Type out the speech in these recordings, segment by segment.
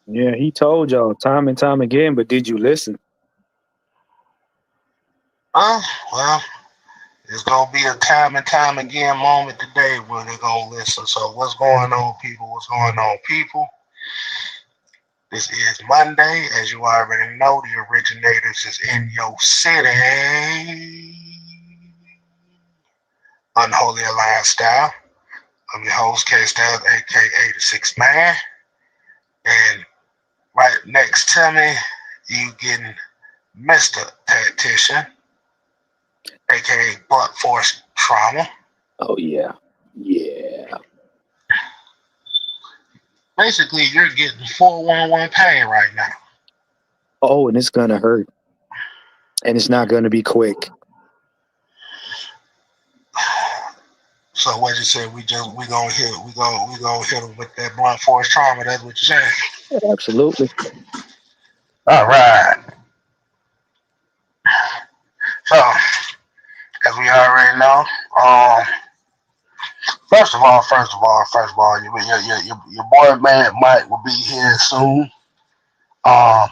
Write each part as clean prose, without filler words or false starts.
Yeah, he told y'all time and time again, but did you listen? Uh, well, it's gonna be a time and time again moment today where they're gonna listen. So what's going on, people? What's going on, people? This is Monday, as you already know. The Originators is in your city, Unholy Alliance style. I'm your host, K Styles, aka the Six Man, and right next to me, you getting Mr. Tactician, aka Blunt Force Trauma. Oh yeah, yeah. Basically, you're getting 411 pain right now. Oh, and it's gonna hurt, and it's not gonna be quick. So what you said? We gonna hit them with that blunt force trauma. That's what you're saying. Absolutely. All right. So as we already know, first of all, your boy man Mike will be here soon.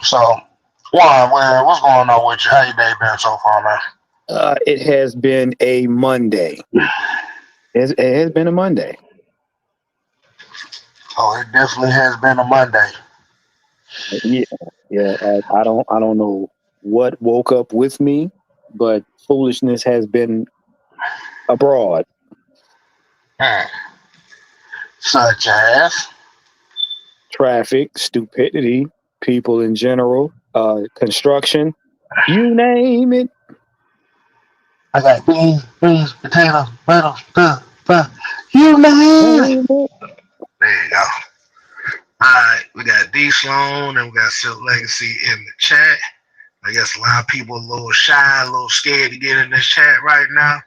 So Juan, what's going on with you? How your day been so far, man? It has been a Monday. It has been a Monday. Oh, it definitely has been a Monday. Yeah, yeah. I don't know what woke up with me, but foolishness has been abroad. Hmm. Such as Traffic, stupidity, people in general, construction, you name it. I got beans, potatoes, you name it. Name it. There you go. Alright, we got D Sloan and we got Silk Legacy in the chat. I guess a lot of people a little shy, a little scared to get in this chat right now.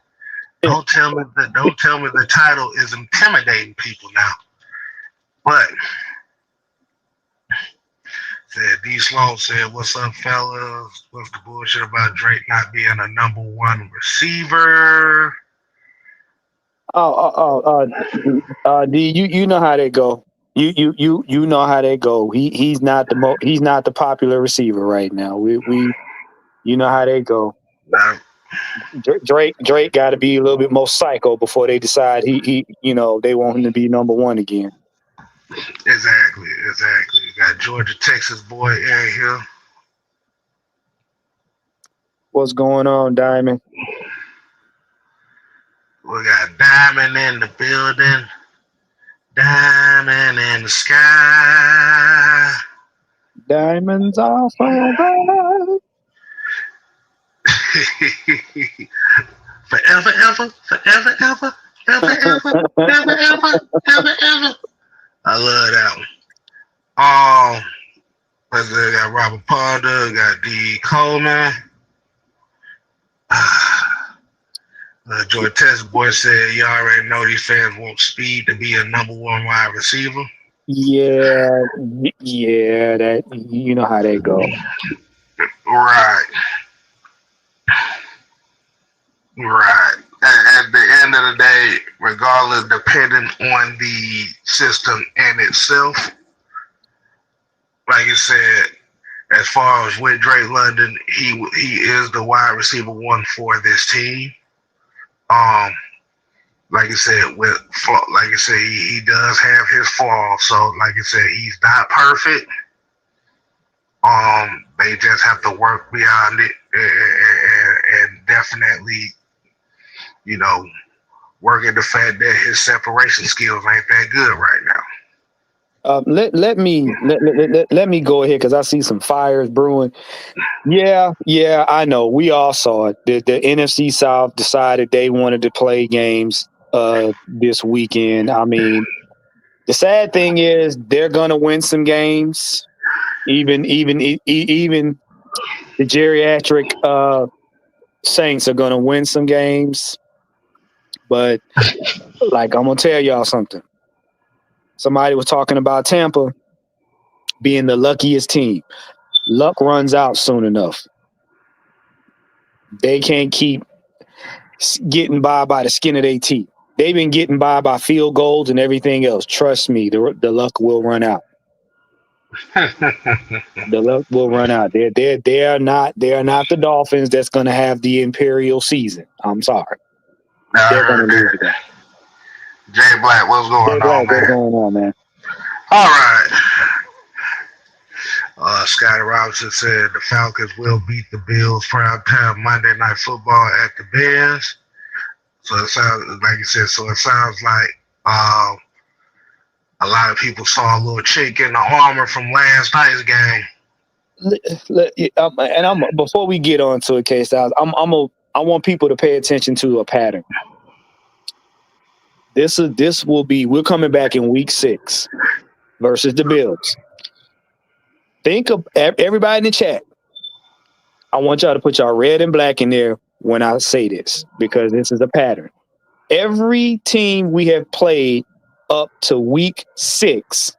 Don't tell me the title is intimidating people now. But said D Sloan said, "What's up, fellas? What's the bullshit about Drake not being a number one receiver?" D, you know how they go. You know how they go. He's not the popular receiver right now. We you know how they go. Now, Drake got to be a little bit more psycho before they decide they want him to be number one again. exactly. We got Georgia, Texas boy in here. What's going on, Diamond? We got Diamond in the building. Diamond in the sky. Diamonds are so bright. Forever, ever, forever, ever, ever, ever, ever, ever, ever, ever. I love that one. Let's see, got Robert Ponder, got D. Coleman. George Test boy said, "You already know these fans want Speed to be a number one wide receiver." Yeah, yeah. That you know how they go. Right, right. At the end of the day, regardless, depending on the system in itself, like I said, as far as with Drake London, he is the wide receiver one for this team. Um, like I said, he does have his flaws. So, like I said, he's not perfect. They just have to work beyond it and definitely, you know, work at the fact that his separation skills ain't that good right now. Let me go ahead because I see some fires brewing. Yeah, I know. We all saw it. The NFC South decided they wanted to play games this weekend. I mean, the sad thing is they're gonna win some games. Even the geriatric Saints are gonna win some games. But like I'm gonna tell y'all something. Somebody was talking about Tampa being the luckiest team. Luck runs out soon enough. They can't keep getting by the skin of their teeth. They've been getting by field goals and everything else. Trust me, the luck will run out. The luck will run out. They are not the Dolphins that's going to have the Imperial season. I'm sorry. I They're going to heard lose that. again. Jay Black, what's going on, man? What's going on, man? All right. Scotty Robinson said the Falcons will beat the Bills prime time Monday Night Football at the Bears. So it sounds like you said. So it sounds like a lot of people saw a little chink in the armor from last night's game. Before we get on to it, K-Styles, I want people to pay attention to a pattern. We're coming back in week 6 versus the Bills. Think of everybody in the chat. I want y'all to put y'all red and black in there when I say this, because this is a pattern. Every team we have played up to week 6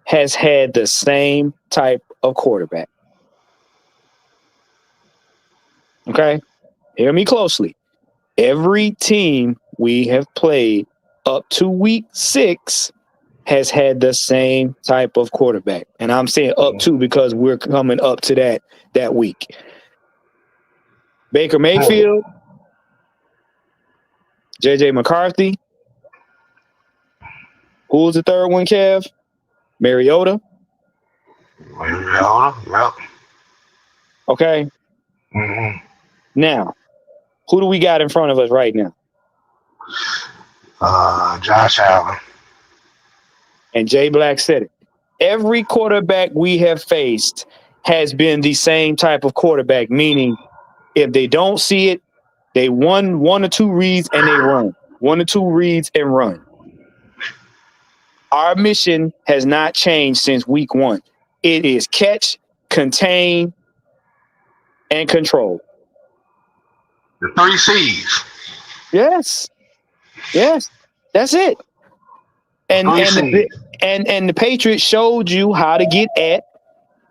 has had the same type of quarterback. Okay? Hear me closely. Every team we have played up to week 6 has had the same type of quarterback. And I'm saying up to because we're coming up to that week. Baker Mayfield, J.J. McCarthy. Who was the third one, Kev? Mariota. Yep. Okay. Mm-hmm. Now, who do we got in front of us right now? Josh Allen. And Jay Black said it. Every quarterback we have faced has been the same type of quarterback, meaning if they don't see it, they one or two reads and they run. 1 or 2 reads and run. Our mission has not changed since week 1. It is catch, contain, and control. The 3 C's. Yes. That's it. And the Patriots showed you how to get at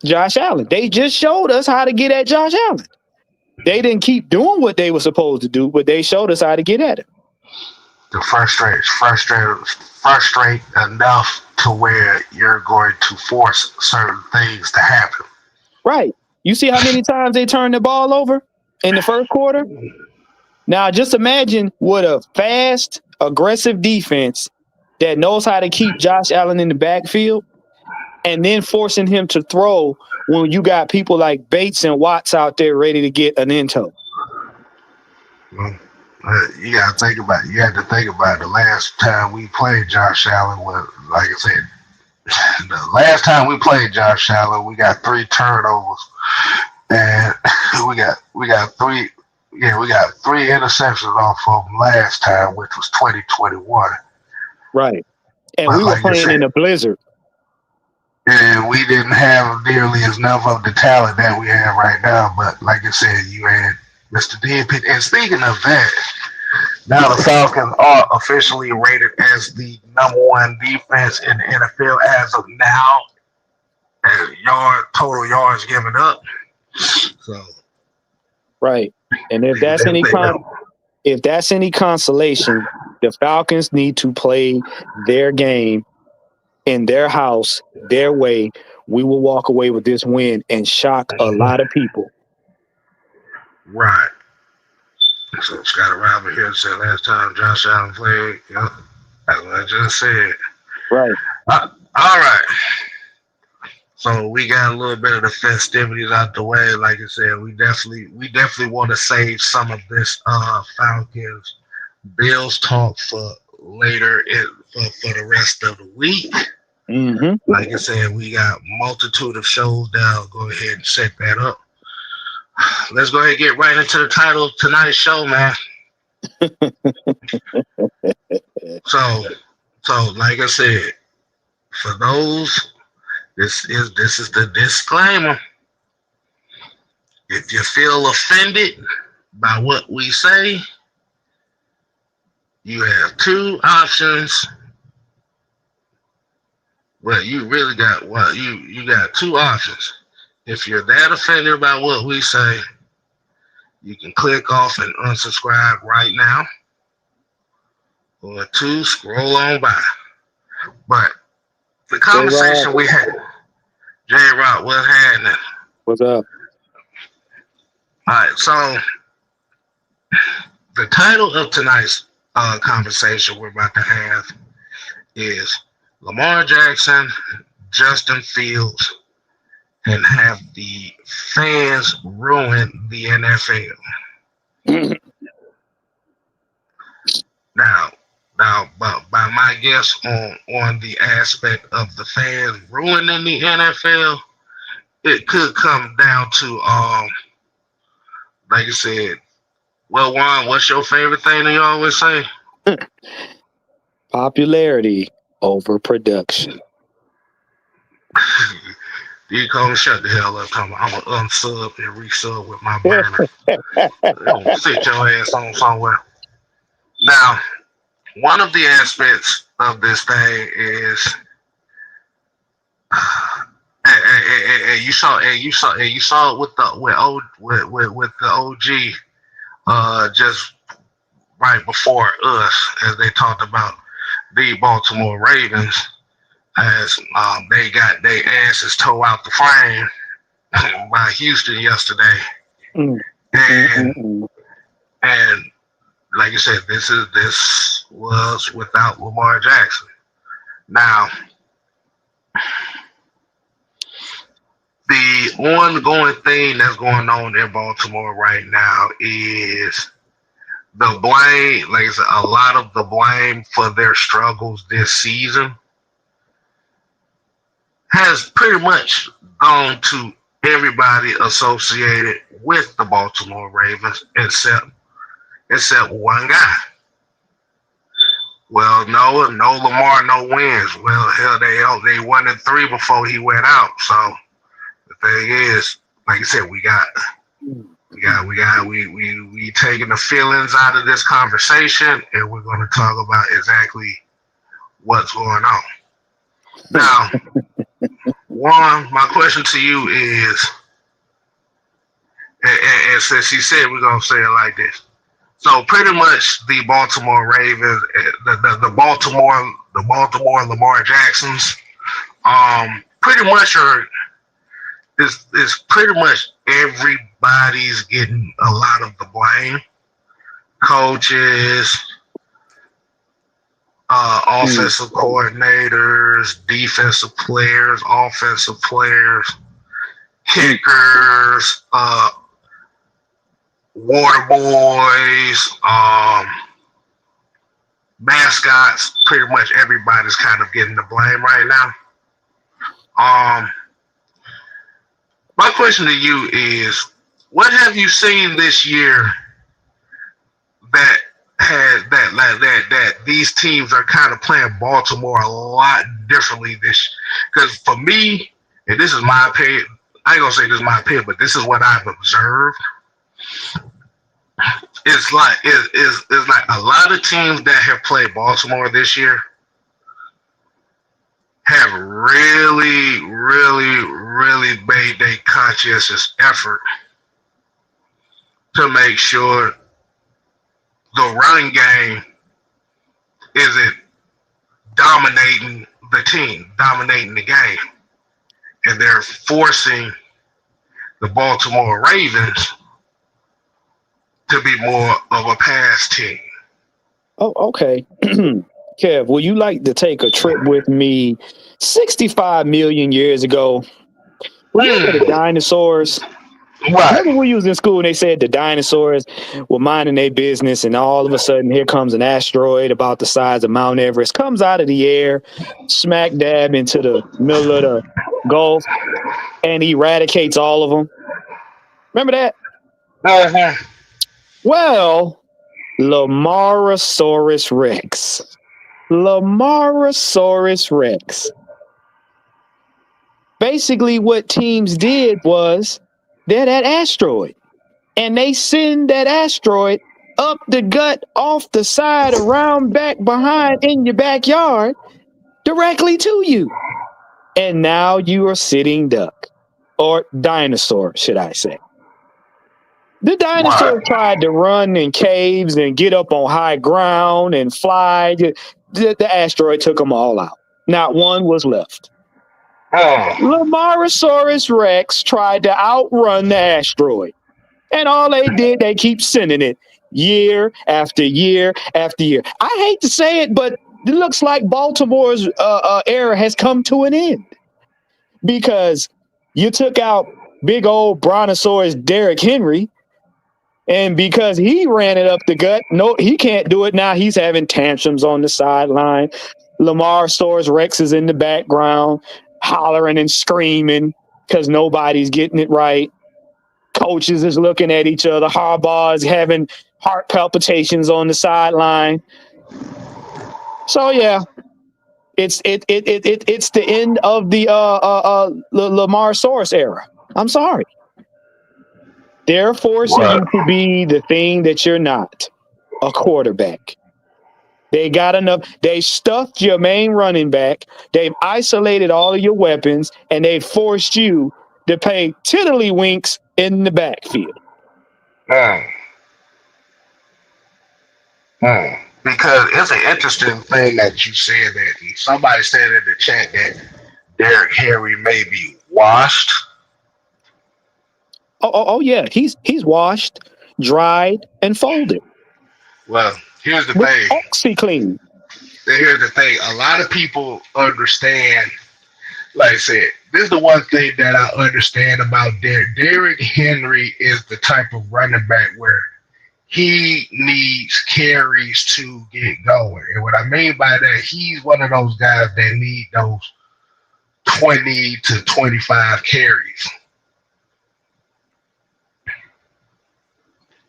Josh Allen. They just showed us how to get at Josh Allen. They didn't keep doing what they were supposed to do, but they showed us how to get at him. To frustrate enough to where you're going to force certain things to happen. Right. You see how many times they turned the ball over in the first quarter? Now, just imagine what a fast, aggressive defense that knows how to keep Josh Allen in the backfield and then forcing him to throw when you got people like Bates and Watts out there ready to get an into. Well, you had to think about it. The last time we played Josh Allen was, like I said, the last time we played Josh Allen, we got 3 turnovers, and we got 3 interceptions off of them last time, which was 2021. Right, and we were playing in a blizzard. And we didn't have nearly enough of the talent that we have right now. But like I said, you had Mr. Deadpit. And speaking of that, now the Falcons are officially rated as the #1 defense in the NFL as of now. And total yards given up. So, right. And if that's any consolation, the Falcons need to play their game in their house, their way. We will walk away with this win and shock a lot of people. Right. So Scott Robert here said last time Josh Allen played. Yep. That's what I just said. Right. All right. So we got a little bit of the festivities out the way. Like I said, we definitely want to save some of this Falcons Bills talk for later for the rest of the week. Mm-hmm. Like I said, we got multitude of shows now. Go ahead and set that up. Let's go ahead and get right into the title of tonight's show, man. So like I said, for those, this is the disclaimer. If you feel offended by what we say, you have 2 options. Well, you really got you got 2 options. If you're that offended by what we say, you can click off and unsubscribe right now. or two scroll on by. But the J-Rob, conversation we had, J Rock, what's happening? what's up? All right, so the title of tonight's conversation we're about to have is Lamar Jackson, Justin Fields, and have the fans ruin the NFL. Now, but by my guess on the aspect of the fans ruining the NFL, it could come down to like I said, well, Juan, what's your favorite thing that you always say? Popularity over production. You come shut the hell up, I'm gonna unsub and resub with my burner. Sit your ass on somewhere. Now, one of the aspects of this thing is and you saw it with the OG just right before us as they talked about the Baltimore Ravens as they got their asses towed out the frame by Houston yesterday. And like you said, this was without Lamar Jackson. Now, the ongoing thing that's going on in Baltimore right now is the blame, like I said, a lot of the blame for their struggles this season has pretty much gone to everybody associated with the Baltimore Ravens except one guy. Well, no Lamar, no wins. Well, hell, they 1-3 before he went out. So the thing is, like I said, we taking the feelings out of this conversation, and we're going to talk about exactly what's going on. Now, Juan, my question to you is, and since he said we're going to say it like this, so pretty much the Baltimore Ravens, the Baltimore Lamar Jacksons, pretty much is pretty much everybody's getting a lot of the blame. Coaches, offensive coordinators, defensive players, offensive players, kickers, water boys, mascots. Pretty much everybody's kind of getting the blame right now. My question to you is, what have you seen this year that these teams are kind of playing Baltimore a lot differently this? Because for me, and this is my opinion, I ain't gonna say this is my opinion, but this is what I've observed. It's like a lot of teams that have played Baltimore this year have really made a conscientious effort to make sure the run game isn't dominating the team, dominating the game. And they're forcing the Baltimore Ravens to be more of a pass team. Oh, okay. Kev, would you like to take a trip with me 65 million years ago? Remember the dinosaurs? Right. Remember we was in school and they said the dinosaurs were minding their business, and all of a sudden here comes an asteroid about the size of Mount Everest, comes out of the air, smack dab into the middle of the Gulf, and eradicates all of them. Remember that? Uh-huh. Well, Lamorosaurus Rex. Lamorosaurus Rex. Basically, what teams did was they're that asteroid, and they send that asteroid up the gut, off the side, around, back, behind, in your backyard, directly to you. And now you are sitting duck, or dinosaur, should I say. The dinosaurs tried to run in caves and get up on high ground and fly. The asteroid took them all out. Not one was left. Lamar Rex tried to outrun the asteroid. And all they did, they keep sending it year after year after year. I hate to say it, but it looks like Baltimore's era has come to an end. Because you took out big old brontosaurus Derrick Henry, and because he ran it up the gut, no, he can't do it now. He's having tantrums on the sideline. Lamar Rex is in the background, hollering and screaming because nobody's getting it right. Coaches is looking at each other. Harbaugh is having heart palpitations on the sideline. So yeah, it's the end of the Lamar era. I'm sorry. They're forcing you to be the thing that you're not, a quarterback. They got enough. They stuffed your main running back. They've isolated all of your weapons, and they forced you to play tiddlywinks in the backfield. Because it's an interesting thing that you said that somebody said in the chat that Derrick Henry may be washed. Oh yeah, he's washed, dried, and folded. Well, here's the thing. OxyClean. Here's the thing. A lot of people understand. Like I said, this is the one thing that I understand about Derrick. Derrick Henry is the type of running back where he needs carries to get going. And what I mean by that, he's one of those guys that need those 20 to 25 carries.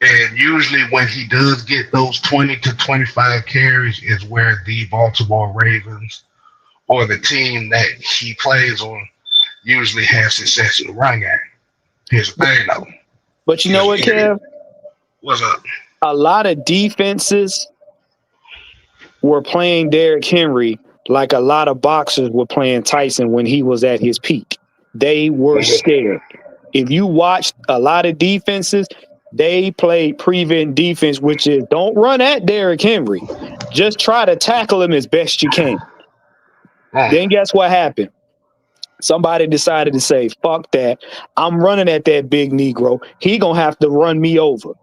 And usually when he does get those 20 to 25 carries is where the Baltimore Ravens or the team that he plays on usually has success in the run game. Here's the thing, though. But you know what, Kev? What's up? A lot of defenses were playing Derrick Henry like a lot of boxers were playing Tyson when he was at his peak. They were scared. If you watched a lot of defenses, they played prevent defense, which is don't run at Derrick Henry. Just try to tackle him as best you can. Then guess what happened? Somebody decided to say, fuck that. I'm running at that big Negro. He going to have to run me over.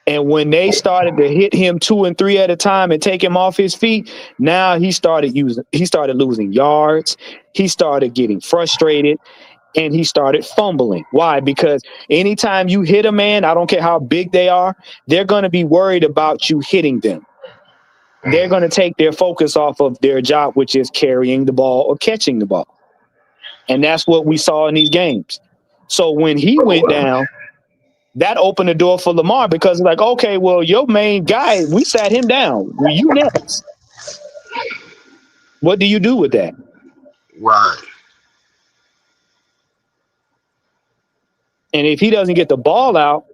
And when they started to hit him 2 and 3 at a time and take him off his feet, now he started losing yards. He started getting frustrated. And he started fumbling. Why? Because anytime you hit a man, I don't care how big they are, they're going to be worried about you hitting them. They're going to take their focus off of their job, which is carrying the ball or catching the ball. And that's what we saw in these games. So when he went down, that opened the door for Lamar because like, okay, well, your main guy, we sat him down. Were you next? What do you do with that? Right. And if he doesn't get the ball out,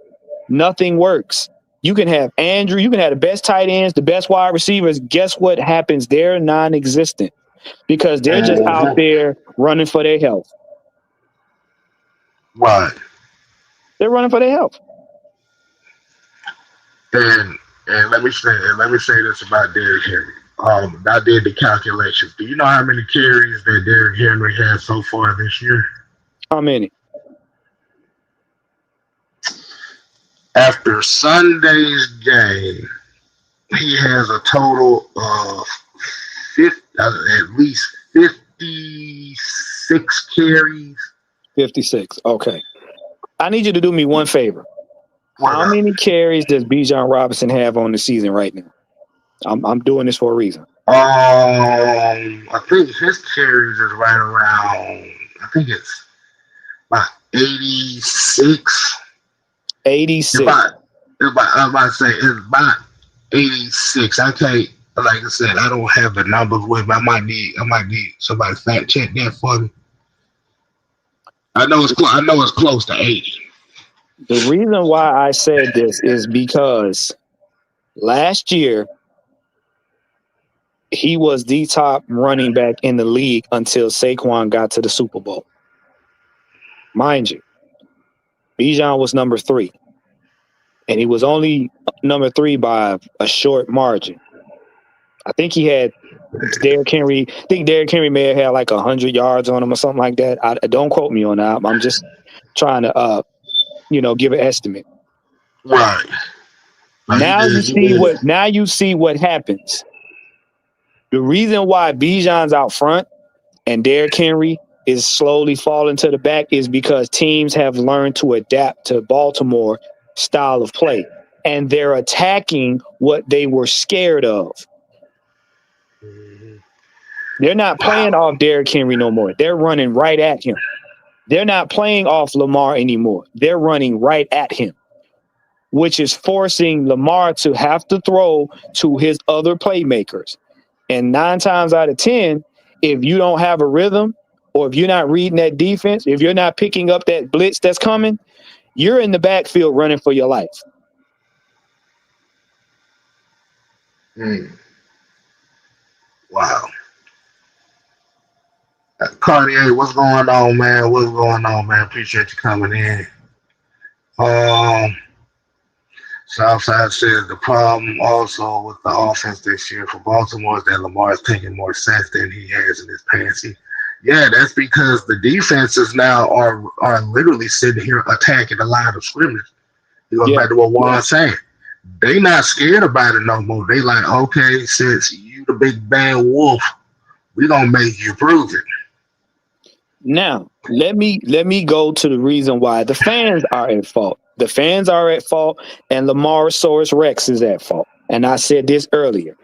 nothing works. You can have Andrew, you can have the best tight ends, the best wide receivers. Guess what happens? They're non-existent because they're just out there running for their health. Right. They're running for their health. And let me say this about Derrick Henry. I did the calculations. Do you know how many carries that Derrick Henry has so far this year? How many? After Sunday's game, he has a total of at least 56 carries. 56. Okay. I need you to do me one favor. How many carries does Bijan Robinson have on the season right now? I'm doing this for a reason. I think his carries is right around, I think it's about 86. 86. I'm about to say it's about 86. I can't, like I said, I don't have the numbers with me. I might need somebody to fact check that for me. I know it's close to 80. The reason why I said this is because last year he was the top running back in the league until Saquon got to the Super Bowl. Mind you, Bijan was number 3. and he was only number 3 by a short margin. I think he had Derrick Henry. I think Derrick Henry may have had like 100 yards on him or something like that. Don't quote me on that. I'm just trying to, give an estimate. Right. But he Now did. you see what. Now you see what happens. The reason why Bijan's out front and Derrick Henry is slowly falling to the back is because teams have learned to adapt to Baltimore style of play, and they're attacking what they were scared of. They're not playing off Derrick Henry no more. They're running right at him. They're not playing off Lamar anymore. They're running right at him, which is forcing Lamar to have to throw to his other playmakers. And 9 times out of 10, if you don't have a rhythm, or if you're not reading that defense, if you're not picking up that blitz that's coming, you're in the backfield running for your life. Wow. Cartier, what's going on, man? What's going on, man? Appreciate you coming in. Southside says the problem also with the offense this year for Baltimore is that Lamar is taking more sacks than he has in his past. Yeah, that's because the defenses now are literally sitting here attacking the line of scrimmage. It goes back to what Juan's saying. They not scared about it no more. They like, okay, since you the big bad wolf, we gonna make you prove it. Now, let me go to the reason why the fans are at fault. The fans are at fault, and Lamorosaurus Rex is at fault. And I said this earlier.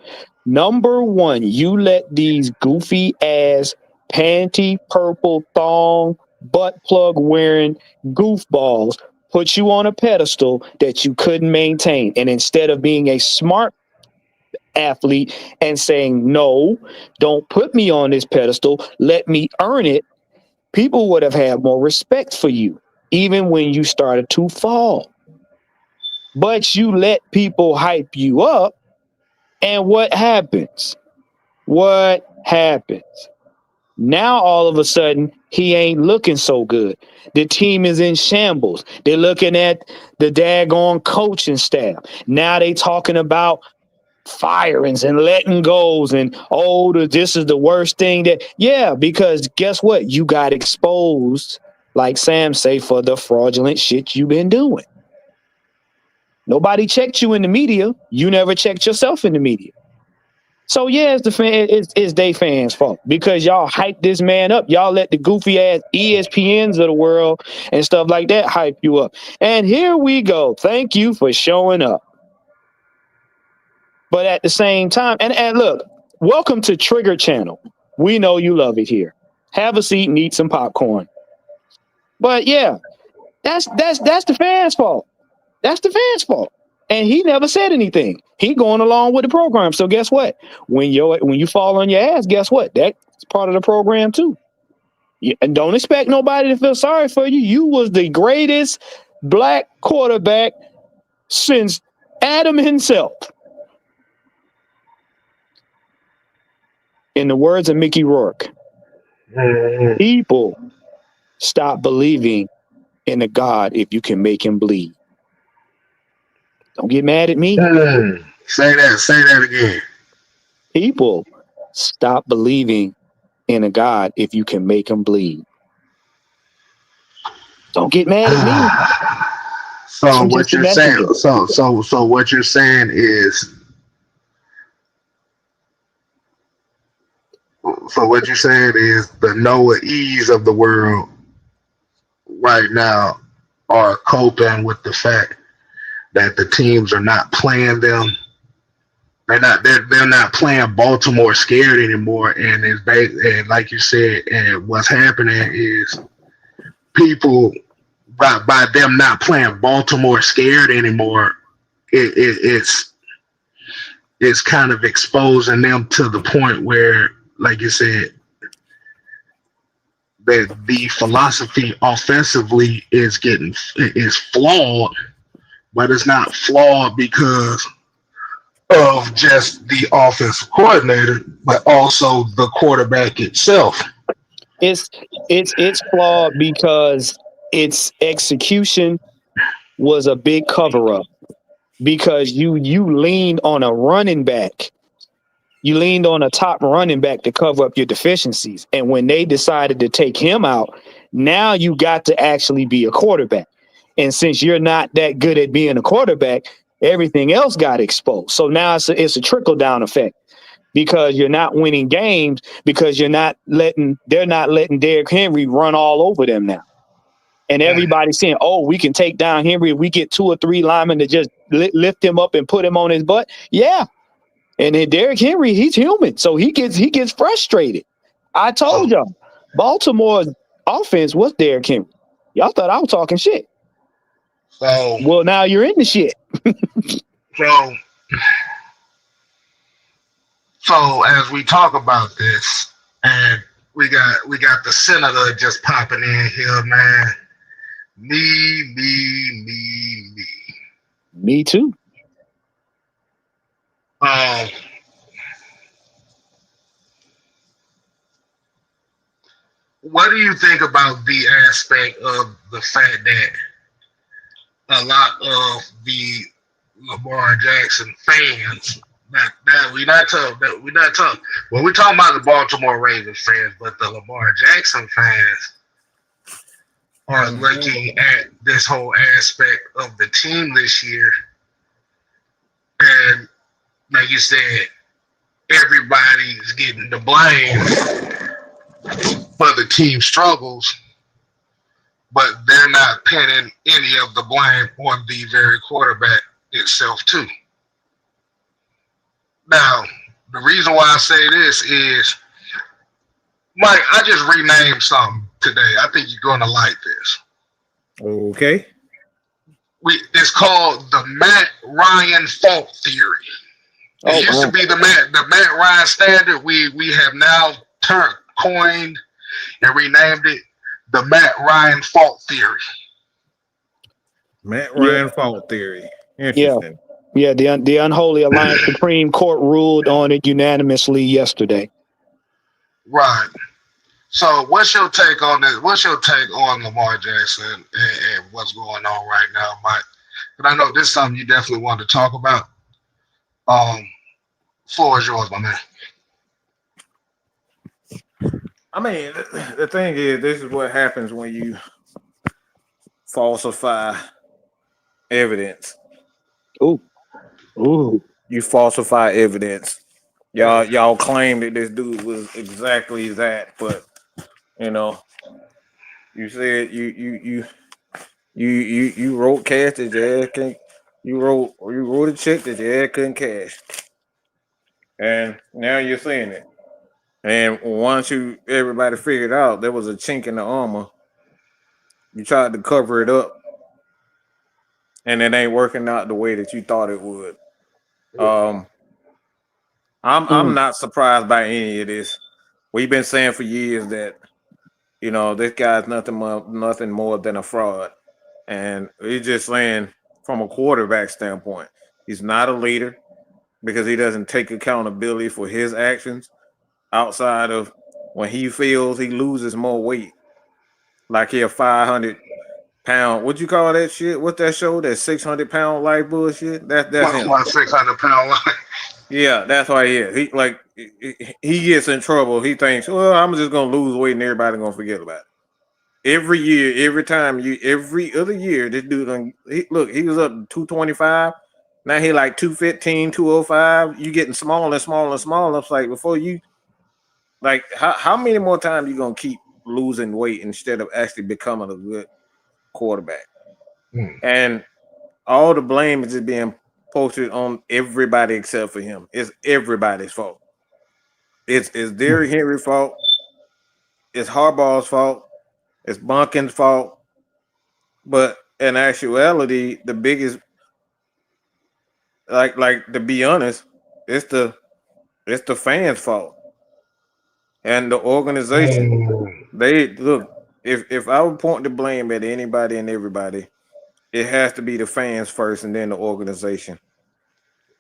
Number one, you let these goofy ass panty purple thong butt plug wearing goofballs put you on a pedestal that you couldn't maintain. And instead of being a smart athlete and saying, no, don't put me on this pedestal, let me earn it, people would have had more respect for you, even when you started to fall. But you let people hype you up, and what happens? What happens? Now, all of a sudden, he ain't looking so good. The team is in shambles. They're looking at the daggone coaching staff. Now they talking about firings and letting goes and, this is the worst thing because guess what? You got exposed, like Sam say, for the fraudulent shit you've been doing. Nobody checked you in the media. You never checked yourself in the media. So it's they fans' fault because y'all hype this man up. Y'all let the goofy ass ESPNs of the world and stuff like that hype you up. And here we go. Thank you for showing up. But at the same time, and look, welcome to Trigger Channel. We know you love it here. Have a seat and eat some popcorn. But that's the fans' fault. That's the fans' fault. And he never said anything. He going along with the program. So guess what? When you fall on your ass, guess what? That's part of the program too. And don't expect nobody to feel sorry for you. You was the greatest black quarterback since Adam himself. In the words of Mickey Rourke, people stop believing in a God if you can make him bleed. Don't get mad at me. Say that again. People stop believing in a God if you can make him bleed. Don't get mad at me. So what you're saying? So what you're saying is. So what you're saying is the Noah E's of the world right now are coping with the fact that the teams are not playing them. They're not playing Baltimore scared anymore, and and like you said, and what's happening is people by them not playing Baltimore scared anymore, it's kind of exposing them to the point where, like you said, that the philosophy offensively is flawed, but it's not flawed because of just the offensive coordinator, but also the quarterback itself. It's flawed because its execution was a big cover up. because you leaned on a running back. You leaned on a top running back to cover up your deficiencies. And when they decided to take him out, now you got to actually be a quarterback. And since you're not that good at being a quarterback, everything else got exposed. So now it's a trickle down effect because you're not winning games because they're not letting Derrick Henry run all over them now. And everybody's saying, oh, we can take down Henry. We get 2 or 3 linemen to just lift him up and put him on his butt. Yeah. And then Derrick Henry, he's human. So he gets frustrated. I told y'all, Baltimore's offense was Derrick Henry. Y'all thought I was talking shit. Well, now you're in the shit. So as we talk about this, and we got the senator just popping in here, man. Me too. What do you think about the aspect of the fact that a lot of the Lamar Jackson fans, we're not talking. Well, we're talking about the Baltimore Ravens fans, but the Lamar Jackson fans are looking at this whole aspect of the team this year, and like you said, everybody's getting the blame for the team struggles, but they're not pinning any of the blame on the very quarterback itself too. Now, the reason why I say this is, Mike, I just renamed something today. I think you're going to like this. Okay. It's called the Matt Ryan fault theory. It used to be the Matt Ryan standard. We have now coined and renamed it the Matt Ryan fault theory. Matt Ryan fault theory. Interesting. Yeah, the Unholy Alliance Supreme Court ruled on it unanimously yesterday. Right. So what's your take on this? What's your take on Lamar Jackson and what's going on right now, Mike? But I know this is something you definitely want to talk about. Floor is yours, my man. I mean, the thing is, this is what happens when you falsify evidence. Ooh. You falsify evidence. Y'all claim that this dude was exactly that, but you said you wrote cash that your ass can't. You wrote a check that your ass couldn't cash, and now you're saying it. And once everybody figured out there was a chink in the armor, you tried to cover it up, and it ain't working out the way that you thought it would. I'm not surprised by any of this. We've been saying for years that this guy's nothing more than a fraud, and he's just saying from a quarterback standpoint, he's not a leader because he doesn't take accountability for his actions outside of when he feels he loses more weight, like he a 500-pound. What you call that shit? What's that show? That 600-pound life bullshit. That's him. 600-pound life. Yeah, that's why he is. He gets in trouble. He thinks, well, I'm just gonna lose weight and everybody's gonna forget about it. Every year, every other year, this dude, he was up to 225. Now he like 215, 205. You getting smaller and smaller and smaller. It's like before you, like, how many more times you gonna keep losing weight instead of actually becoming a good quarterback? And all the blame is just being posted on everybody except for him. It's everybody's fault. It's Derrick Henry's fault. It's Harbaugh's fault. It's Bunkin's fault. But in actuality, the biggest, like to be honest, it's the fans' fault and the organization. They look. If I would point the blame at anybody and everybody, it has to be the fans first, and then the organization.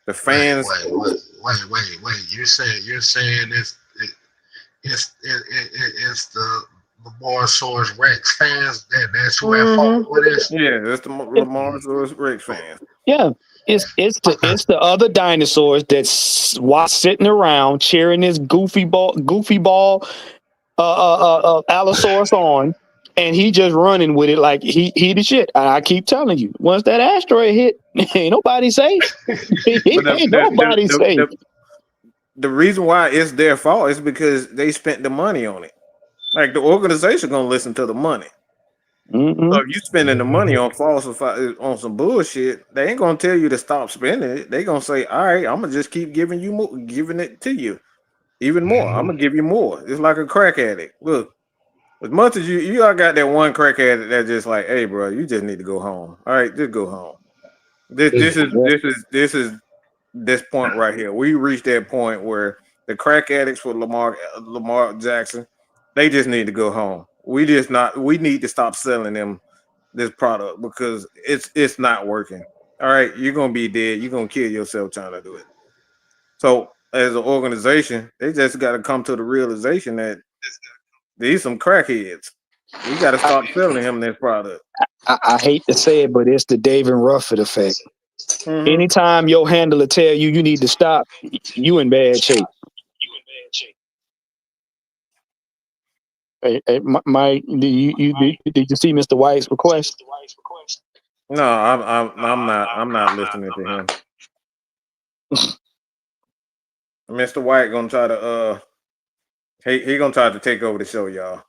The fans. Wait. You're saying it's the Lamar Rex fans that's who have fault with this. Yeah, that's the Lamar Rex fans. Yeah, It's the other dinosaurs that's sitting around cheering this goofy ball Allosaurus on, and he just running with it like he the shit. I keep telling you, once that asteroid hit, ain't nobody safe. Ain't nobody safe. The reason why it's their fault is because they spent the money on it. Like the organization gonna listen to the money. Mm-hmm. So if you spending the money on on some bullshit, they ain't gonna tell you to stop spending it. They gonna say, "All right, I'm gonna just keep giving it to you, even more. I'm gonna give you more." It's like a crack addict. Look, as much as you all got that one crack addict that just like, "Hey, bro, you just need to go home. All right, just go home." This is this point right here. We reached that point where the crack addicts with Lamar Jackson, they just need to go home. We need to stop selling them this product because it's not working. All right, you're gonna be dead. You're gonna kill yourself trying to do it. So as an organization, they just got to come to the realization that these some crackheads. We got to stop selling him this product. I hate to say it, but it's the David Rufford effect. Mm-hmm. Anytime your handler tell you need to stop, you in bad shape. Hey, Mike, did you see Mr. White's request? No, I'm not listening to him. Mr. White gonna try to he gonna try to take over the show, y'all.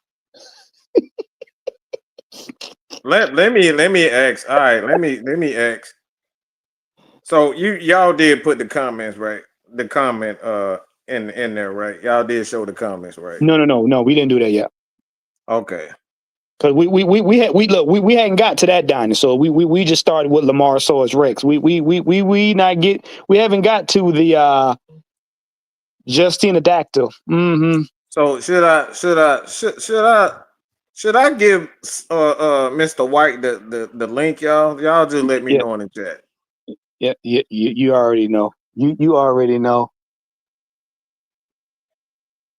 let me ask. All right, let me ask. So y'all did put the comments, right? The comment in there, right? Y'all did show the comments, right? No, we didn't do that yet. Okay. Because we hadn't got to that dinosaur. We just started with Lamarsaurus Rex. We haven't got to the Justinodactyl. Mm-hmm. So should I give Mr. White the link, y'all? Y'all just let me know in the chat. Yeah, you already know. You already know.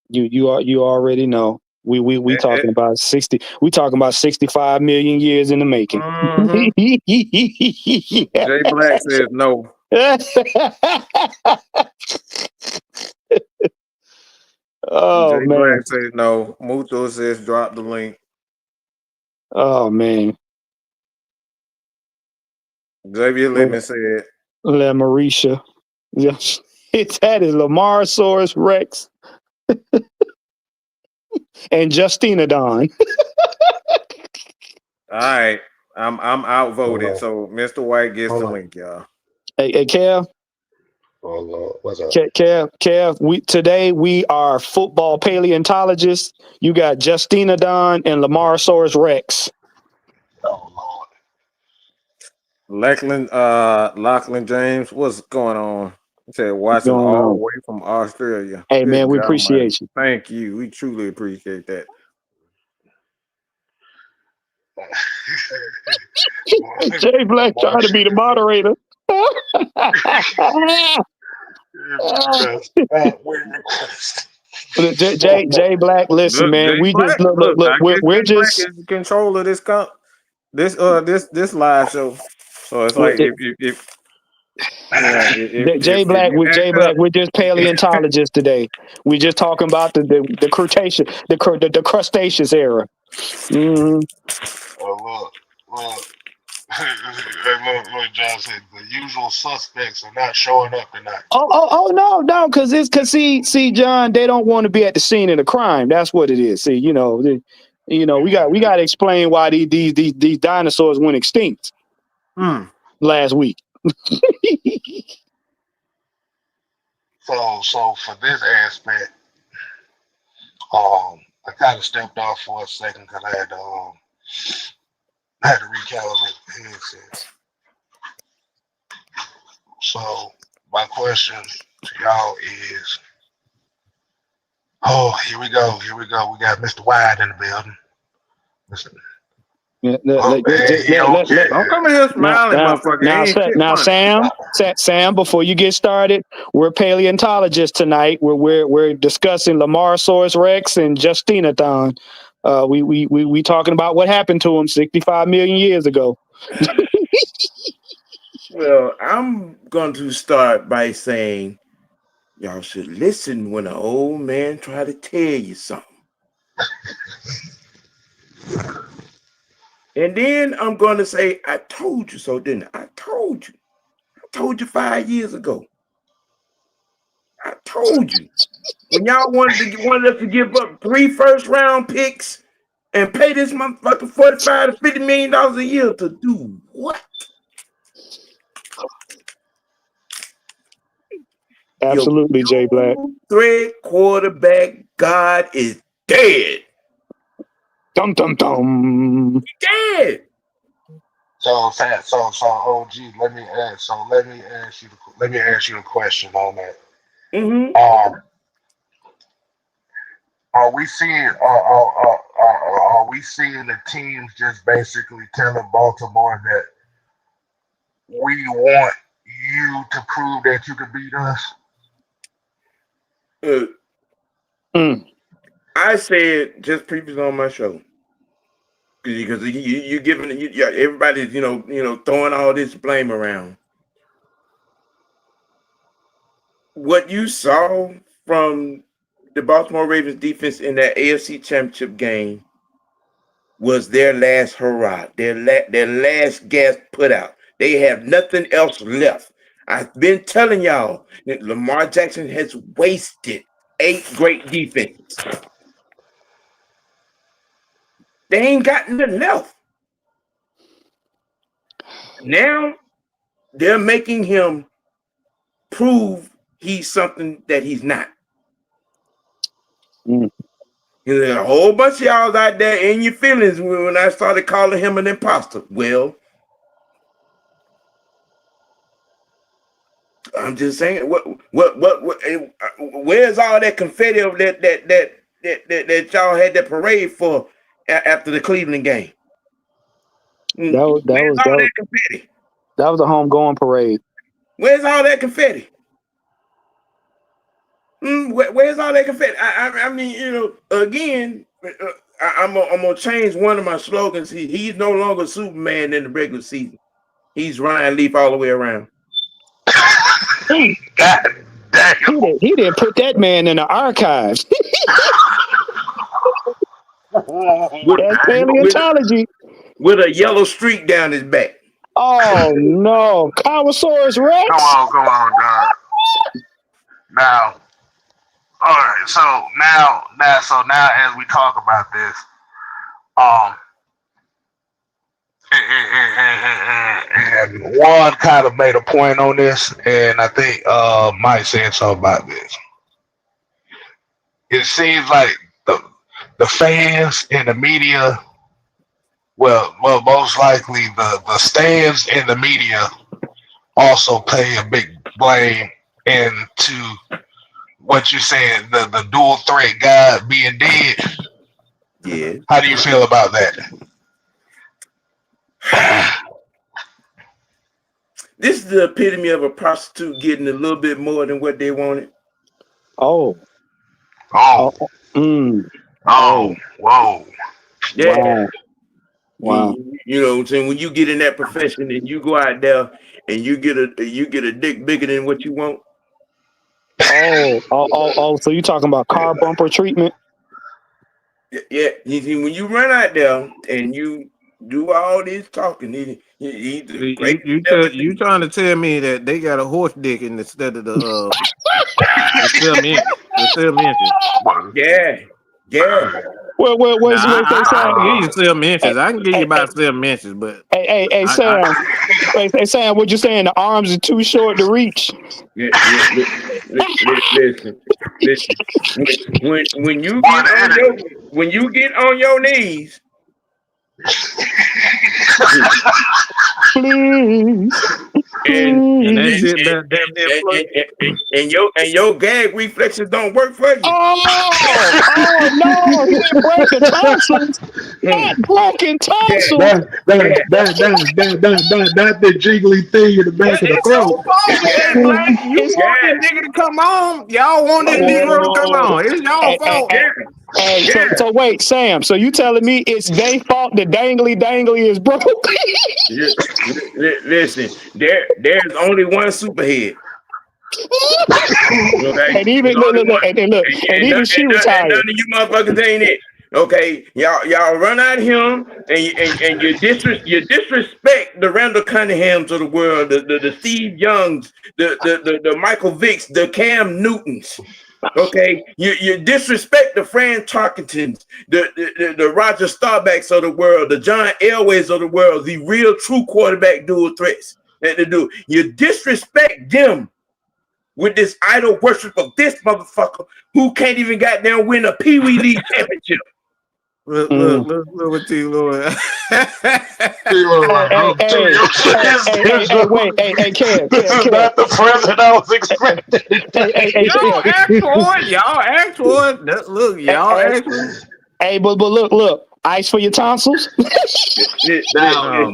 You already know. We talking about 60. We talking about 65 million years in the making. Mm-hmm. Jay Black says no. Oh Jay man. Black says no. Muto says drop the link. Oh man. Xavier Littman said La Marisha. Yes. That is Lamarsaurus Rex. And Justinodon. all right. I'm outvoted. So Mr. White gets the link, y'all. Hey, Kev. Oh Lord, what's up? Kev, today we are football paleontologists. You got Justinodon and Lamarsaurus Rex. Oh Lord. Lachlan James, what's going on? He said watching all the way from Australia. Hey man, we appreciate you. Thank you. We truly appreciate that. Jay Black trying to be the moderator. Jay Black, listen, look, man. We just look. We're just Black is in control of this live show. So it's like if Jay Black, we're just paleontologists today. We're just talking about the Cretaceous, the crustaceous era. Mm-hmm. Oh look. Look, John said the usual suspects are not showing up tonight. No, because see, John, they don't want to be at the scene of the crime. That's what it is. See, we got to explain why these dinosaurs went extinct last week. So for this aspect, I kind of stepped off for a second because I had to recalibrate the headset. So my question to y'all is, here we go. We got Mr. Wide in the building. I'm coming here smiling, motherfucker. Now, Sam, before you get started, we're paleontologists tonight. We're discussing Lamarsaurus Rex and Justinodon. We talking about what happened to him 65 million years ago. Well, I'm going to start by saying y'all should listen when an old man try to tell you something. And then I'm going to say, I told you so, didn't I? I told you. I told you 5 years ago. I told you. When y'all wanted us to give up 3 first-round picks and pay this motherfucker $45 to $50 million a year to do what? Absolutely, Jay Black. Thread quarterback God is dead. Dum dum dum. Dead. So OG, let me ask you a question on that. Mm-hmm. Are we seeing the teams just basically telling Baltimore that we want you to prove that you can beat us? I said just previously on my show because you giving everybody's throwing all this blame around. What you saw from the Baltimore Ravens defense in that AFC Championship game was their last hurrah, their last gas put out. They have nothing else left. I've been telling y'all that Lamar Jackson has wasted 8 great defenses. They ain't got nothing left. Now they're making him prove he's something that he's not. There's a whole bunch of y'all out there in your feelings when I started calling him an imposter. Well, I'm just saying, what where's all that confetti of that y'all had that parade for after the Cleveland game? That was that confetti? That was a homegoing parade. Where's all that confetti? Where's all that confetti? I mean, again, I'm gonna change one of my slogans. He's no longer Superman in the regular season. He's Ryan Leaf all the way around. God damn. He didn't put that man in the archives. That's paleontology. With a yellow streak down his back. Oh no, Carnosaurus Rex. Come on, dog. Now, all right. So now, as we talk about this, and one kind of made a point on this, and I think Mike said something about this. It seems like the fans and the media, well, most likely the stands and the media also play a big blame into what you're saying, the dual threat guy being dead. Yeah. How do you feel about that? This is the epitome of a prostitute getting a little bit more than what they wanted. Whoa. Yeah. Wow. You know what I'm saying? When you get in that profession and you go out there and you get a dick bigger than what you want. So you talking about car bumper treatment? Yeah. When you run out there and you do all this talking, you trying to tell me that they got a horse dick instead of the cement? Yeah. Well, what's they saying? I can give you 7 inches. I can give you about 7 inches, but hey, Sam. Hey, Sam, what you saying? The arms are too short to reach. Listen. When you get on your knees, please. And that shit and your gag reflexes don't work for you. Oh no! He didn't break the tonsils. Not broken tonsils. That's the jiggly thing in the back of the throat. You want this nigga to come on? Y'all want this Negro to come on? It's y'all fault. Hey, so wait, Sam. So you telling me it's their fault that Dangly is broke? Listen, there's only one superhead. Okay, And even there's only look, one. and even she And retired. none of you motherfuckers ain't it. Okay, y'all run out of him, and you disrespect the Randall Cunninghams of the world, the Steve Youngs, the Michael Vicks, the Cam Newtons. Okay, you disrespect the Fran Tarkingtons, the Roger Staubachs of the world, the John Elways of the world, the real true quarterback dual threats that they do. You disrespect them with this idol worship of this motherfucker who can't even goddamn win a Pee Wee League championship. Look what you Lord. Hey, Kev. This is not the president I was expecting. Y'all asked for it. Y'all asked for it. Look, y'all asked for it. Hey, but look. Ice for your tonsils. Now,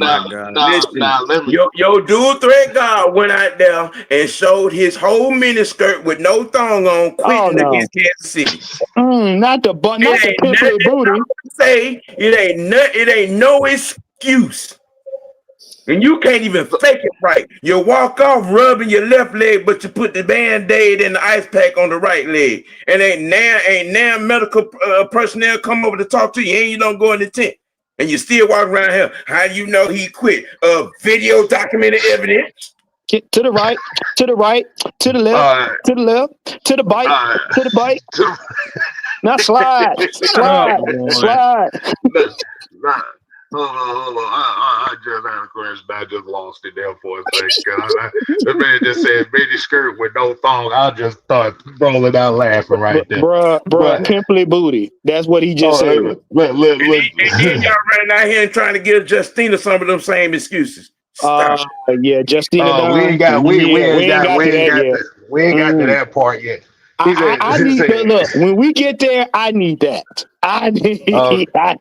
let me. Your dual threat guard went out there and showed his whole miniskirt with no thong on, quitting against Kansas City. Not the pimply booty. Say it ain't no excuse. And you can't even fake it right. You walk off rubbing your left leg, but you put the Band-Aid and the ice pack on the right leg. And ain't now medical personnel come over to talk to you, and you don't go in the tent. And you still walk around here. How do you know he quit? Video documented evidence. Get to the right, to the left, to the left, to the bike, to the bike. Now slide. Hold on. I just had a question. I just lost it there for a second. The man just said mini skirt with no thong. I just start rolling out laughing right there. Bruh, pimply booty. That's what he just said. And then y'all running out here and trying to give Justina some of them same excuses. Yeah, Justina. We ain't got to that part yet. I need that. Look, when we get there, I need that. I need that.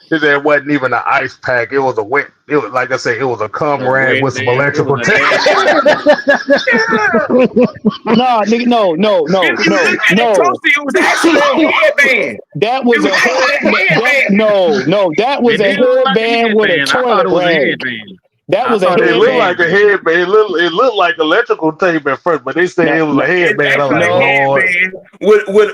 There wasn't even an ice pack. It was a wet. It was like I said. It was a cum rag with some electrical tape. No, nigga, no. It was actually a headband. That was a headband. No, that was a headband with a toilet rag. That was a headband. It looked like a headband. It looked like electrical tape at first, but they said it was a headband. I was like, Lord.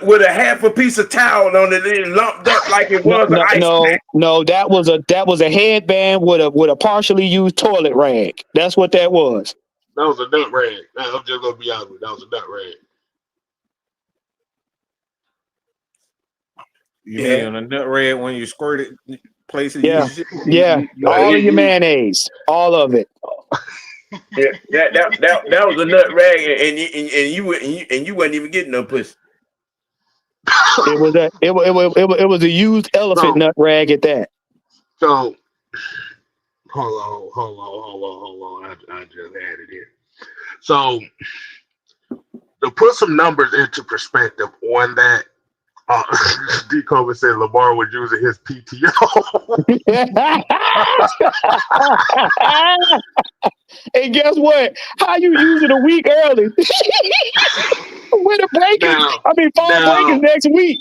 With a half a piece of towel on it, and lumped up like it was an ice pack. No, that was a headband with a partially used toilet rag. That's what that was. That was a nut rag. I'm just gonna be honest with you. That was a nut rag. You mean a nut rag when you squirt it places? Yeah. All of your mayonnaise, all of it. Yeah, that was a nut rag, and you wasn't even getting no pussy. It was a used elephant nut rag at that. So hold on. I just had it here. So to put some numbers into perspective on that, D-Cover said Lamar was using his PTO. And guess what? How you use it a week early? Winter break fall break is next week.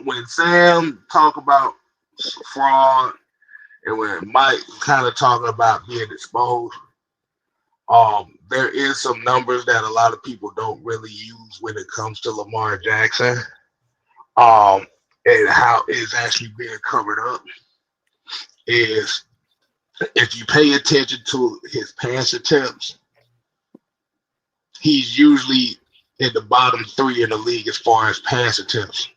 when Sam talk about fraud and when Mike kind of talking about being exposed, there is some numbers that a lot of people don't really use when it comes to Lamar Jackson, and how it's actually being covered up. Is if you pay attention to his pass attempts, he's usually in the bottom 3 in the league as far as pass attempts.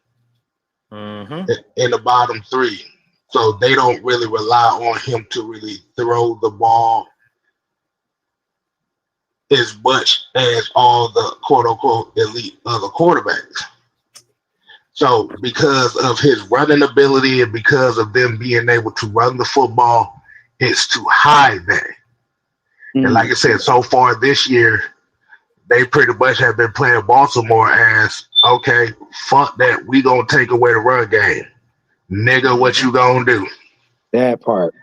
Mm-hmm. In the bottom 3. So they don't really rely on him to really throw the ball as much as all the quote-unquote elite other quarterbacks. So because of his running ability and because of them being able to run the football, it's to hide that. Mm-hmm. And like I said, so far this year, they pretty much have been playing Baltimore as, okay, fuck that, we gonna take away the run game. Nigga, what you gonna do? That part.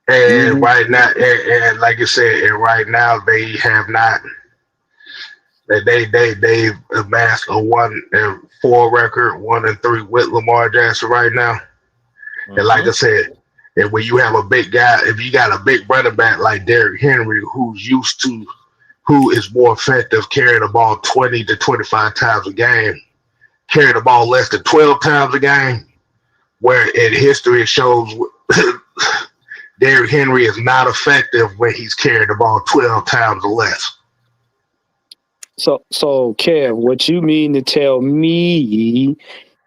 And right now, and like I said, and right now they have not They've amassed a 1-4 record, 1-3 with Lamar Jackson right now. And like I said, and when you have a big guy, if you got a big running back like Derrick Henry, who is more effective carrying the ball 20 to 25 times a game, carrying the ball less than 12 times a game, where in history it shows Derrick Henry is not effective when he's carrying the ball 12 times or less. So Kev, what you mean to tell me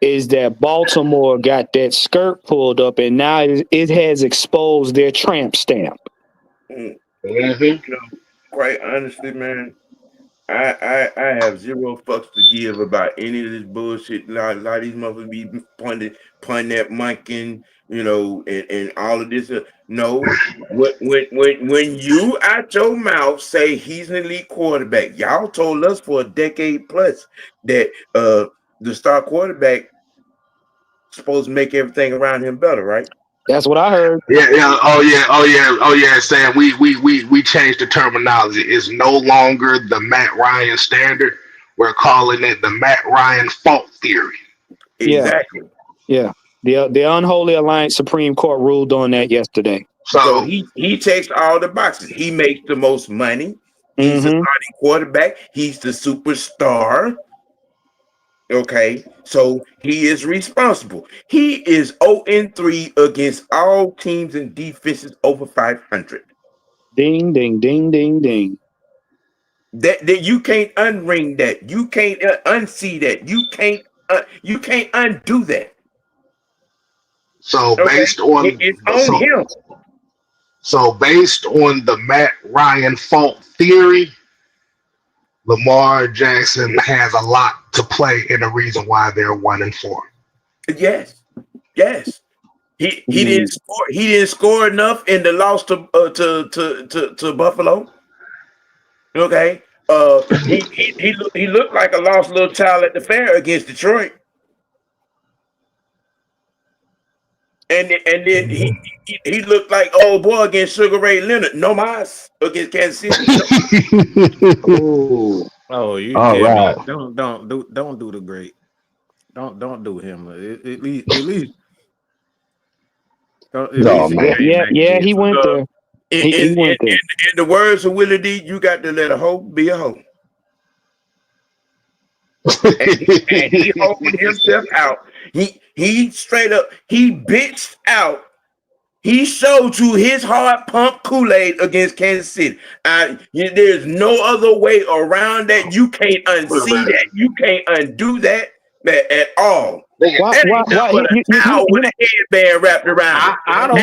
is that Baltimore got that skirt pulled up and now it has exposed their tramp stamp. Mm-hmm. Quite honestly, man, I have zero fucks to give about any of this bullshit. A lot of these motherfuckers be punting at Munkin, and all of this. No, when you out your mouth say he's an elite quarterback, y'all told us for a decade plus that the star quarterback supposed to make everything around him better, right? That's what I heard. Yeah. Oh yeah. Sam, we changed the terminology. It's no longer the Matt Ryan standard. We're calling it the Matt Ryan fault theory. Exactly. Yeah. The Unholy Alliance Supreme Court ruled on that yesterday. So he checks all the boxes. He makes the most money. He's the starting quarterback. He's the superstar. Okay, so he is responsible. He is 0-3 against all teams and defenses over 500. Ding, ding, ding, ding, ding. That you can't unring that. You can't unsee that. You can't undo that. So based on it's on him. So based on the Matt Ryan fault theory, Lamar Jackson has a lot to play in the reason why they're 1-4. Yes. He didn't score. He didn't score enough in the loss to Buffalo. Okay. He looked like a lost little child at the fair against Detroit. And then he looked like old boy against Sugar Ray Leonard. No mas against Kansas City. You all right. Don't do the great. Don't do him. At least. He went there. He went there. In the words of Willie D, you got to let a hoe be a hoe. and he holding himself out. He straight up, he bitched out. He showed you his hard pump Kool-Aid against Kansas City. There's no other way around that. You can't unsee that. You can't undo that at all. Why, with a headband wrapped around. I don't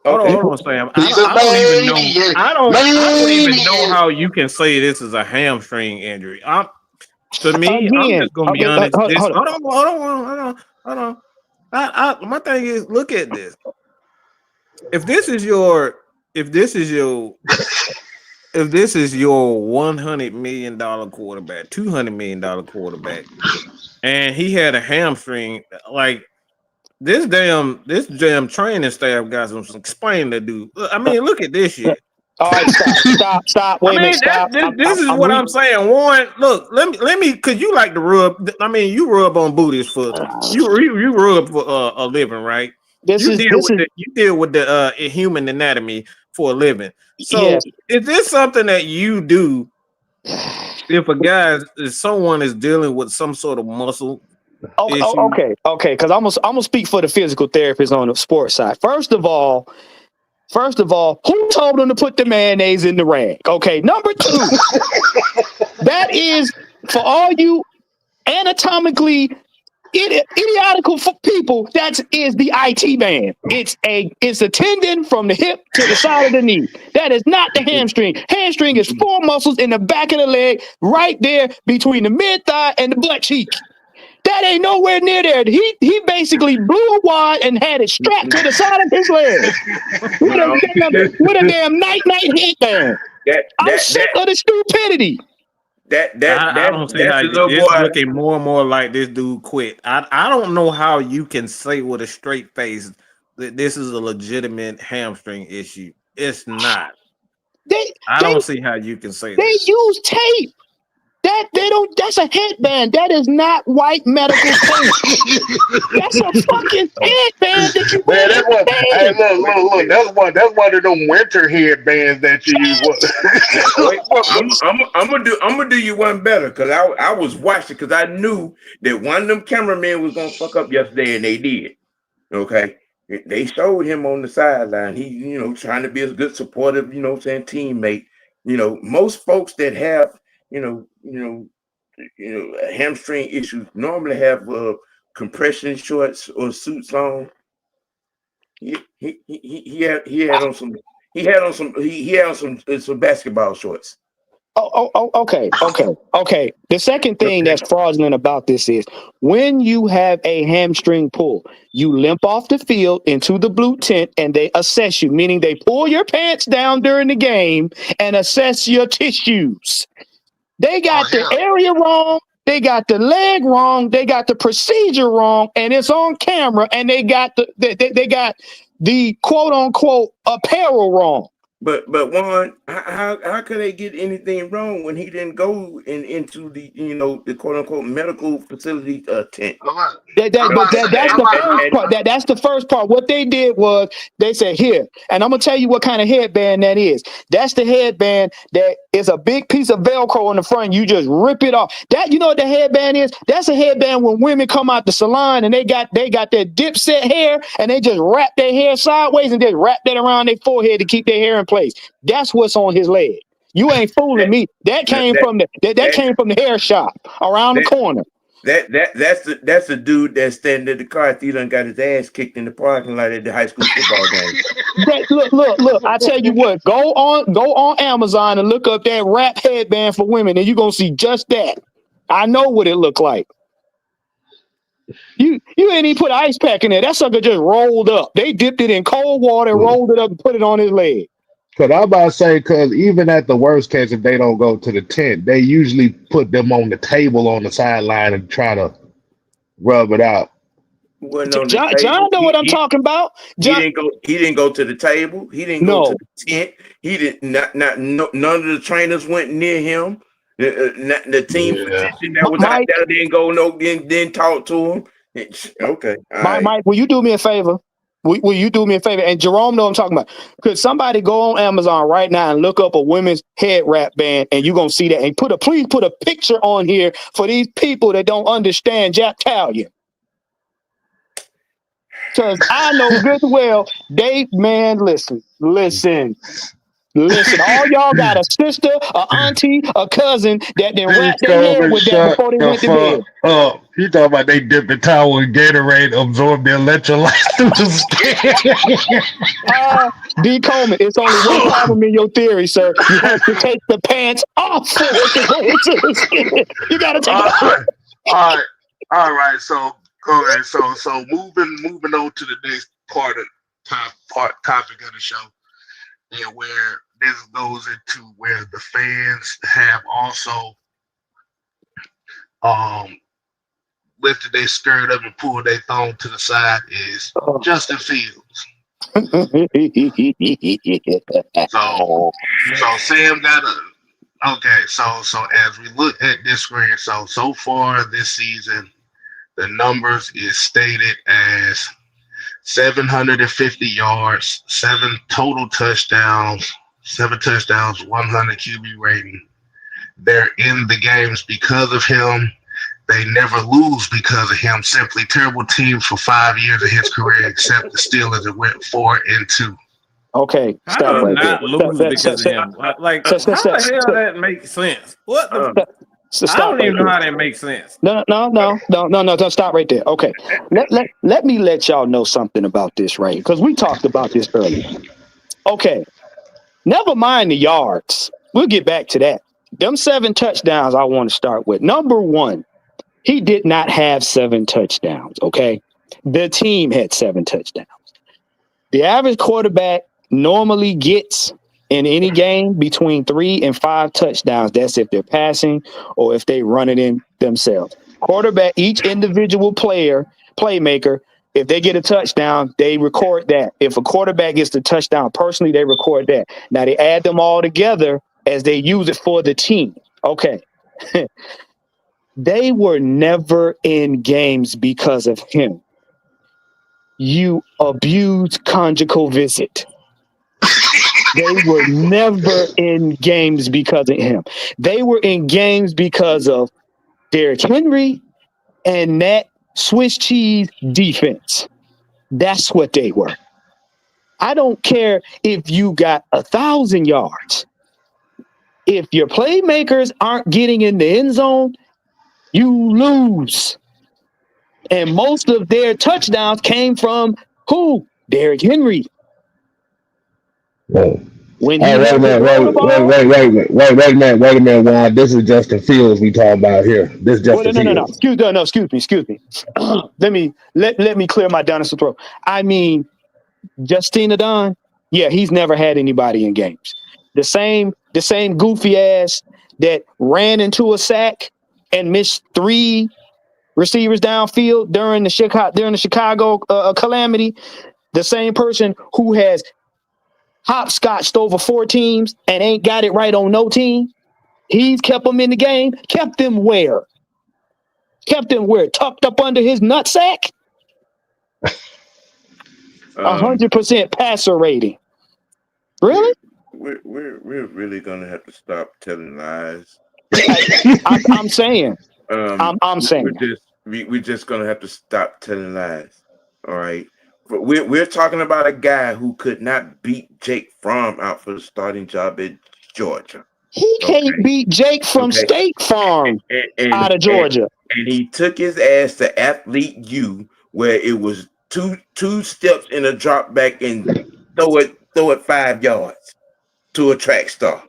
Hold on, Sam. I don't even know how you can say this is a hamstring injury. I'm just gonna be honest. Hold on. My thing is, look at this. If this is your $100 million quarterback, $200 million quarterback, and he had a hamstring, like this damn training staff got some explaining to do. I mean, look at this shit. All right, stop. Wait a minute, stop. This is what I'm saying. Warren, look, let me, cause you like to rub. I mean, you rub on booties for you rub for a living, right? You deal with the human anatomy for a living. So, is this something that you do if someone is dealing with some sort of muscle? Okay. Because I'm gonna speak for the physical therapist on the sports side. First of all, who told them to put the mayonnaise in the rag? Okay. Number two, that is for all you anatomically idiotical people. That is the IT man. It's a tendon from the hip to the side of the knee. That is not the hamstring. Hamstring is 4 muscles in the back of the leg, right there between the mid thigh and the butt cheek. That ain't nowhere near there. He basically blew a wad and had it strapped to the side of his leg with a damn night headband. I'm sick of the stupidity. I don't see how it's looking more and more like this dude quit. I don't know how you can say with a straight face that this is a legitimate hamstring issue. It's not. I don't see how you can say They that. use tape. That's a headband. That is not white medical tape. That's a fucking headband that you wear Man, that's every what. Hey, day. look. That's one of them winter headbands that you use. Wait, I'm gonna do you one better because I was watching because I knew that one of them cameramen was gonna fuck up yesterday and they did. Okay. They showed him on the sideline. He, trying to be a good supportive, teammate. Most folks that have, hamstring issues normally have compression shorts or suits on. He had on some basketball shorts. Okay. The second thing that's fraudulent about this is when you have a hamstring pull, you limp off the field into the blue tent and they assess you, meaning they pull your pants down during the game and assess your tissues. They got the area wrong. They got the leg wrong. They got the procedure wrong, and it's on camera. And they got they got the quote unquote apparel wrong. But Juan, how could they get anything wrong when he didn't go into the the quote unquote medical facility tent? That's the first part. That's the first part. What they did was they said here, and I'm gonna tell you what kind of headband that is. That's the headband that is a big piece of Velcro on the front. You just rip it off. That you know what the headband is? That's a headband when women come out the salon and they got their dip set hair and they just wrap their hair sideways and just wrap that around their forehead to keep their hair in place. That's what's on his leg. You ain't fooling me. That came from the hair shop around the corner. That's the dude that's standing at the car after he done got his ass kicked in the parking lot at the high school football game. Look! I tell you what, go on Amazon and look up that wrap headband for women, and you're gonna see just that. I know what it looked like. You ain't even put an ice pack in there. That sucker just rolled up. They dipped it in cold water, and rolled it up, and put it on his leg. Because I'm about to say, because even at the worst case, if they don't go to the tent, they usually put them on the table on the sideline and try to rub it out. John know what I'm talking about. John, he didn't go to the table. He didn't go to the tent. He did not. None of the trainers went near him. The team physician that was out there didn't talk to him. Okay, Mike, will you do me a favor? Will you do me a favor? And Jerome know what I'm talking about. Could somebody go on Amazon right now and look up a women's head wrap band and you're going to see that. And please put a picture on here for these people that don't understand Japtalian. Because I know good and well, listen. All y'all got a sister, a auntie, a cousin that then wrap their head with that before they went to bed. You talking about they dip the towel in Gatorade, absorb the electrolytes through the skin. D. Coleman, it's only one problem in your theory, sir. You have to take the pants off for it to go into the skin. You got to take it off. All right. So moving on to the next topic of the show, and where this goes into where the fans have also lifted their skirt up and pulled their thumb to the side is Justin Fields. So Sam got so as we look at this screen, so far this season, the numbers is stated as 750 yards, 7 total touchdowns, 100 QB rating. They're in the games because of him. They never lose because of him. Simply terrible team for 5 years of his career, except the Steelers that went 4-2. Okay, stop right there. Lose because of him. Like, how the hell that makes sense? What the? I don't even know how that makes sense. No. Stop right there. Okay, let me let y'all know something about this, right? Because we talked about this earlier. Okay, never mind the yards. We'll get back to that. Them 7 touchdowns I want to start with. Number 1, he did not have 7 touchdowns. Okay, the team had 7 touchdowns. The average quarterback normally gets in any game between 3 and 5 touchdowns. That's if they're passing or if they run it in themselves. Quarterback, each individual playmaker If they get a touchdown, they record that. If a quarterback gets the touchdown personally, they record that. Now they add them all together as they use it for the team. Okay. They were never in games because of him. You abused conjugal visit. They were never in games because of him. They were in games because of Derrick Henry and that Swiss cheese defense. That's what they were. I don't care if you got 1,000 yards. If your playmakers aren't getting in the end zone, you lose. And most of their touchdowns came from who? Derrick Henry. When he wait a minute, wait a minute. Why this is Justin Fields we talking about here? This Justin no. Fields. Excuse me. let me clear my dinosaur throat. I mean, Justina Don, yeah, he's never had anybody in games. The same goofy ass that ran into a sack and missed 3 receivers downfield during the Chicago calamity. The same person who has hopscotched over 4 teams and ain't got it right on no team. He's kept them in the game. Kept them where? Tucked up under his nutsack? 100% passer rating. Really? We're really gonna have to stop telling lies. I'm saying. I'm saying. We're just gonna have to stop telling lies. All right. But we're talking about a guy who could not beat Jake Fromm out for the starting job at Georgia. He can't beat Jake from State Farm out of Georgia. And he took his ass to Athlete U, where it was two steps in a drop back and throw it 5 yards to a track star.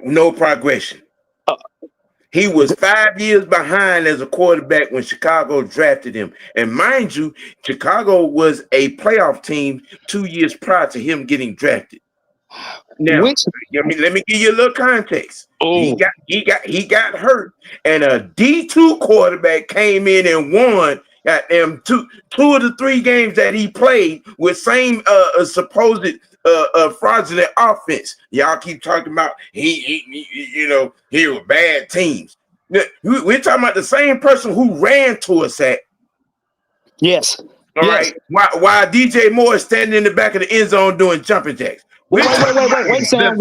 No progression. He was 5 years behind as a quarterback when Chicago drafted him. And mind you, Chicago was a playoff team 2 years prior to him getting drafted. Now, let me give you a little context. He got hurt, and a D2 quarterback came in and won two of the 3 games that he played with same supposed fraudulent offense. Y'all keep talking about he was bad teams. We're talking about the same person who ran to a sack. Yes. All right. While DJ Moore is standing in the back of the end zone doing jumping jacks. Wait, Sam.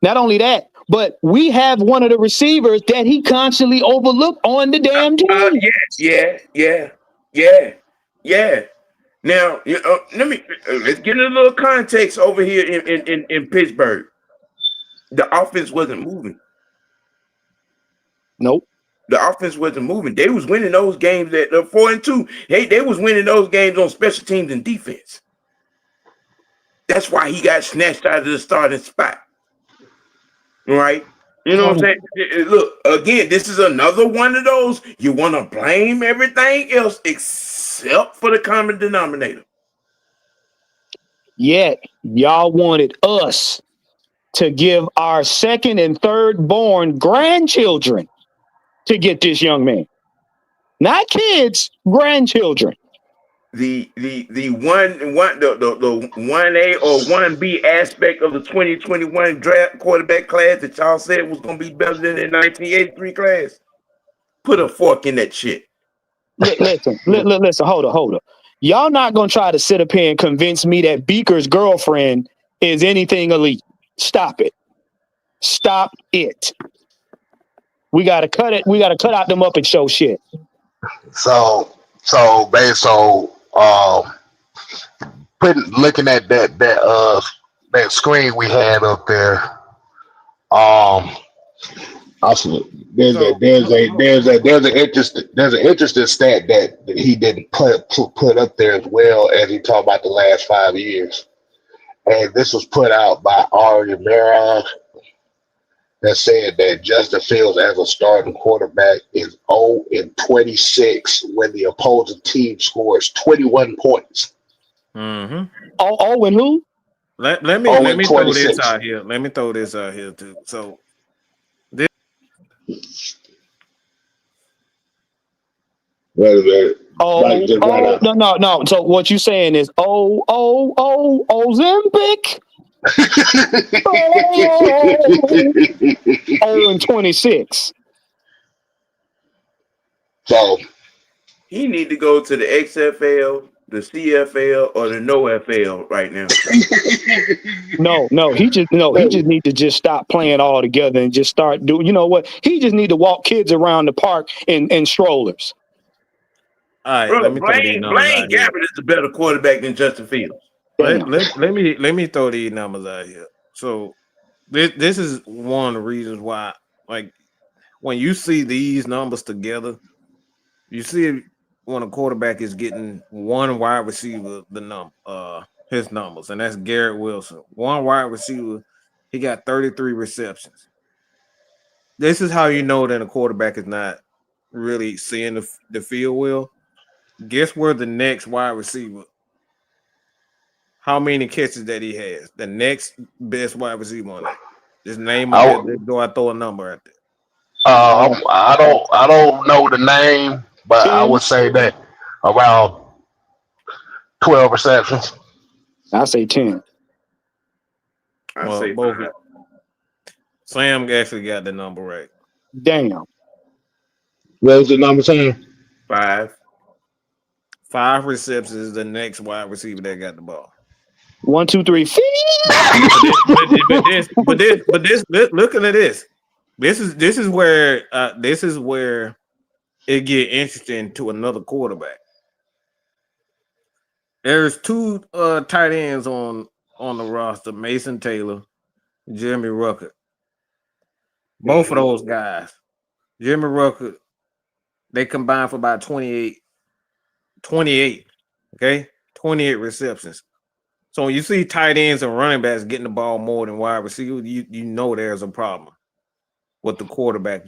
Not only that, but we have one of the receivers that he constantly overlooked on the damn team. Yeah. Now, let's get a little context over here in Pittsburgh. The offense wasn't moving. Nope. The offense wasn't moving. They was winning those games at 4-2. Hey, they was winning those games on special teams and defense. That's why he got snatched out of the starting spot. Right? You know what I'm saying? Look, again, this is another one of those. You want to blame everything else except for the common denominator. Yet, y'all wanted us to give our 2nd and 3rd born grandchildren to get this young man. Not kids, grandchildren. The 1A or 1B aspect of the 2021 draft quarterback class that y'all said was going to be better than the 1983 class. Put a fork in that shit. Listen, hold up. Y'all not going to try to sit up here and convince me that Beaker's girlfriend is anything elite. Stop it. We got to cut it. We got to cut out them up and show shit. Looking at that screen we had up there, also there's an interesting stat that he didn't put up there as well as he talked about the last 5 years, and this was put out by Originators that said that Justin Fields as a starting quarterback is 0-26 when the opposing team scores 21 points. Mm-hmm. Oh, and who? Let me throw this out here. Let me throw this out here too. So this Wait a minute. Mike just ran out. No. So what you saying is Ozempic? And 26. So He need to go to the XFL, the CFL, or the NoFL right now. He just need to just stop playing all together and just start doing. You know what? He just need to walk kids around the park in strollers. All right, Bro, let me throw these numbers Blaine out here. Gabbert is a better quarterback than Justin Fields. Let me throw these numbers out here. So this is one of the reasons why, like, when you see these numbers together, you see when a quarterback is getting one wide receiver his numbers, and that's Garrett Wilson. One wide receiver, he got 33 receptions. This is how you know that a quarterback is not really seeing the field well. Guess where the next wide receiver, how many catches that he has? The next best wide receiver on that. Just name it. Do I throw a number at that? I don't know the name, but 10? I would say that around 12 receptions. I say 10. I Well, say both. 5. Sam actually got the number right. Damn. what was the number saying? 5. 5 receptions is the next wide receiver that got the ball. 1, 2, 3. But this, looking at this. This is where it get interesting to another quarterback. There's 2 tight ends on the roster: Mason Taylor, Jeremy Ruckert. Both of those guys, Jeremy Ruckert, they combined for about 28. Okay, 28 receptions. So when you see tight ends and running backs getting the ball more than wide receivers, you know there's a problem with the quarterback.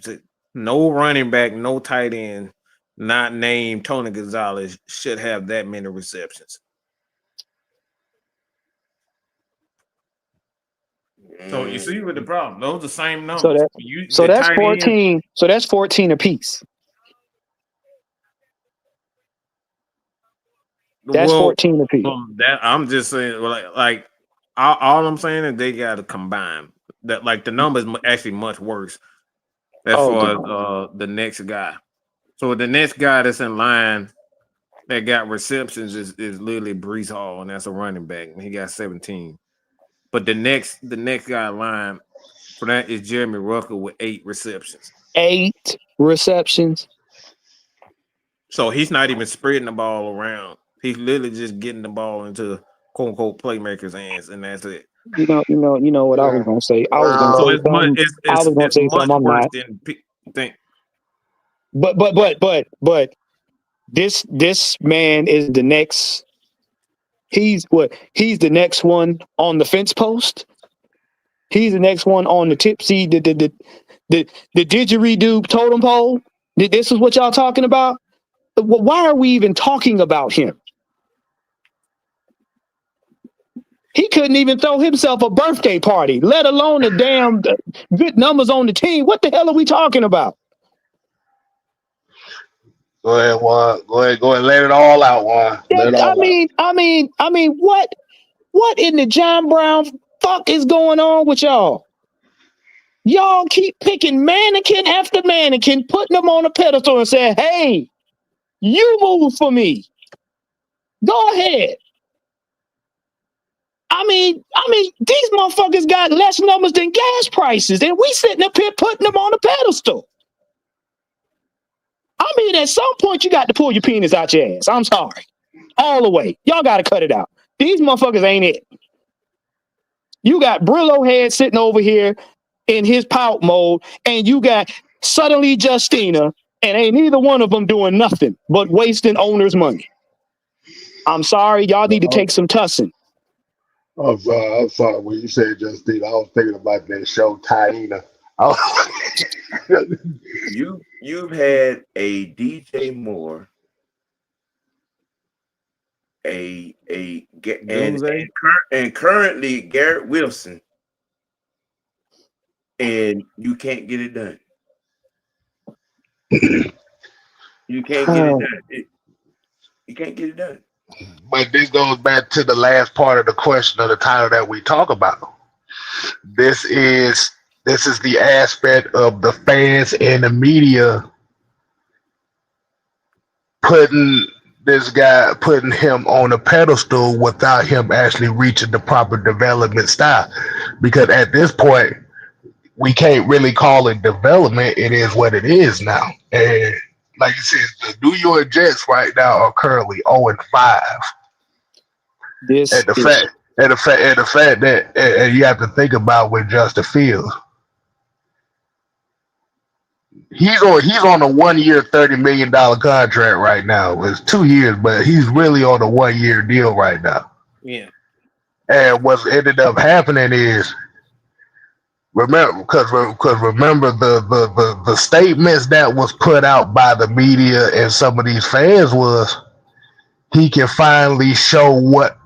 No running back, no tight end, not named Tony Gonzalez, should have that many receptions. So you see what the problem. Those are the same numbers. So that's 14. So that's 14 apiece. That's 14 apiece. That I'm just saying, like all I'm saying is they got to combine. That, like, the number is actually much worse as far as the next guy. So the next guy that's in line that got receptions is literally Brees Hall, and that's a running back, and he got 17. But the next guy in line for that is Jeremy Ruckert with 8 receptions. 8 receptions. So he's not even spreading the ball around. He's literally just getting the ball into quote unquote playmakers' hands, and that's it. You know what I was gonna say. I was gonna say something. Much I'm worse not. than think. But this man is the next. He's the next one on the fence post. He's the next one on the tipsy the didgeridoo totem pole. This is what y'all talking about. Why are we even talking about him? He couldn't even throw himself a birthday party, let alone the damn good numbers on the team. What the hell are we talking about? Go ahead, Juan. Go ahead, let it all out, Juan. I mean, what in the John Brown fuck is going on with y'all? Y'all keep picking mannequin after mannequin, putting them on a pedestal and saying, hey, you move for me. Go ahead. I mean, these motherfuckers got less numbers than gas prices, and we sitting up here putting them on a pedestal. I mean, at some point, you got to pull your penis out your ass. I'm sorry. All the way. Y'all got to cut it out. These motherfuckers ain't it. You got Brillo head sitting over here in his pout mode, and you got suddenly Justina, and ain't neither one of them doing nothing but wasting owners' money. I'm sorry. Y'all need to take some tussing. I'm sorry. When you said Justina, I was thinking about that show, Taina. You've had a DJ Moore, and currently Garrett Wilson, and you can't get it done. You can't get it done. You can't get it done. But this goes back to the last part of the question of the title that we talk about. This is the aspect of the fans and the media putting him on a pedestal without him actually reaching the proper development style. Because at this point, we can't really call it development. It is what it is now. And like you said, the New York Jets right now are currently 0-5. This And the fact that and you have to think about with Justin Fields. He's on a 1 year, $30 million contract right now. It's 2 years, but he's really on a 1 year deal right now. Yeah. And what's ended up happening is remember the statements that was put out by the media and some of these fans was he can finally show what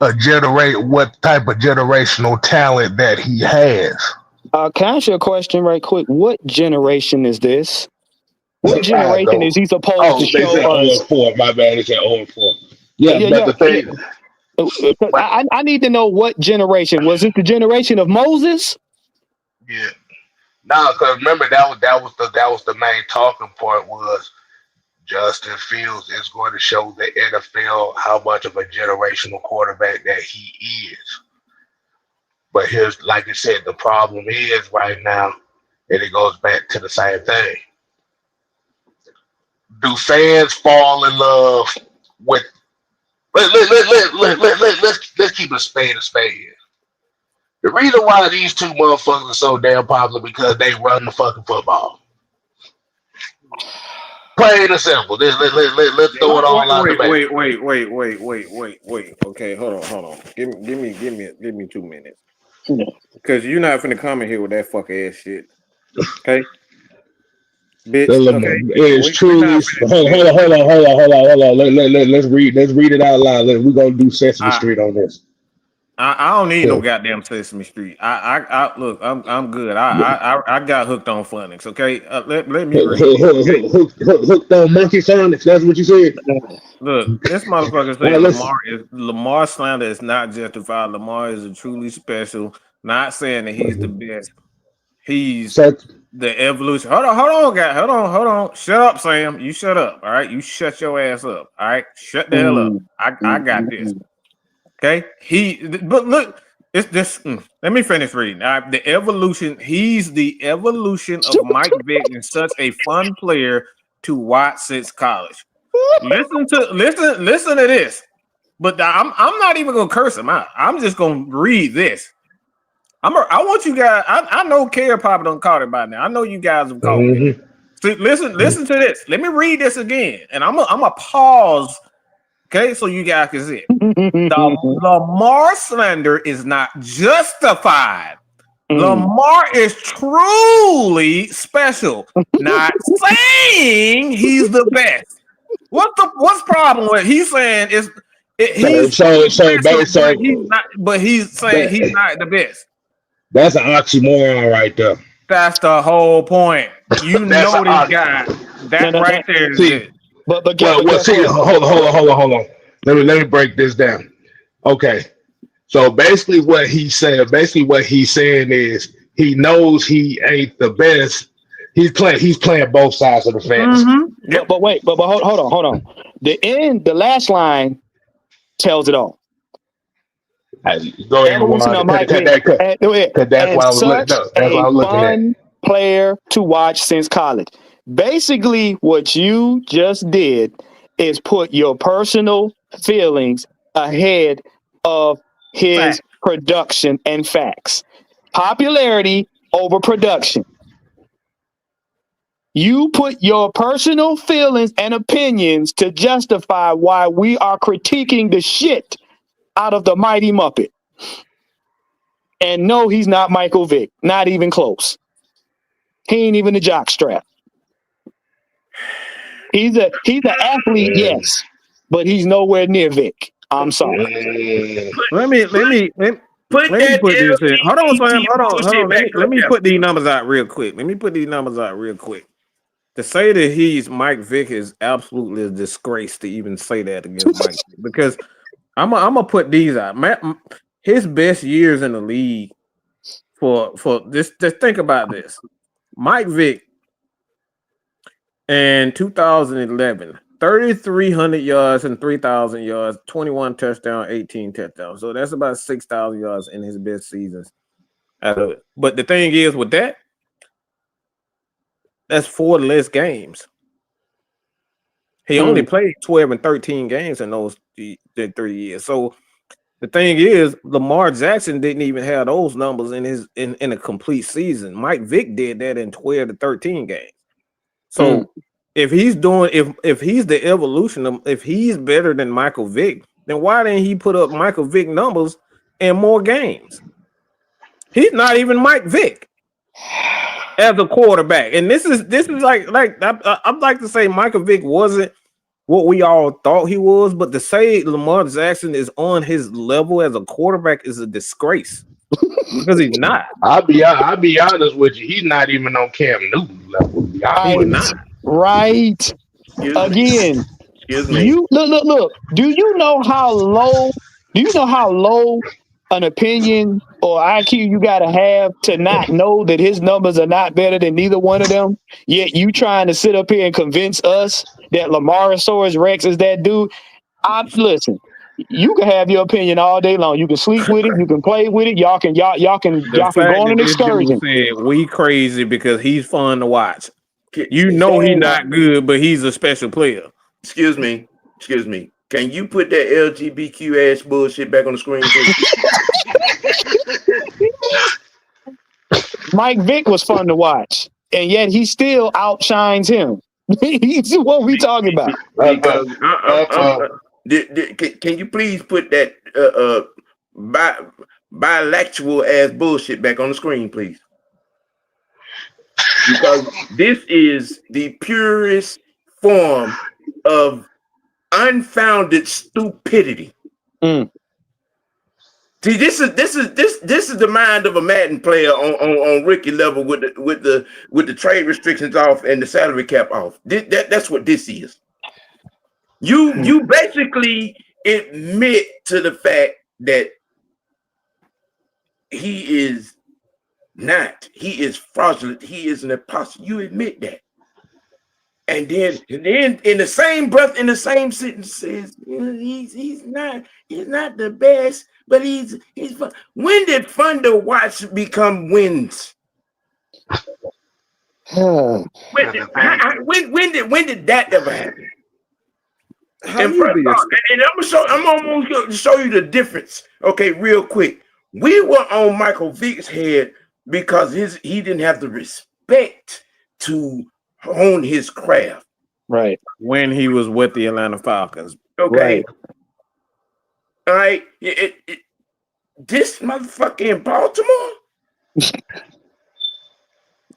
type of generational talent that he has. Can I ask you a question right quick? What generation is this? What generation is he supposed to they show said us? 0-4. My bad. They said 0-4. Yeah, but the thing. I need to know what generation. Was it the generation of Moses? Yeah. No, because remember that was the main talking point was Justin Fields is going to show the NFL how much of a generational quarterback that he is. But here's, like I said, the problem is right now, and it goes back to the same thing. Do fans fall in love with? Let's keep a spade here. The reason why these two motherfuckers are so damn popular because they run the fucking football. Plain and simple. Let's throw it all out the back. Wait. Okay, hold on. Give me 2 minutes. Because you're not finna come in here with that fuck ass shit. Okay? Bitch. Okay. It's truly. Hold on. Let's read it out loud. We're gonna do Sesame Street on this. I don't need no goddamn Sesame Street. I look. I'm good. I got hooked on phonics. Okay. Let me read. Hooked on monkey phonics. That's what you said. Look, this motherfucker said Lamar slander is not justified. Lamar is a truly special. Not saying that he's the best. He's the evolution. Hold on, guy. Hold on. Shut up, Sam. You shut up. All right. You shut your ass up. All right. Shut the hell up. I got this. Okay. But look, it's this. Let me finish reading. The evolution. He's the evolution of Mike Vick and such a fun player to watch since college. Listen to this. But I'm not even gonna curse him out. I'm just gonna read this. I want you guys. I know Care Papa don't call it by now. I know you guys have called it. See, listen to this. Let me read this again, and I'm a pause. Okay, so you guys can see it. The Lamar slander is not justified. Lamar is truly special. Not saying he's the best. What's the problem with he's saying is he's saying he's not the best. That's an oxymoron right there. That's the whole point. You know this guy. That right there is it. Hold on. Let me break this down. Okay. So basically what he's saying is he knows he ain't the best. He's playing both sides of the fence. Yeah. But hold on. The last line tells it all. Go ahead, that's why I'm looking at. Player to watch since college. Basically, what you just did is put your personal feelings ahead of his production and facts. Popularity over production. You put your personal feelings and opinions to justify why we are critiquing the shit out of the Mighty Muppet. And no, he's not Michael Vick. Not even close. He ain't even a jockstrap. He's an athlete, yes, but he's nowhere near Vic. I'm sorry. Let me put this in. Hold on, Sam. Hold on. Let me put these numbers out real quick. To say that he's Mike Vick is absolutely a disgrace to even say that against Mike Vick, because I'm gonna put these out. His best years in the league for this. Just think about this. Mike Vick in 2011, 3,300 yards and 3,000 yards, 21 touchdowns, 18 touchdowns. So that's about 6,000 yards in his best seasons out of it. But the thing is with that, that's 4 less games. He only played 12 and 13 games in those 3 years. So the thing is, Lamar Jackson didn't even have those numbers in a complete season. Mike Vick did that in 12 to 13 games. So if he's doing if he's the evolution of, if he's better than Michael Vick, then why didn't he put up Michael Vick numbers in more games? He's not even Mike Vick as a quarterback. And this is like I'd like to say Michael Vick wasn't what we all thought he was, but to say Lamar Jackson is on his level as a quarterback is a disgrace because he's not. I'll be honest with you. He's not even on Cam Newton level. Right. Right. Again, Excuse me. You look. Do you know how low an opinion or IQ you gotta have to not know that his numbers are not better than neither one of them? Yet you trying to sit up here and convince us that Lamar Rex is that dude. Listen. You can have your opinion all day long. You can sleep with it. You can play with it. Y'all can go on an excursion. We crazy because he's fun to watch. You know he's not good, but he's a special player. Excuse me. Can you put that LGBTQ ass bullshit back on the screen, please? Mike Vick was fun to watch, and yet he still outshines him. He's what we talking about. Can you please put that bilateral ass bullshit back on the screen, please? Because this is the purest form of unfounded stupidity. See, this is the mind of a Madden player on rookie level with the trade restrictions off and the salary cap off. That's what this is. You basically admit to the fact that he is fraudulent, he is an imposter. You admit that. And then in the same breath, in the same sentence says, he's not the best, but he's fun. When did fun to watch become wins? When did that ever happen? And I'm almost going to show you the difference. Okay, real quick. We were on Michael Vick's head because he didn't have the respect to hone his craft. Right. When he was with the Atlanta Falcons. Okay. Right. All right. This motherfucker in Baltimore.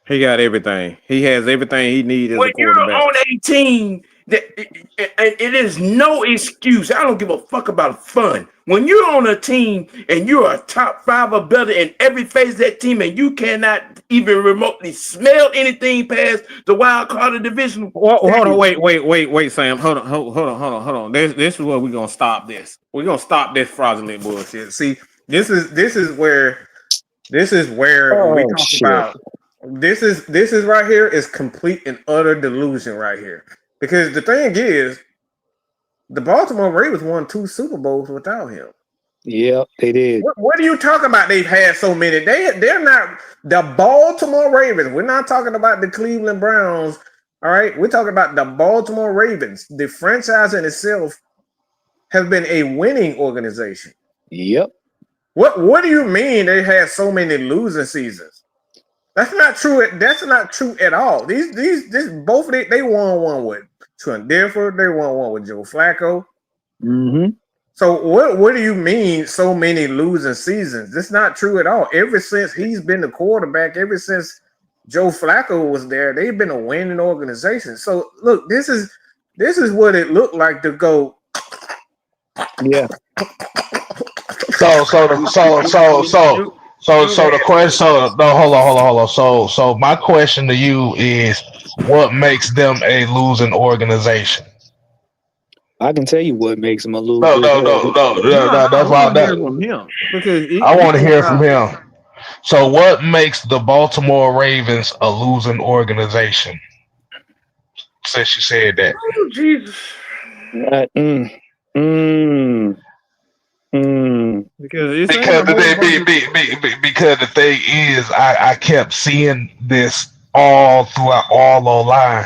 He got everything. He has everything he needs as a quarterback. When you're on a team, it is no excuse. I don't give a fuck about fun. When you're on a team and you're a top 5 or better in every phase of that team, and you cannot even remotely smell anything past the wild card of division. Hold on, wait, Sam. Hold on. This is where we're gonna stop this. We're gonna stop this fraudulent bullshit. See, this is where we talk about. This is right here is complete and utter delusion right here. Because the thing is, the Baltimore Ravens won 2 Super Bowls without him. Yep, they did. What are you talking about? They've had so many. They're not the Baltimore Ravens. We're not talking about the Cleveland Browns. All right, we're talking about the Baltimore Ravens. The franchise in itself has been a winning organization. Yep. What do you mean they had so many losing seasons? That's not true. That's not true at all. These both they won one with Trent Dilfer. They won one with Joe Flacco. Mm-hmm. So what do you mean so many losing seasons? That's not true at all. Ever since he's been the quarterback, ever since Joe Flacco was there, they've been a winning organization. So look, this is what it looked like to go. Yeah. So the question. So no, hold on. So my question to you is, what makes them a losing organization? I can tell you what makes them a No, loser. no, no, no, No, no, no, no. I That's why. want to hear from him because I he want to talking hear from about. him. So, what makes the Baltimore Ravens a losing organization? Since you said that, Oh Jesus! Uh, mm, mm, mm. Because it's ain't because a whole bunch of. because the thing is, I kept seeing this all throughout all online,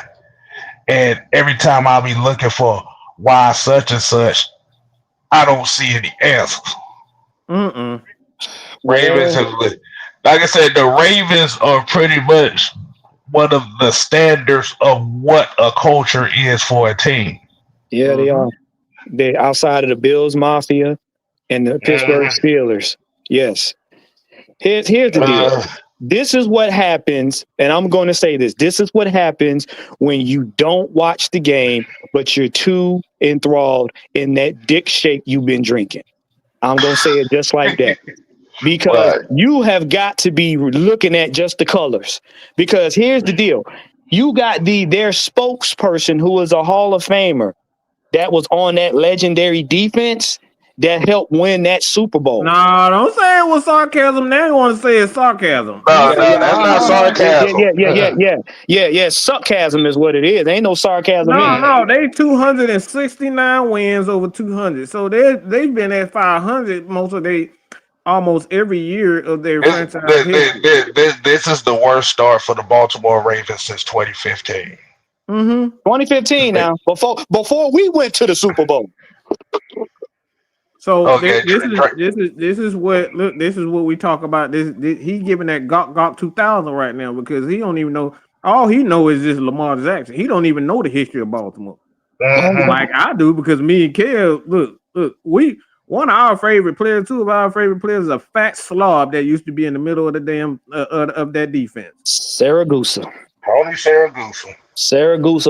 and every time I be looking for why such and such, I don't see any answers. Mm-mm. Ravens Well, have, like I said, the Ravens are pretty much one of the standards of what a culture is for a team. yeah, they Mm-hmm. are. They outside of the Bills Mafia and the Pittsburgh Mhm. Steelers. Yes. Here's the deal. Uh, This is what happens, and I'm going to say this. This is what happens when you don't watch the game, but you're too enthralled in that dick shake you've been drinking. I'm going to say it just like that. Because but you have got to be looking at just the colors. Because here's the deal. You got their spokesperson who is a Hall of Famer that was on that legendary defense that helped win that Super Bowl. No, don't say it was sarcasm. Now you want to say it's sarcasm. Let me no, Yeah, see no, your that's not ID. sarcasm. yeah. Sarcasm is what it is. Ain't no sarcasm in No, it. no, they 269 wins over 200. So they've been at 500 most of almost every year of their This, franchise history. this is the worst start for the Baltimore Ravens since 2015. Mm-hmm. 2015 now, before we went to the Super Bowl. So Okay, this is what look. This is what we talk about. This he giving that Gok 2000 right now because he don't even know. All he know is just Lamar Jackson. He don't even know the history of Baltimore Mhm. like I do because me and Kel look. We one of our favorite players, two of our favorite players, is a fat slob that used to be in the middle of the damn of that defense. Saragusa, Tony Saragusa.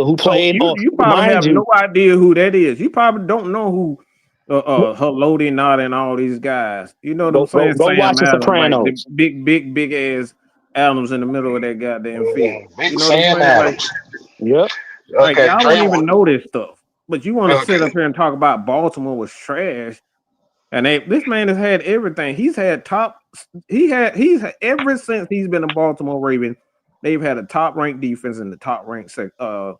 who So played on, you probably mind have you, no idea who that is. You probably don't know who Haloti Not and all these guys. You know what I'm saying? go watch Sam The Adams, like the Sopranos. big ass Adams in the middle of that goddamn field. Big You know what I'm Sam saying? Adams. Yep. Like Okay, y'all don't Dre. even know this stuff. But you want to sit Okay, up here and talk about Baltimore was trash. And this man has had everything. He's had he's ever since he's been a Baltimore Raven, they've had a top ranked defense and the top ranked special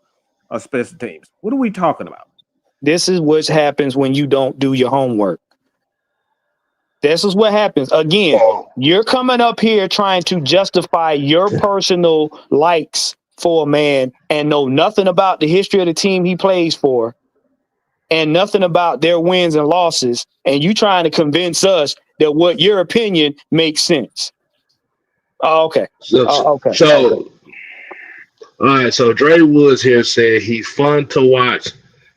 teams. What are we talking about? This is what happens when you don't do your homework. This is what happens. Again, well, you're coming up here trying to justify your personal likes for a man and know nothing about the history of the team he plays for and nothing about their wins and losses. And you trying to convince us that what your opinion makes sense. Oh, okay. So, Okay. all right. So Dre Woods here said he's fun to watch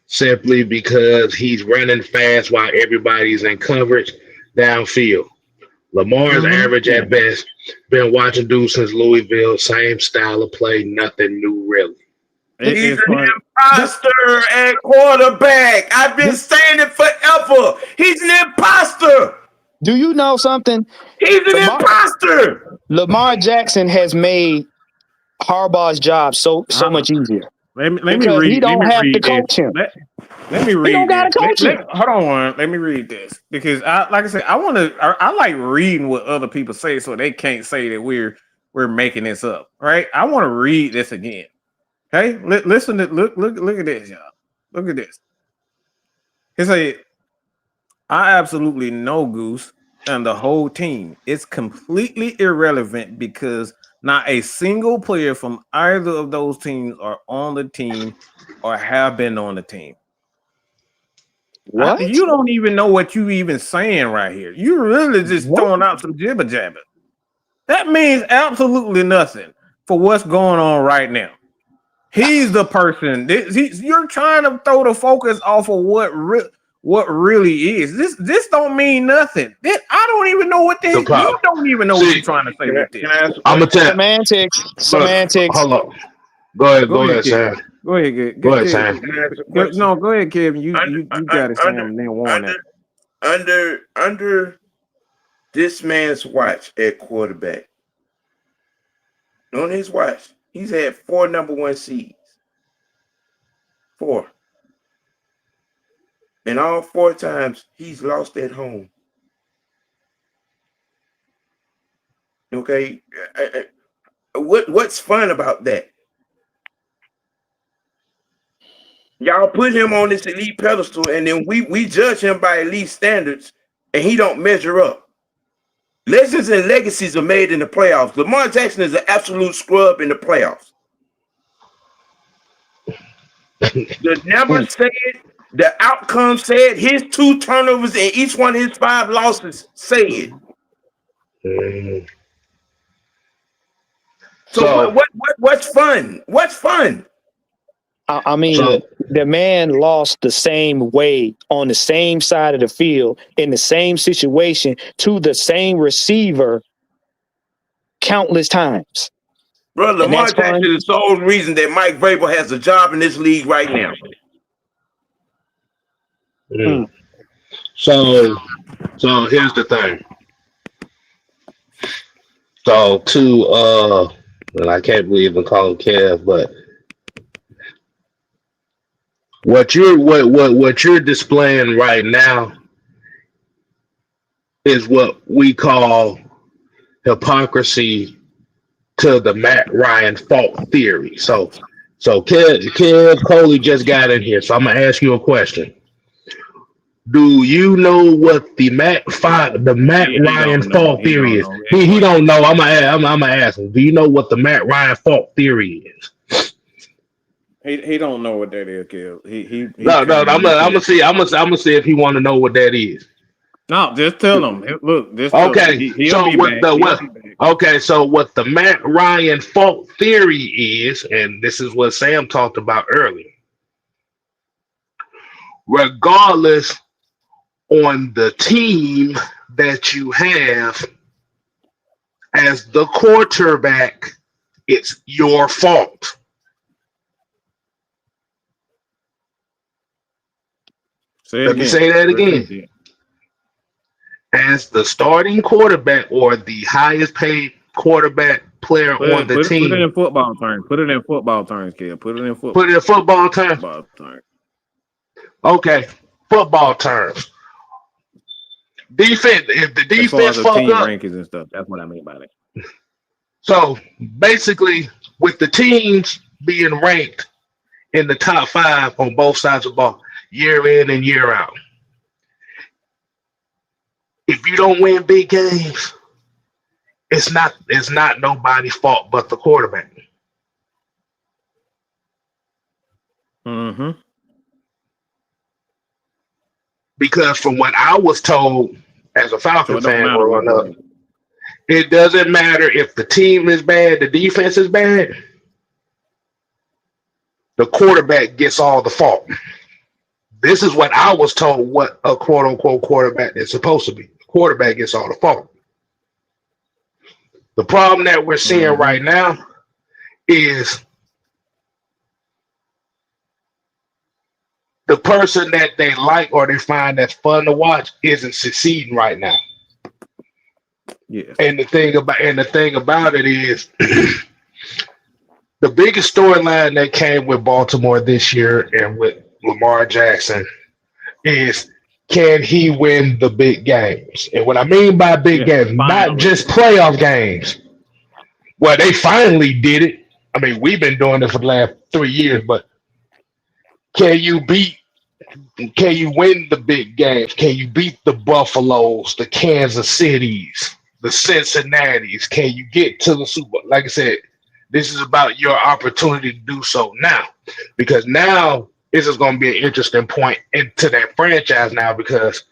simply because he's running fast while everybody's in coverage downfield. Lamar's average Yeah. at best. Been watching dude since Louisville. Same style of play. Nothing new really. He's It's an funny. imposter at quarterback. I've been saying it forever. He's an imposter. Do you know something? He's an imposter. Lamar Jackson has made Harbaugh's job so much easier Let me because he read. Let don't me have to read this. coach him. Let me He don't read got this. to coach him. Hold on. Let me read this because like I said, I like reading what other people say so they can't say that we're making this up. Right? I want to read this again. Okay? Listen to look at this, y'all. Look at this. He said, I absolutely know Goose and the whole team. It's completely irrelevant because not a single player from either of those teams are on the team or have been on the team. What? You don't even know what you even saying right here. You really just throwing out some jibber jabber. That means absolutely nothing for what's going on right now. He's the person. You're trying to throw the focus off of what really is. This don't mean nothing. I don't even know what you don't even know what you're trying to say with this. Can I ask a I'm gonna question? tell. Semantics. Hold on. Go ahead, Kevin. Sam. Go ahead, Go ahead, Kevin. Sam. Can I ask a question? No, go ahead, Kevin. You got it, Sam, and then Warren. Under this man's watch at quarterback, on his watch, He's had 4 number 1 seeds. 4. And all 4 times he's lost at home. Okay. What's fun about that? Y'all put him on this elite pedestal, and then we judge him by elite standards, and he don't measure up. Legends and legacies are made in the playoffs. Lamar Jackson is an absolute scrub in the playoffs. The numbers say it. The outcome said. His 2 turnovers in each one of his 5 losses say it. So what's fun? What's fun? I mean, the man lost the same way on the same side of the field in the same situation to the same receiver countless times. Bro, Lamar Jackson is the sole reason that Mike Vrabel has a job in this league right now. So here's the thing. So and I can't believe I call him Kev, but what you're displaying right now is what we call hypocrisy to the Matt Ryan fault theory. So Kev Coley just got in here, so I'm gonna ask you a question. Do you know what the Matt Ryan fault theory is? He don't know. I'm gonna ask him. Do you know what the Matt Ryan fault theory is? He don't know what that is, Kev. No. I'm gonna see if he want to know what that is. No, just tell him. Look, just okay. He'll be back. Okay, so what the Matt Ryan fault theory is, and this is what Sam talked about earlier. Regardless on the team that you have as the quarterback, it's your fault. Let me say that again. As the starting quarterback or the highest paid quarterback player on the team. Put it in football terms. Put it in football terms, kid. Put it in football terms. Okay, football terms. Defense. If the defense fuck team up, rankings and stuff. That's what I mean by that. So basically, with the teams being ranked in the top 5 on both sides of the ball, year in and year out. If you don't win big games, it's not nobody's fault but the quarterback. Mm-hmm. Because from what I was told as a Falcon fan growing up, it doesn't matter if the team is bad, the defense is bad. The quarterback gets all the fault. This is what I was told what a quote-unquote quarterback is supposed to be. The quarterback gets all the fault. The problem that we're seeing right now is the person that they like or they find that's fun to watch isn't succeeding right now. Yeah. And the thing about it is the biggest storyline that came with Baltimore this year and with Lamar Jackson is, can he win the big games? And what I mean by big games, not just playoff games. Well, they finally did it. I mean, we've been doing it for the last 3 years, but can you win the big games? Can you beat the Buffaloes, the Kansas Cities, the Cincinnatis? Can you get to the Super Bowl? Like I said, this is about your opportunity to do so now, because now this is going to be an interesting point into that franchise now, because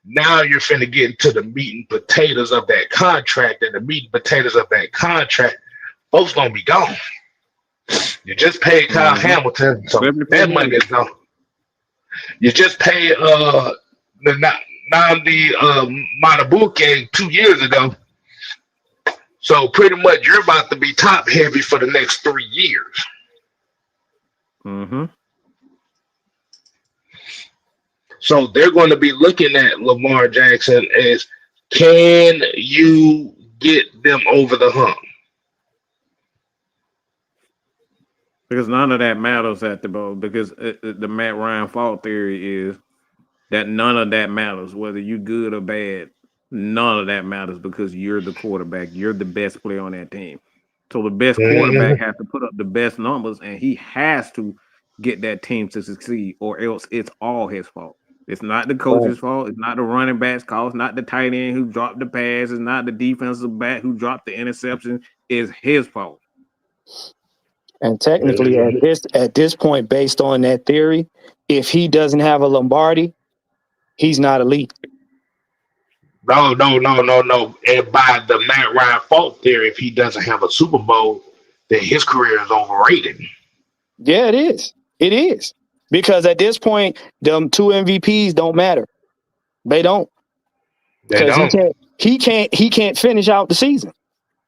now you're finna get into the meat and potatoes of that contract, and the meat and potatoes of that contract, folks going to be gone. You just paid Kyle Hamilton, so that money is gone. You just paid Nnamdi Matabuke 2 years ago. So pretty much you're about to be top heavy for the next 3 years. Mm-hmm. So they're going to be looking at Lamar Jackson as, can you get them over the hump? Because none of that matters at the ball. Because the Matt Ryan fault theory is that none of that matters, whether you good or bad. None of that matters because you're the quarterback. You're the best player on that team. So the best quarterback has to put up the best numbers, and he has to get that team to succeed, or else it's all his fault. It's not the coach's fault. It's not the running back's fault. It's not the tight end who dropped the pass. It's not the defensive back who dropped the interception. It's his fault. And technically, at this point, based on that theory, if he doesn't have a Lombardi, he's not elite. No. And by the Matt Ryan fault theory, if he doesn't have a Super Bowl, then his career is overrated. Yeah, it is. It is. Because at this point, them 2 MVPs don't matter. They don't. Because he can't finish out the season.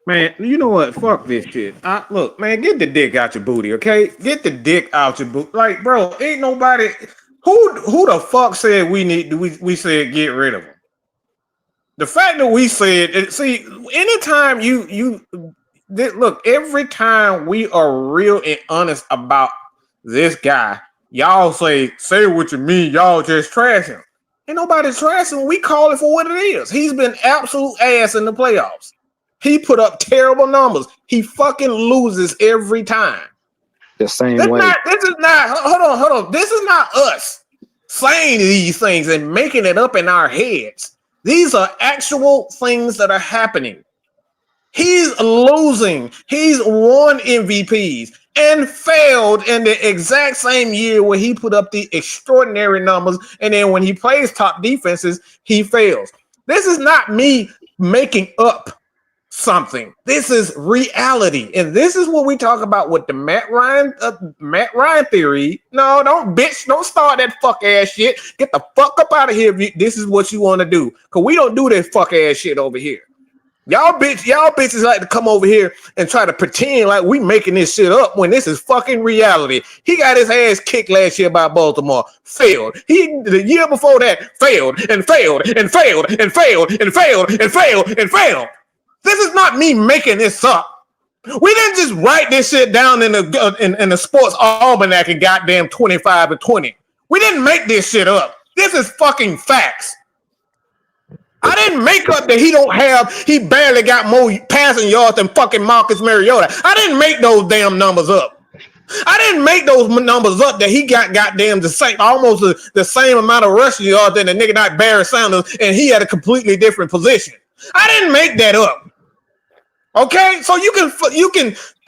Man, you know what? Fuck this shit. Look, man, get the dick out your booty, okay? Get the dick out your booty. Like, bro, ain't nobody who the fuck said we said get rid of him. The fact that we said, see, anytime look, every time we are real and honest about this guy, y'all say what you mean, y'all just trash him. Ain't nobody trash him. We call it for what it is. He's been absolute ass in the playoffs. He put up terrible numbers. He fucking loses every time. The same way. This is not, hold on. This is not us saying these things and making it up in our heads. These are actual things that are happening. He's losing. He's won MVPs and failed in the exact same year where he put up the extraordinary numbers. And then when he plays top defenses, he fails. This is not me making up something. This is reality. And this is what we talk about with the Matt Ryan theory. No, don't start that fuck ass shit. Get the fuck up out of here if this is what you want to do. Because we don't do that fuck ass shit over here. Y'all bitches like to come over here and try to pretend like we making this shit up when this is fucking reality. He got his ass kicked last year by Baltimore. Failed. The year before that failed and failed and failed and failed and failed and failed and failed. This is not me making this up. We didn't just write this shit down in the sports almanac and goddamn 25-20. We didn't make this shit up. This is fucking facts. I didn't make up that he barely got more passing yards than fucking Marcus Mariota. I didn't make those damn numbers up. I didn't make those numbers up that he got goddamn almost the same amount of rushing yards than the nigga not Barry Sanders, and he had a completely different position. I didn't make that up. Okay, so you can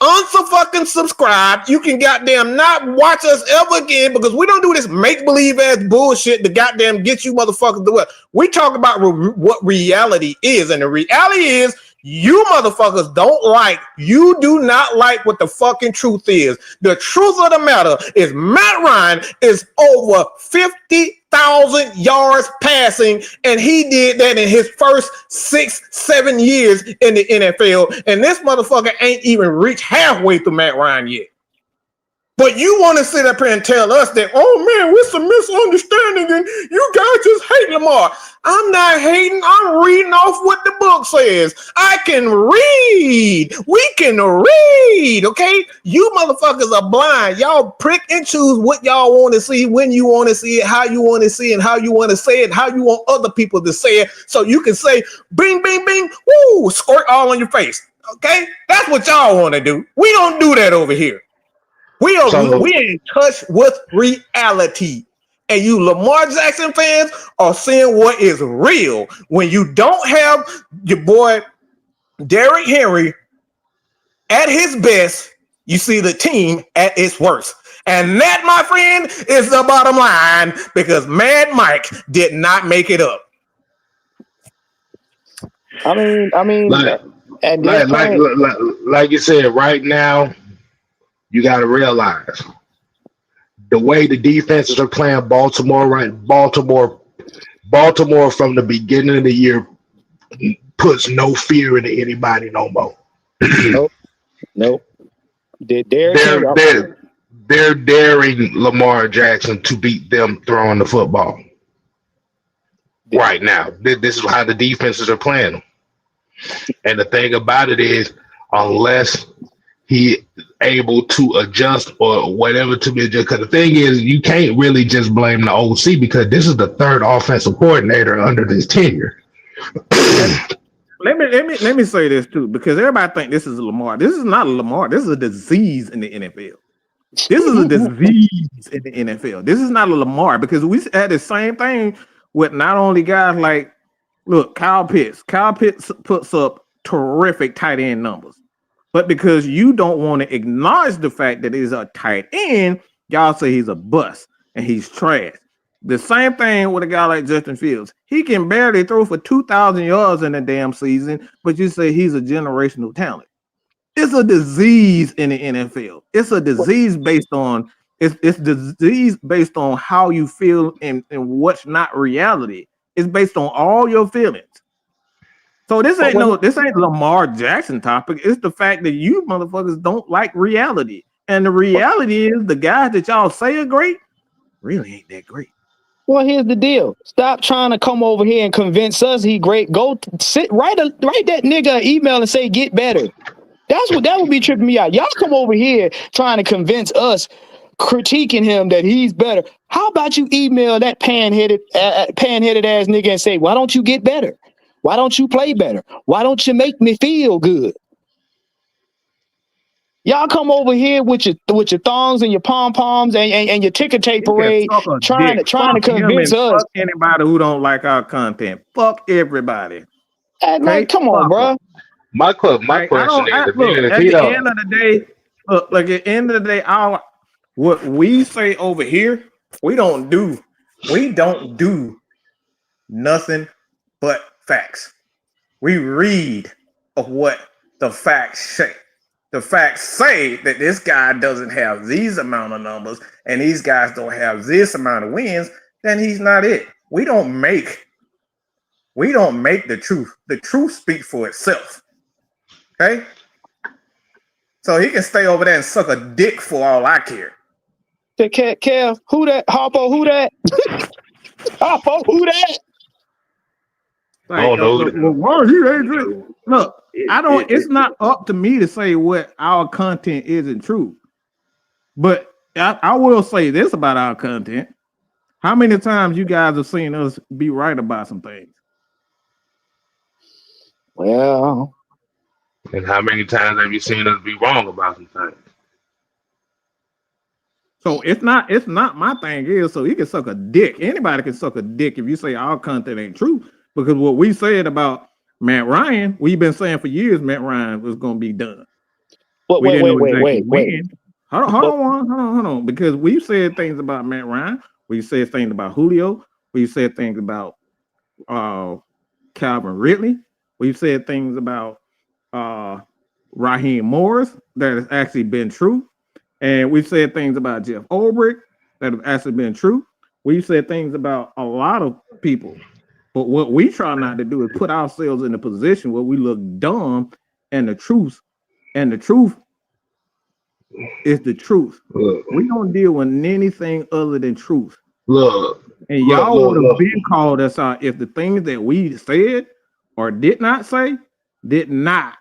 unfucking subscribe. You can goddamn not watch us ever again because we don't do this make believe ass bullshit to goddamn get you motherfuckers to what we talk about. What reality is, and the reality is you motherfuckers you do not like what the fucking truth is. The truth of the matter is Matt Ryan is over 50,000 yards passing, and he did that in his first 6-7 years in the NFL, and this motherfucker ain't even reached halfway through Matt Ryan yet. But you want to sit up here and tell us that, oh man, we're some misunderstanding and you guys just hate Lamar. I'm not hating. I'm reading off what the book says. I can read. We can read, okay? You motherfuckers are blind. Y'all prick and choose what y'all want to see, when you want to see it, how you want to see it, and how you want to say it, how you want other people to say it, so you can say, bing, bing, bing, woo, squirt all on your face, okay? That's what y'all want to do. We don't do that over here. We in touch with reality. And you Lamar Jackson fans are seeing what is real. When you don't have your boy Derrick Henry at his best, you see the team at its worst. And that, my friend, is the bottom line, because Mad Mike did not make it up. I mean, like you said, right now, you got to realize the way the defenses are playing Baltimore from the beginning of the year puts no fear into anybody no more. Nope. They're daring Lamar Jackson to beat them throwing the football. Right now, this is how the defenses are playing them. And the thing about it is, unless he able to adjust or whatever to be adjusted. Because the thing is, you can't really just blame the OC because this is the third offensive coordinator under this tenure. Let me say this too, because everybody think this is a Lamar. This is not a Lamar. This is a disease in the NFL. This is a disease in the NFL. This is not a Lamar, because we had the same thing with not only guys like, look, Kyle Pitts. Kyle Pitts puts up terrific tight end numbers. But because you don't want to acknowledge the fact that he's a tight end, y'all say he's a bust and he's trash. The same thing with a guy like Justin Fields. He can barely throw for 2,000 yards in a damn season, but you say he's a generational talent. It's a disease in the NFL. It's a disease based on disease based on how you feel and what's not reality. It's based on all your feelings. So this ain't Lamar Jackson topic. It's the fact that you motherfuckers don't like reality. And the reality is the guys that y'all say are great really ain't that great. Well, here's the deal. Stop trying to come over here and convince us he great. Go write that nigga an email and say get better. That would be tripping me out. Y'all come over here trying to convince us, critiquing him that he's better. How about you email that pan-headed ass nigga and say, why don't you get better? Why don't you play better? Why don't you make me feel good? Y'all come over here with your thongs and your pom-poms and your ticker tape parade trying to convince us. Fuck anybody who don't like our content. Fuck everybody. Like, come on, bro. My question is, at the end of the day, what we say over here, we don't do nothing but facts. We read of what the facts say. The facts say that this guy doesn't have these amount of numbers and these guys don't have this amount of wins, then he's not it. We don't make the truth. The truth speaks for itself. Okay? So he can stay over there and suck a dick for all I care. Kev, who that? Harpo, who that? Harpo, who that? Like, I don't know. Look, it's not up to me to say what our content isn't true. But I will say this about our content. How many times you guys have seen us be right about some things? Well, and how many times have you seen us be wrong about some things? So it's not my thing is, so he can suck a dick. Anybody can suck a dick if you say our content ain't true. Because what we said about Matt Ryan, we've been saying for years Matt Ryan was going to be done. Wait. Hold on. Because we've said things about Matt Ryan. We said things about Julio. We said things about Calvin Ridley. We've said things about Raheem Morris that has actually been true. And we've said things about Jeff Ulbrich that have actually been true. We've said things about a lot of people. But what we try not to do is put ourselves in a position where we look dumb, and the truth is the truth. We don't deal with anything other than truth. And y'all would have been called us out if the things that we said or did not say did not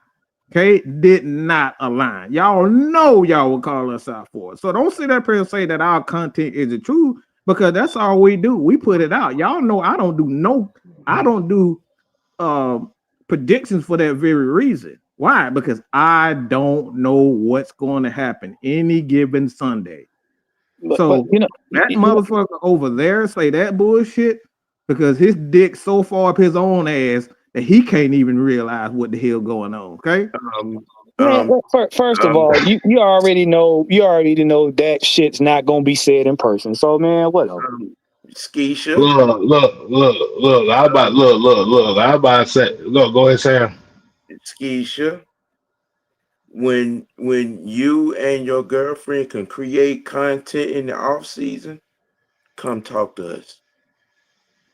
align. Y'all know y'all would call us out for it. So don't sit up here and say that our content isn't true, because that's all we do. We put it out. Y'all know I don't do predictions for that very reason. Why? Because I don't know what's going to happen any given Sunday. So that motherfucker over there say that bullshit because his dick so far up his own ass that he can't even realize what the hell going on. Okay. First of all, you already know that shit's not gonna be said in person. So man, whatever. Skeisha. Look. I about to say, look. Go ahead, Sam. Skeisha. When you and your girlfriend can create content in the off season, come talk to us.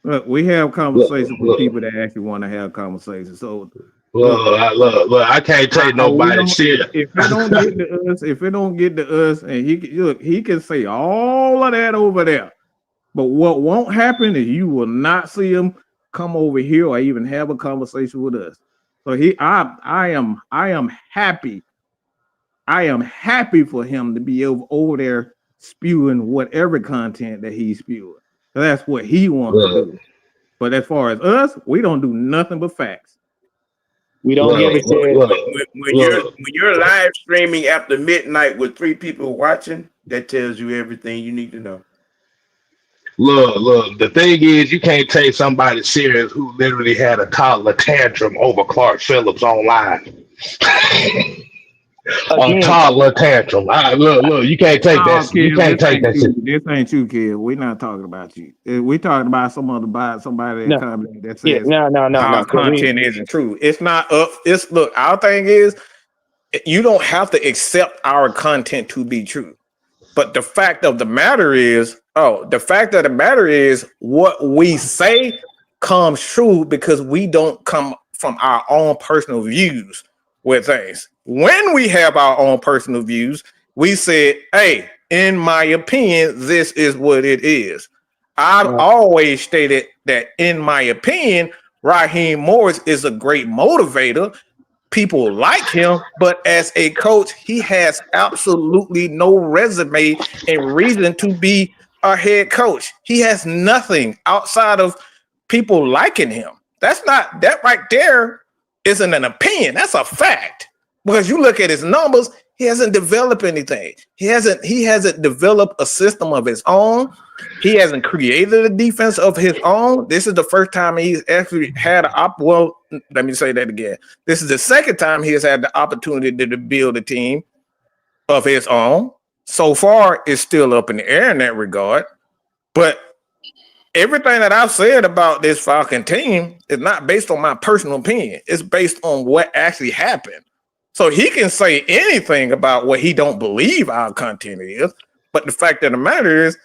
Look, we have conversations with people that actually want to have conversations. So look, I can't take nobody shit. If it don't get to us, and he can say all of that over there. But what won't happen is you will not see him come over here or even have a conversation with us. So I am happy I am happy for him to be over there spewing whatever content that he's spewing. That's what he wants to do. But as far as us, we don't do nothing but facts. We don't give a shit. When you're live streaming after midnight with 3 people watching, that tells you everything you need to know. Look. The thing is, you can't take somebody serious who literally had a toddler tantrum over Clark Phillips online. A toddler tantrum. Look. You can't take that. Kid, you can't take that shit. This ain't you, kid. We're not talking about you. We talking about somebody that comment that says our content isn't true. It's not up. It's look. Our thing is, you don't have to accept our content to be true. But the fact of the matter is, what we say comes true because we don't come from our own personal views with things. When we have our own personal views, we said, hey, in my opinion, this is what it is. I've always stated that, in my opinion, Raheem Morris is a great motivator. People like him, but as a coach, he has absolutely no resume and reason to be a head coach. He has nothing outside of people liking him. That right there isn't an opinion. That's a fact. Because you look at his numbers, he hasn't developed anything. He hasn't developed a system of his own. He hasn't created a defense of his own. This is the first time he's actually had let me say that again. This is the second time he has had the opportunity to build a team of his own. So far, it's still up in the air in that regard. But everything that I've said about this Falcon team is not based on my personal opinion. It's based on what actually happened. So he can say anything about what he don't believe our content is, but the fact of the matter is,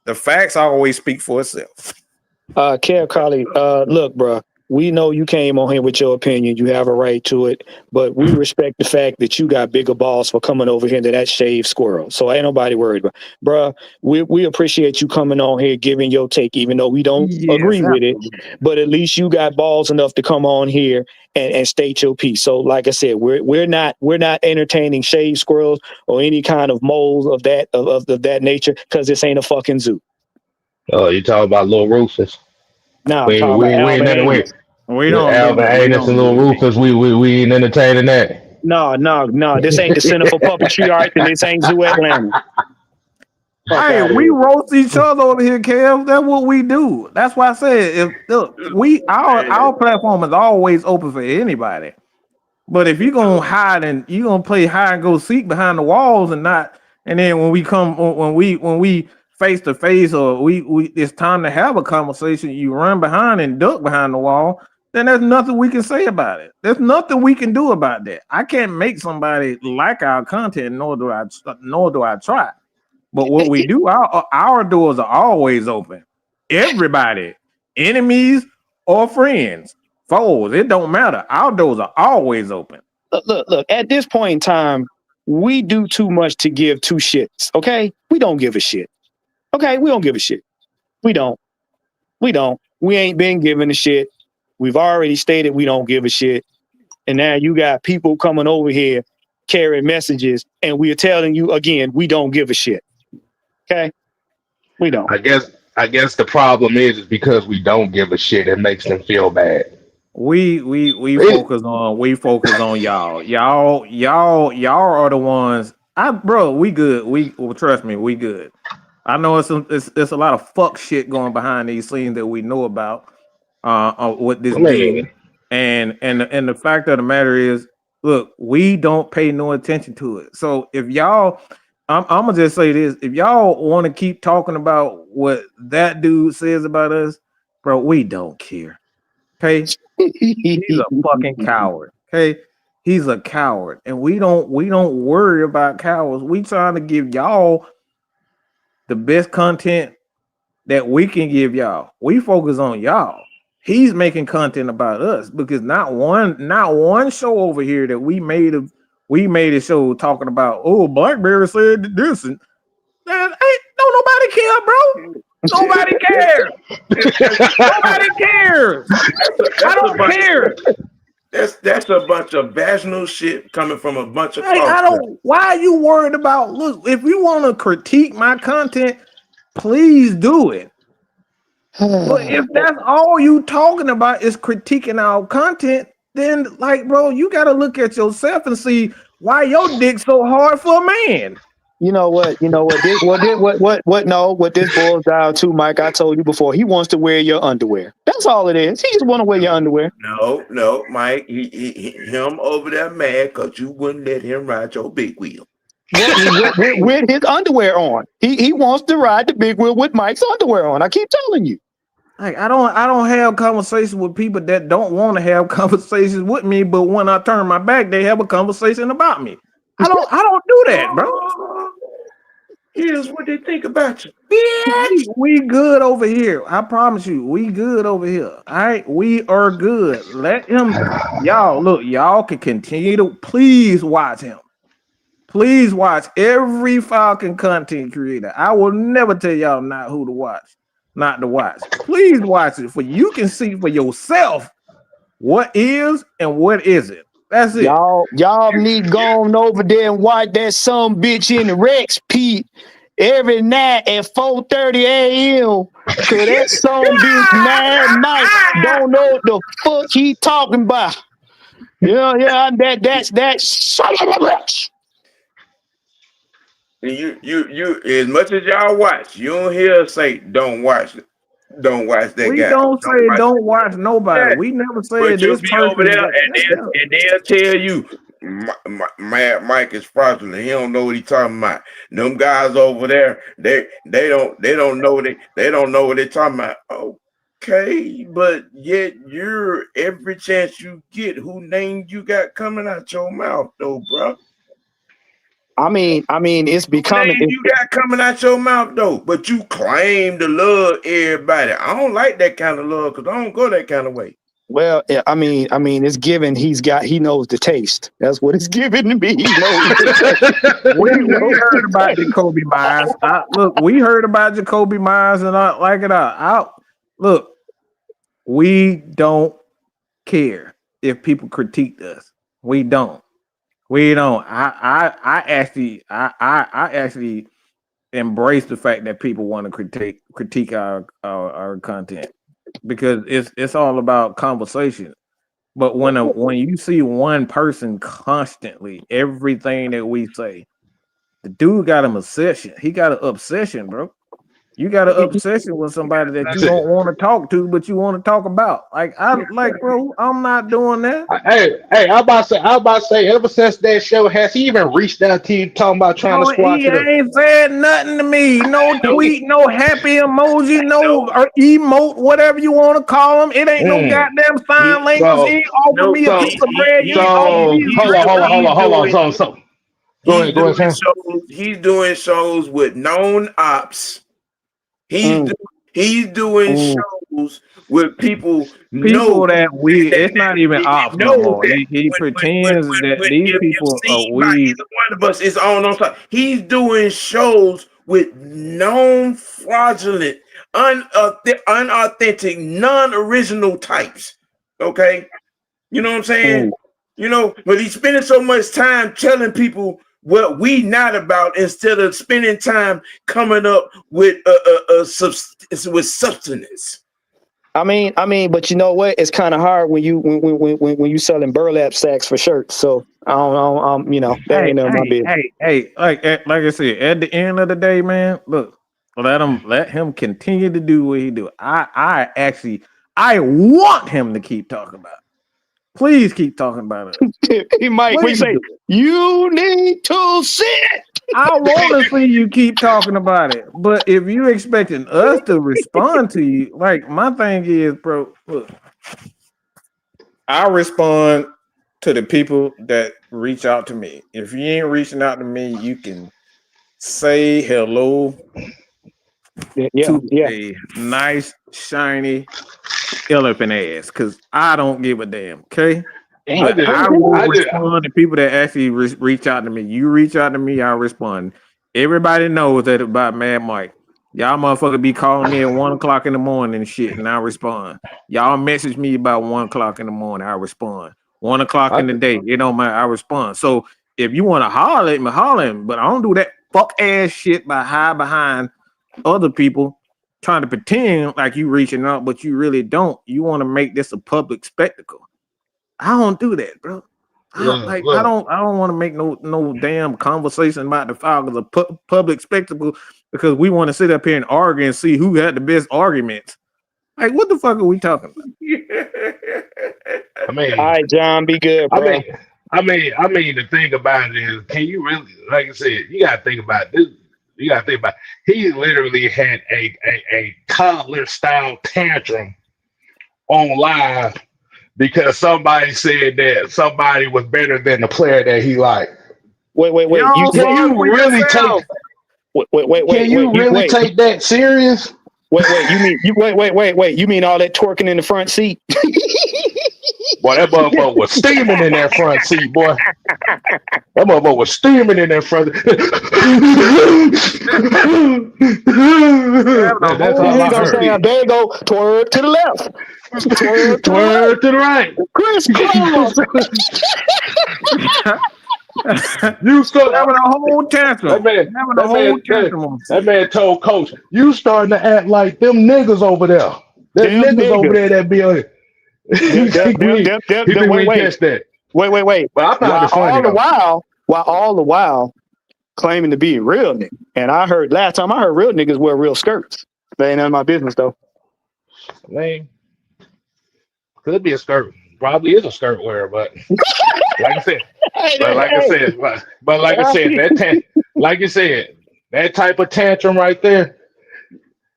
the facts always speak for itself. Kev Colley, look, bro, we know you came on here with your opinion. You have a right to it, but we respect the fact that you got bigger balls for coming over here to that shaved squirrel. So ain't nobody worried about, bro. We appreciate you coming on here, giving your take, even though we don't agree with it. But at least you got balls enough to come on here and state your piece. So, like I said, we're not entertaining shaved squirrels or any kind of moles of that nature, because this ain't a fucking zoo. Oh, you talking about Lil Rufus? No, we don't. Alvin Anus and Lil Rufus. We ain't entertaining that. No. This ain't the Center for Puppetry Art, and this ain't Zoo Atlanta. Hey, we roast each other over here, Kev. That's what we do. That's why I said, our platform is always open for anybody. But if you're gonna hide and you're gonna play hide and go seek behind the walls and then when we face to face or it's time to have a conversation, you run behind and duck behind the wall, then there's nothing we can say about it. There's nothing we can do about that. I can't make somebody like our content, nor do I try. But what we do, our doors are always open. Everybody, enemies or friends, foes, it don't matter. Our doors are always open. Look, at this point in time, we do too much to give two shits, okay? We don't give a shit. Okay, we don't give a shit. We don't. We ain't been giving a shit. We've already stated we don't give a shit. And now you got people coming over here carrying messages, and we are telling you again, we don't give a shit. Okay? We don't. I guess the problem is because we don't give a shit, it makes them feel bad. We focus on y'all. Y'all are the ones. We good. Trust me, we good. I know it's a lot of fuck shit going behind these scenes that we know about with this being. And the fact of the matter is, look, we don't pay no attention to it. So if y'all, I'm gonna just say this: if y'all want to keep talking about what that dude says about us, bro, we don't care. Okay, he's a fucking coward. Okay, he's a coward, and we don't worry about cowards. We trying to give y'all the best content that we can give y'all. We focus on y'all. He's making content about us because not one show over here that we made a show talking about, oh, BlackBerry said this, and nobody care, bro. Nobody cares. Nobody cares. I don't care. That's a bunch of vaginal shit coming from a bunch of Hey, I crossdressers. don't. Why are you worried about? Look, if you want to critique my content, please do it. But if that's all you talking about is critiquing our content, then like, bro, you got to look at yourself and see why your dick so hard for a man. You know what? You know what? What? No, what this boils down to, Mike. I told you before. He wants to wear your underwear. That's all it is. He just want to wear your underwear. No, Mike. Him over there mad because you wouldn't let him ride your big wheel. With his underwear on. He wants to ride the big wheel with Mike's underwear on. I keep telling you. Like I don't have conversations with people that don't want to have conversations with me, but when I turn my back, they have a conversation about me. I don't do that, bro. Here's what they think about you, bitch. We good over here. I promise you, we good over here. All right, we are good. Let him, y'all look. Y'all can continue to please watch him. Please watch every Falcon content creator. I will never tell y'all not who to watch, not to watch. Please watch it for you can see for yourself what is and what isn't. That's it. Y'all need gone over there and watch that some bitch in the Rex Pete every night at 4:30 a.m. Cause that some bitch Mad Mike don't know what the fuck he talking about. Yeah, that's son of a bitch. You as much as y'all watch, you don't hear us say don't watch it. Don't watch that We guy. don't say watch don't watch nobody. that. We never But said you'll this be person. over there and they'll tell you Mike is fraudulent. He don't know what he's talking about. Them guys over there, they don't know they don't know what they're talking about. Okay, but yet you're every chance you get, who name you got coming out your mouth though, bro? I mean, it's becoming. You got coming out your mouth though, but you claim to love everybody. I don't like that kind of love because I don't go that kind of way. Well, I mean, it's given. He knows the taste. That's what it's given to me. He knows. We heard about Jacoby Myers. Look, we heard about Jacoby Myers, and I like it out. Look, we don't care if people critique us. We don't. We don't. I actually embrace the fact that people want to critique our content because it's all about conversation. But when you see one person constantly, everything that we say, the dude got an obsession. He got an obsession, bro. You got an obsession with somebody that you don't want to talk to, but you want to talk about. Bro, I'm not doing that. Hey, I'm about to say, ever since that show, has he even reached out to you talking about trying to squash He it up? ain't said nothing to me. No tweet, no happy emoji, no emote, whatever you want to call them. It ain't no goddamn sign language. He ain't offered me a piece of bread. You ain't offered me hold on. So, go ahead, Sam. He's doing shows with known ops. He's doing shows with people that we. It's not even ops no more. that He pretends that these people are either one of us is on top. He's doing shows with known fraudulent, unauthentic, non-original types. Okay, you know what I'm saying? You know, but he's spending so much time telling people what we not about instead of spending time coming up with substance. I mean, but you know what? It's kind of hard when you selling burlap sacks for shirts. So I don't that ain't none of my business. Hey, like I said, at the end of the day, man, look, let him continue to do what he do. I want him to keep talking about it. Please keep talking about it. He might. We say you need to sit. I want to see you keep talking about it, but if you expecting us to respond to you, like my thing is, bro, look, I respond to the people that reach out to me. If you ain't reaching out to me, you can say hello to a nice, shiny elephant ass, because I don't give a damn, okay? I will respond to people that actually reach out to me. You reach out to me, I'll respond. Everybody knows that about Mad Mike. Y'all motherfucker be calling me at 1 o'clock in the morning and shit, and I respond. Y'all message me about 1 o'clock in the morning, I respond. 1 o'clock in the day. You know, I respond. So if you want to holler at me, holler at me. But I don't do that fuck ass shit by hide behind other people trying to pretend like you reaching out, but you really don't. You want to make this a public spectacle. I don't do that, bro. I don't want to make no damn conversation about the Falcons a public spectacle because we want to sit up here and argue and see who had the best arguments. Like, what the fuck are we talking about? I mean, all right, John, be good, bro. I mean, the thing about it is, can you really, like I said, you gotta think about this. You gotta think about he literally had a toddler style tantrum on live because somebody said that somebody was better than the player that he liked. Wait. Can you really take that serious? Wait. You mean all that twerking in the front seat? Boy, that motherfucker was steaming in that front seat, boy. That motherfucker was steaming in that front. That's all I heard. There you go. Twerk to the left. Twerk to the right. You start having a whole tantrum. That man told coach, you starting to act like them niggas over there. Them niggas over there that be on it. Wait. But I found it funny while all the while claiming to be a real nigga. And I heard last time I heard real niggas wear real skirts. That ain't none of my business though. Man, could be a skirt. Probably is a skirt wearer, but like I said, that type of tantrum right there,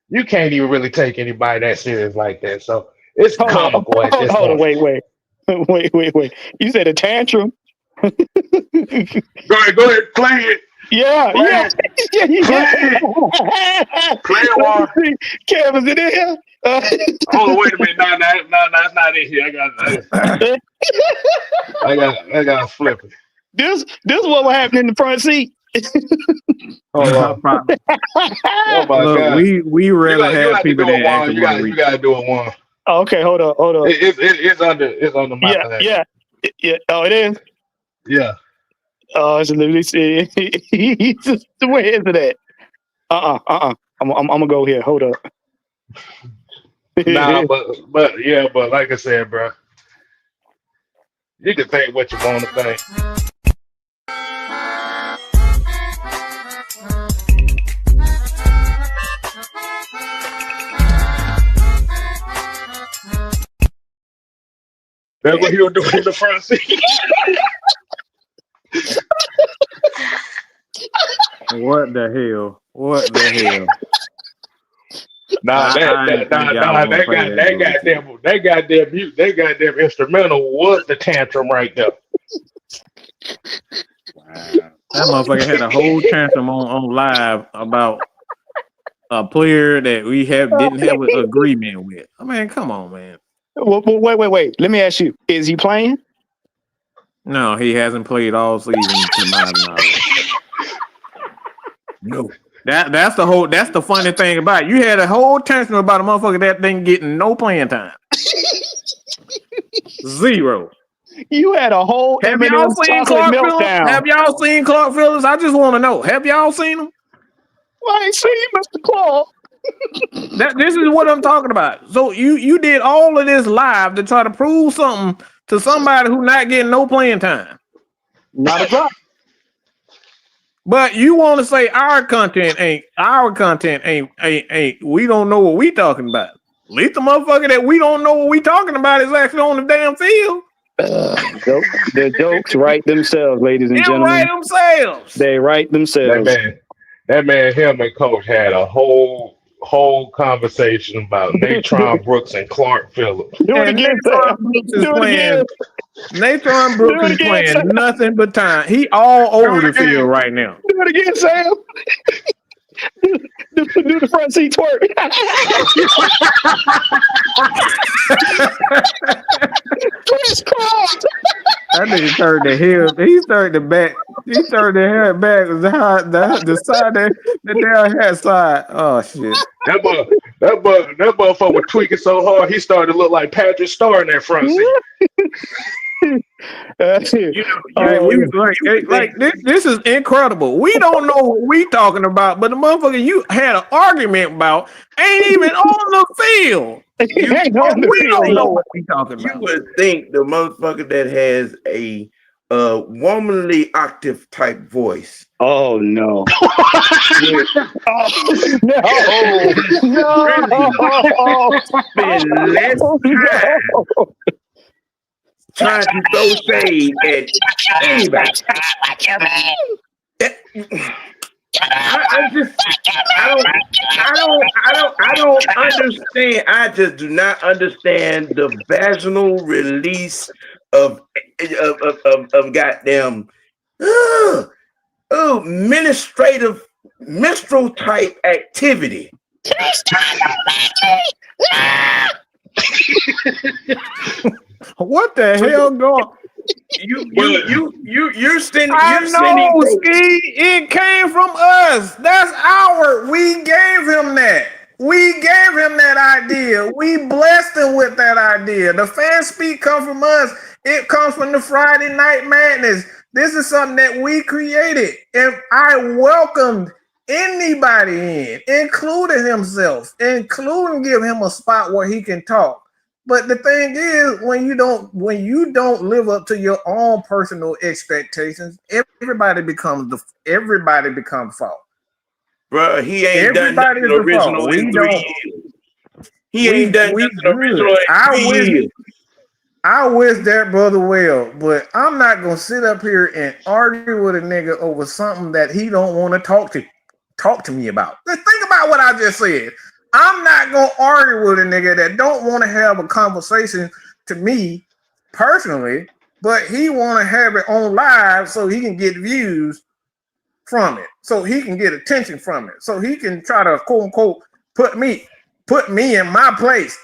you can't even really take anybody that serious like that. So it's comical at this point. Wait. You said a tantrum? Go ahead, play it. Yeah. Play it, War. Kev, is it in here? Oh, wait a minute. No, it's not in here. I got to flip it. This is what will happen in the front seat. Oh my God. We rarely have people that act. You gotta do it one. Oh, okay, hold on. It's under my yeah. Oh, it is. Yeah. Oh, it's literally where is it at? I'm gonna go here. Hold up. Nah, but like I said, bro, you can think what you want to think. That's what he was doing in the front seat. What the hell? Nah, that goddamn instrumental was the tantrum right there. Wow. That motherfucker had a whole tantrum on live about a player that we didn't have an agreement with. I mean, come on, man. Well, wait. Let me ask you: is he playing? No, he hasn't played all season to my knowledge. No. That's the funny thing about it. You had a whole tantrum about a motherfucker that didn't get no playing time. 0. You had a whole Have y'all seen Clark Phillips? Have y'all seen Clark Phillips? I just want to know. Have y'all seen him? Well, I ain't seen Mr. Clark. This is what I'm talking about. So you did all of this live to try to prove something to somebody who not getting no playing time. Not a drop. But you want to say our content ain't. We don't know what we talking about. At least the motherfucker that we don't know what we talking about is actually on the damn field. The jokes write themselves, ladies and gentlemen. They write themselves. They write themselves. That man, him and Coach had a whole conversation about Natron Brooks and Clark Phillips. Do it again, Sam. Natron Brooks is playing nothing but time. He all over the field right now. Do it again, Sam. Do the front seat twerk. That nigga turned the hair. He turned the back. He turned the hair back. The side that the damn hair side. Oh shit. That motherfucker was tweaking so hard he started to look like Patrick Starr in that front seat. This is incredible. We don't know what we talking about, but the motherfucker you had an argument about ain't even on the field. You, We don't know what we talking you about. would think the motherfucker that has a womanly octave type voice. Oh no! would No! spend less time trying to throw shade at anybody. I don't understand. I just do not understand the vaginal release of goddamn administrative menstrual type activity. What the hell going? You're sending. I know, Ski. It came from us. That's our. We gave him that. We gave him that idea. We blessed him with that idea. The fan speak come from us. It comes from the Friday Night Madness. This is something that we created, and I welcomed anybody in, including himself, including give him a spot where he can talk. But the thing is, when you don't live up to your own personal expectations, everybody becomes fault. Bro, he ain't done nothing original in 3 years. He ain't done nothing original in 3 years. I wish that brother well, but I'm not gonna sit up here and argue with a nigga over something that he don't want to talk to me about. Just think about what I just said. I'm not gonna argue with a nigga that don't want to have a conversation to me personally, but he want to have it on live so he can get views from it, so he can get attention from it, so he can try to quote unquote put me in my place.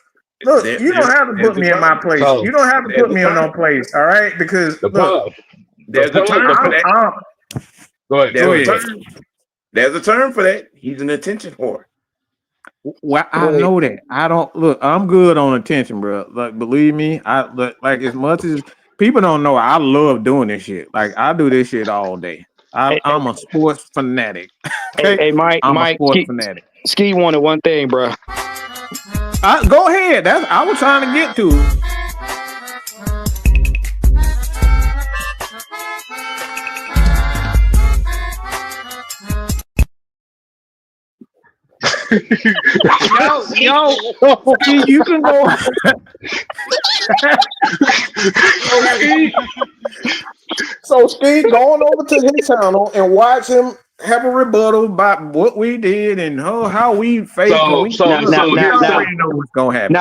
Look, you don't have to put me in my place. You don't have to put me in no place, all right? Because look, there's a term for that. Go ahead. There's a term for that. He's an attention whore. Well, I know that. I don't look. I'm good on attention, bro. Like, believe me, like as much as people don't know, I love doing this shit. Like, I do this shit all day. I'm a sports fanatic. Hey, Mike, a sports fanatic. Ski wanted one thing, bro. Go ahead. That's I was trying to get to. yo, you can go. So Steve, going over to his channel and watch him have a rebuttal about what we did and how we faked. So already know what's gonna happen.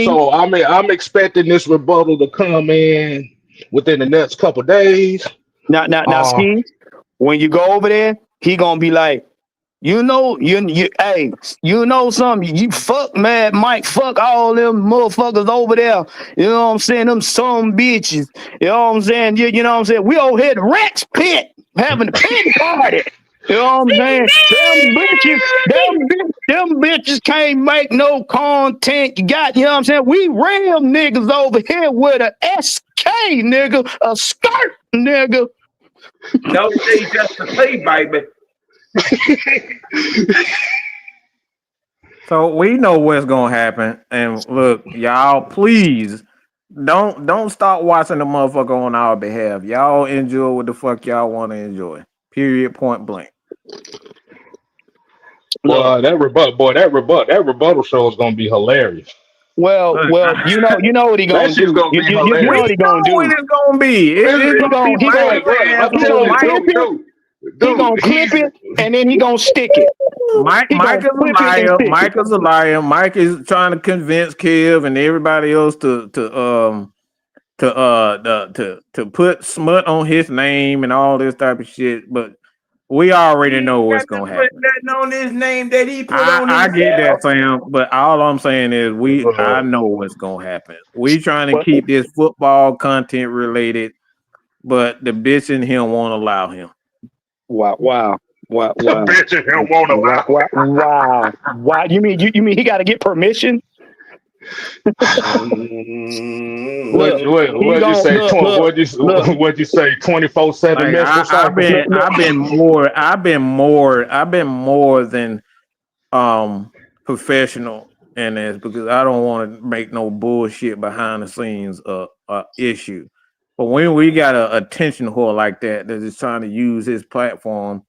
So I'm expecting this rebuttal to come in within the next couple days. Now, Ski, when you go over there, he gonna be like, you know something, you fuck Mad Mike, fuck all them motherfuckers over there. You know what I'm saying? Them some bitches. You know what I'm saying? You know what I'm saying? We over here at the Rex Pit having a pit party. You know what I'm saying? Them bitches can't make no content. You know what I'm saying? We real niggas over here with a SK nigga, a skirt nigga. No, they just to play, baby. So we know what's gonna happen, and look, y'all, please don't stop watching the motherfucker on our behalf. Y'all enjoy what the fuck y'all want to enjoy. Period. Point blank. That rebuttal show is gonna be hilarious. Well, you know what he gonna do. You know what he gonna do. What it's gonna be. He gonna clip it and then he gonna stick it. Mike is a liar. Mike is trying to convince Kev and everybody else to put smut on his name and all this type of shit. But we already know what's gonna happen. Put nothing on his name that he put on. I get that, Sam. But all I'm saying is I know what's gonna happen. We trying to keep this football content related, but the bitch in him won't allow him. Wow. The bitch in him won't allow. Wow. You mean he got to get permission? Look, he What'd you gon' say? look, What'd you say? 24/7 Like menstrual cycle. I've been more than professional in this because I don't want to make no bullshit behind the scenes issue. But when we got a attention whore like that is trying to use his platform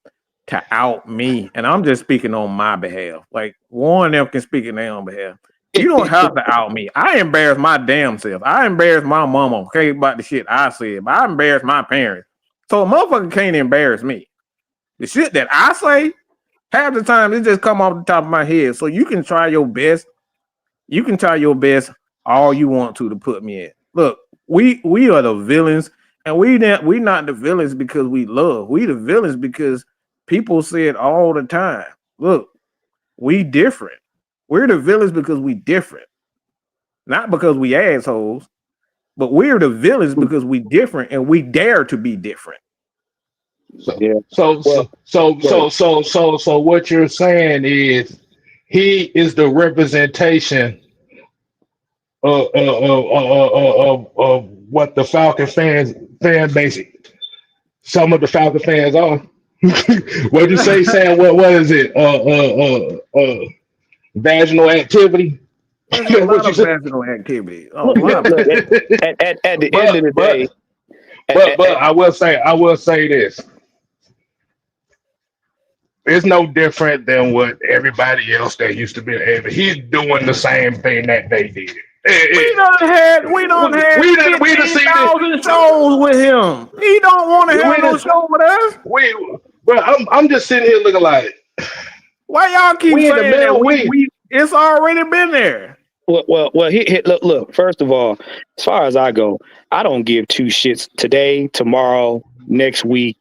to out me, and I'm just speaking on my behalf. Like one of them can speak on their own behalf. You don't have to out me. I embarrass my damn self. I embarrass my mama, okay, about the shit I said, but I embarrass my parents. So a motherfucker can't embarrass me. The shit that I say, half the time it just come off the top of my head. So you can try your best. You can try your best all you want to put me in. Look, we are the villains, and we not the villains because we love. We the villains because people say it all the time. Look, we different. We're the villains because we different. Not because we assholes, but we're the villains because we different and we dare to be different. yeah. So what you're saying is he is the representation of what the Falcon fan base. Some of the Falcon fans are. What'd you say, Sam? What is it? Vaginal activity. There's a lot of vaginal activity. A lot of Look, at the end of the day, but I will say this. It's no different than what everybody else that used to be able. He's doing the same thing that they did. We done had we done seen it. 15,000 shows with him. He don't want to have no show with us. But I'm just sitting here looking like, why y'all keep we in the saying that? middle. It's already been there. Well. Look. First of all, as far as I go, I don't give two shits today, tomorrow, next week,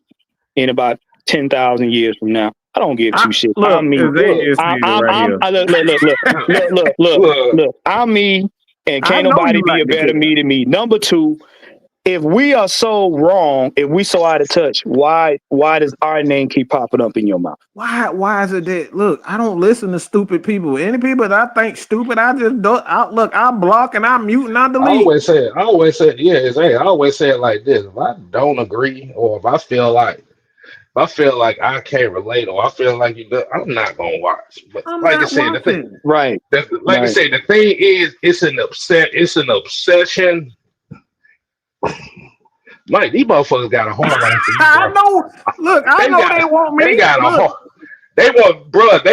in about 10,000 years from now. I don't give two shits. Look, I'm me. Look. I'm me, and can't nobody be a better me than me. Number two, if we are so wrong, if we so out of touch, why does our name keep popping up in your mouth? Why is it that? Look, I don't listen to stupid people. Any people that I think stupid, I just don't. I block and I mute and I delete. I always say it like this: if I don't agree, or if I feel like I can't relate, or I feel like you do, I'm not gonna watch. But like I said, the thing, right? I said, the thing is, it's an obsession. Like these motherfuckers got a hard on for you, bro. I know. Look, I know they want me. They got a hard. They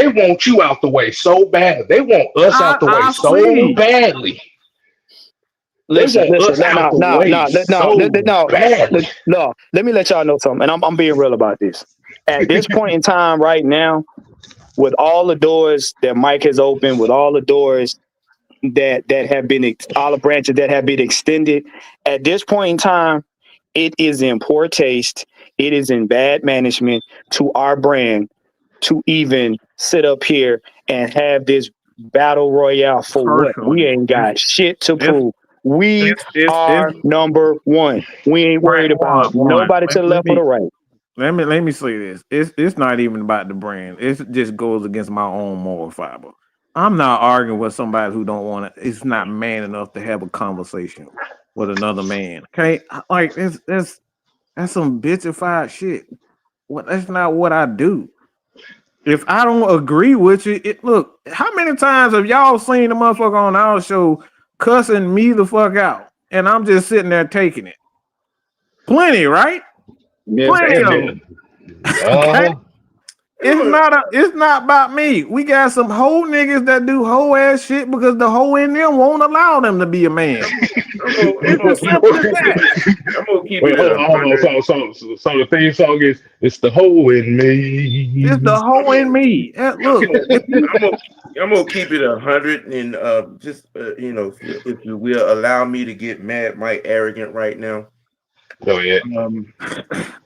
want you out the way so bad. They want us out the way so badly. Listen. No. Let me let y'all know something, and I'm being real about this. At this point in time, right now, with all the doors that Mike has opened, with all the doors that have been, olive branches that have been extended, at this point in time, it is in poor taste. It is in bad management to our brand to even sit up here and have this battle royale for what? We ain't got shit to prove. We are number one. We ain't worried about nobody to the left or the right. Let me say this. It's not even about the brand. It just goes against my own moral fiber. I'm not arguing with somebody who don't want to. It's not man enough to have a conversation with another man. Okay, like that's some bitchified shit. That's not what I do. If I don't agree with you, look. How many times have y'all seen the motherfucker on our show cussing me the fuck out, and I'm just sitting there taking it? Plenty, right? Yeah, plenty of them. Okay? It's not about me. We got some hoe niggas that do hoe ass shit because the hoe in them won't allow them to be a man. It's as simple as that. I'm gonna keep it. So the theme song is "It's the hoe in me." It's the hoe in me. Look, I'm gonna keep it 100 and if you will allow me to get mad, Mike, arrogant right now. Go ahead.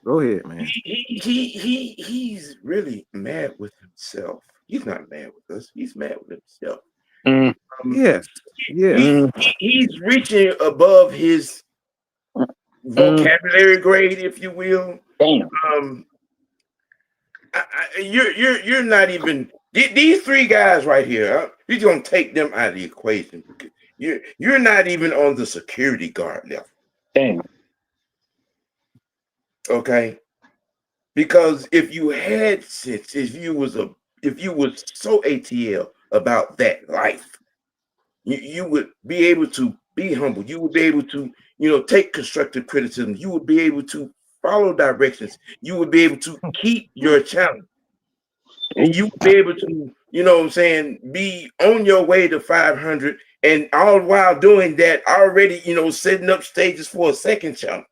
Go ahead, man. He's really mad with himself. He's not mad with us. He's mad with himself. Yes. He's reaching above his vocabulary grade, if you will. Damn. You're not even these three guys right here. He's gonna take them out of the equation. You're not even on the security guard level. Damn. Okay. Because if you had sense, if you was so ATL about that life, you would be able to be humble. You would be able to, take constructive criticism. You would be able to follow directions. You would be able to keep your challenge. And you would be able to, be on your way to 500, and all while doing that, already, setting up stages for a second challenge.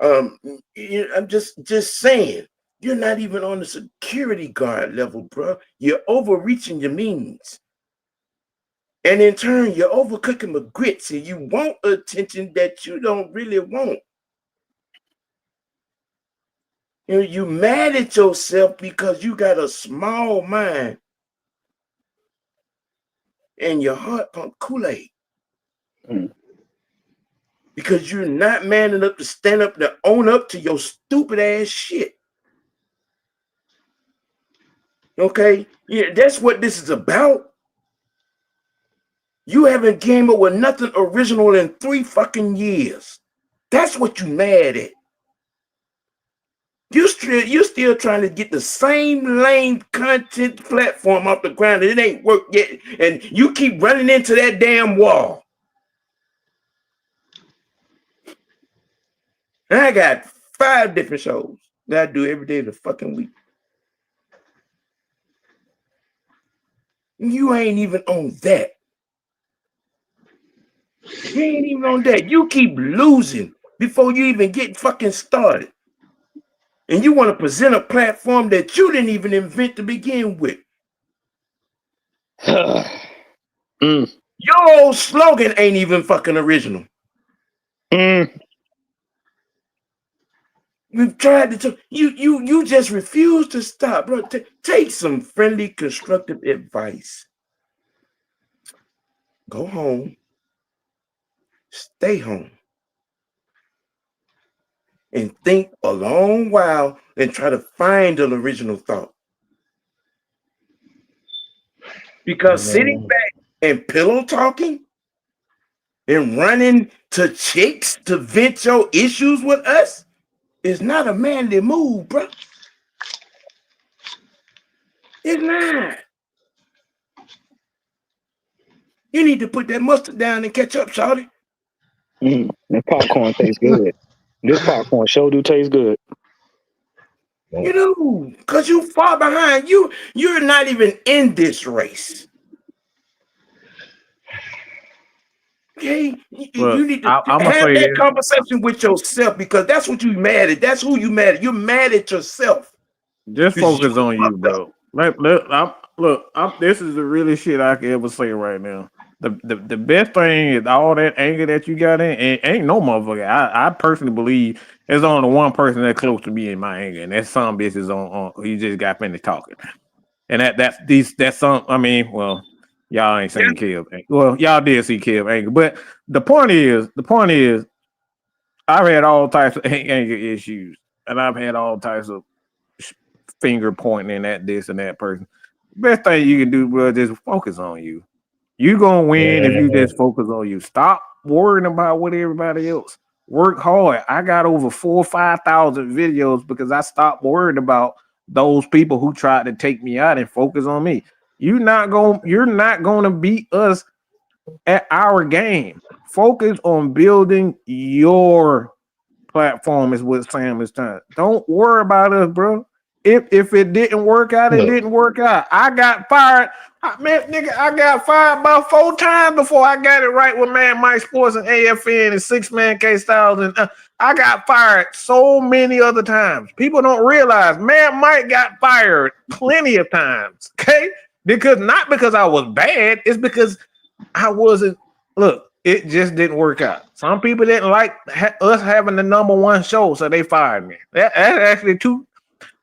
I'm just saying, you're not even on the security guard level, bro. You're overreaching your means. And in turn, you're overcooking the grits, and you want attention that you don't really want. You mad at yourself because you got a small mind and your heart pump Kool-Aid. Because you're not man enough to stand up to own up to your stupid ass shit. Okay? Yeah, that's what this is about. You haven't came up with nothing original in 3 fucking years. That's what you mad at. You're still trying to get the same lame content platform off the ground, and it ain't worked yet. And you keep running into that damn wall. And I got 5 different shows that I do every day of the fucking week. You ain't even on that. You ain't even on that. You keep losing before you even get fucking started. And you want to present a platform that you didn't even invent to begin with. Your old slogan ain't even fucking original. We've tried to you just refuse to stop, bro. Take some friendly, constructive advice. Go home. Stay home. And think a long while and try to find an original thought. Because sitting back and pillow talking and running to chicks to vent your issues with us is not a manly move, bro. It's not. You need to put that mustard down and catch up, shawty. That popcorn tastes good. This popcorn sure do taste good. Because you far behind. You're not even in this race. Okay? You need to have that conversation with yourself, because that's what you mad at. That's who you mad at. You're mad at yourself. Just focus on you, bro. This is the really shit I can ever say right now. The best thing is all that anger that you got in, ain't no motherfucker. I personally believe there's only one person that close to me in my anger, and that some bitch is on he just got finished talking. And that's some, I mean, well, y'all ain't seen Kev. Well, y'all did see Kev anger. But the point is, I've had all types of anger issues, and I've had all types of finger pointing at this and that person. Best thing you can do, bro, is just focus on you. You gonna win if you just focus on you. Stop worrying about what everybody else. Work hard. I got over 4,000 or 5,000 videos because I stopped worrying about those people who tried to take me out and focus on me. You're not gonna beat us at our game. Focus on building your platform is what Sam is trying. Don't worry about us, bro. If it didn't work out, it didn't work out. I got fired. I got fired about 4 times before I got it right with Man Mike Sports and AFN and 6-Man K Styles. And I got fired so many other times. People don't realize Man Mike got fired plenty of times. Okay, not because I was bad. It's because I wasn't. Look, it just didn't work out. Some people didn't like us having the #1 show, so they fired me. That's actually true.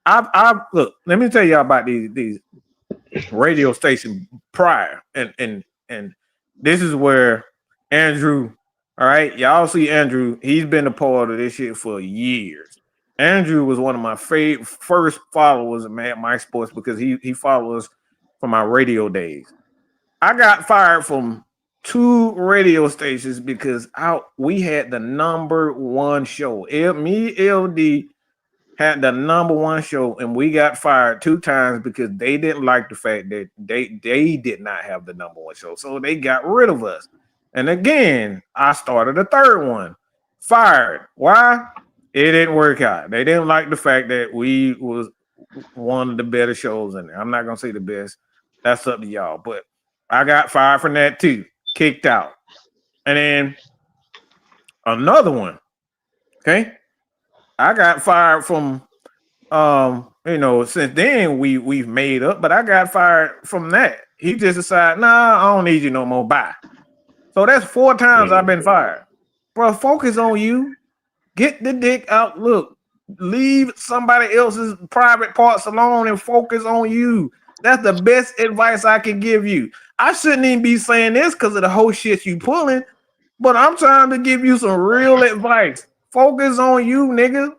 I've look. Let me tell y'all about these radio stations prior, and this is where Andrew. All right, y'all see Andrew. He's been a part of this shit for years. Andrew was one of my first followers of Mad Mike Sports because he followed us from our radio days. I got fired from 2 radio stations because we had the number 1 show. LD had the number 1 show, and we got fired 2 times because they didn't like the fact that they did not have the number 1 show. So they got rid of us. And again, I started a 3rd one. Fired. Why? It didn't work out. They didn't like the fact that we was one of the better shows in there. I'm not gonna say the best. That's up to y'all. But I got fired from that too. Kicked out. And then another one. Okay. I got fired from since then we've made up, but I got fired from that. He just decided, nah, I don't need you no more. Bye. So that's 4 times I've been fired. Bro, focus on you. Get the dick out. Look, leave somebody else's private parts alone and focus on you. That's the best advice I can give you. I shouldn't even be saying this because of the whole shit you pulling, but I'm trying to give you some real advice. Focus on you, nigga.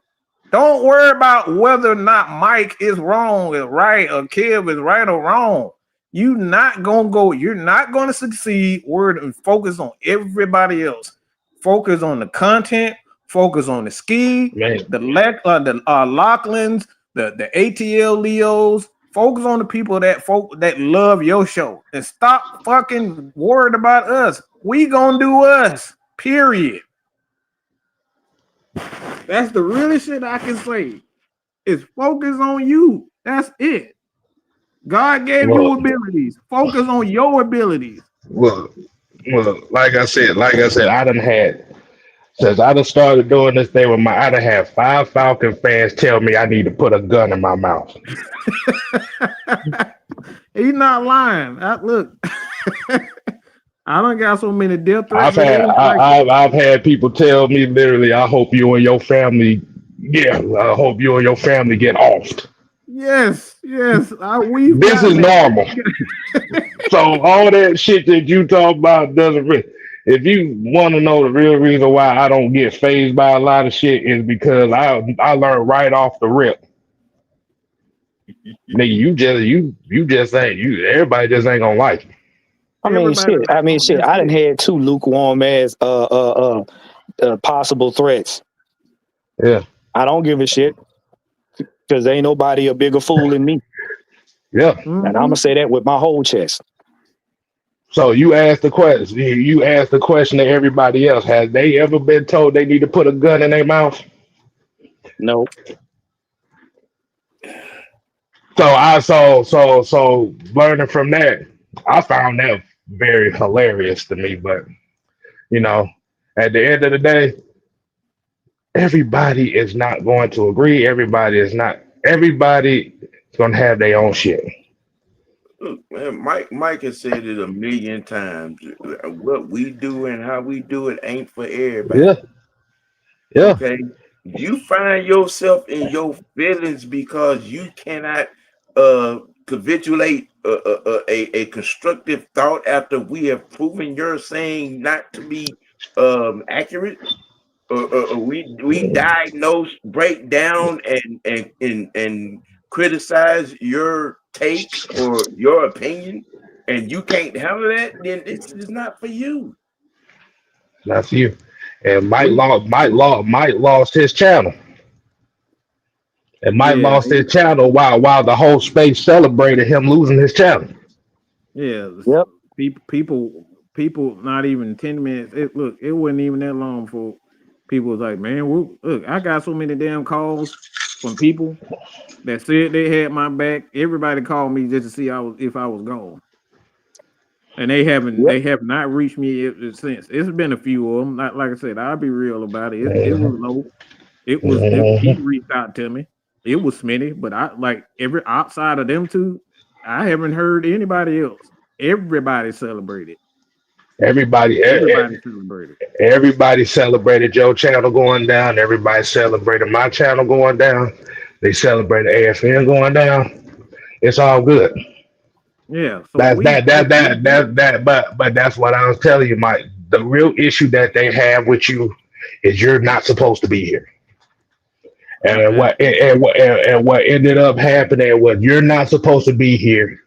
Don't worry about whether or not Mike is wrong or right or Kev is right or wrong. You're not gonna succeed. Word and focus on everybody else. Focus on the content. Focus on the ski, the Lachlan's, the ATL Leos. Focus on the people that love your show and stop fucking worried about us. We gonna do us. Period. That's the really shit I can say. Is focus on you. That's it. God gave you abilities. Focus on your abilities. Well, like I said, I done had since I done started doing this thing with I done had 5 Falcon fans tell me I need to put a gun in my mouth. He's not lying. Look, I done got so many death threats. I've had people tell me literally, I hope you and your family, I hope you and your family get offed. Yes. This is normal. So all that shit that you talk about doesn't really. If you want to know the real reason why I don't get fazed by a lot of shit is because I learned right off the rip. Nigga, you just ain't everybody just ain't gonna like you. I mean, shit. I done had 2 lukewarm ass possible threats. Yeah. I don't give a shit because ain't nobody a bigger fool than me. Yeah. And I'm gonna say that with my whole chest. So you asked the question. You asked the question to everybody else. Has they ever been told they need to put a gun in their mouth? No. So learning from that, I found that very hilarious to me. But at the end of the day, everybody is not going to agree. Everybody is going to have their own shit. Look, man, Mike has said it a million times. What we do and how we do it ain't for everybody. Yeah. Okay. You find yourself in your feelings because you cannot capitulate a constructive thought after we have proven your saying not to be accurate. We diagnose, break down, and criticize your take or your opinion, and you can't handle that, then this is not for you. That's you. And Mike lost his channel. And Mike lost his channel while the whole space celebrated him losing his channel. Yeah. Yep. People not even 10 minutes. It wasn't even that long for people was like, man, look, I got so many damn calls from people that said they had my back. Everybody called me just to see if I was gone. And they have not reached me since. It's been a few of them. Like I said, I'll be real about it. It was low. He reached out to me. It was Smitty, but every outside of them 2, I haven't heard anybody else. Everybody celebrated. Everybody celebrated. Everybody celebrated your channel going down. Everybody celebrated my channel going down. They celebrated AFN going down. It's all good. Yeah. So but that's what I was telling you, Mike. The real issue that they have with you is you're not supposed to be here. And what ended up happening was you're not supposed to be here.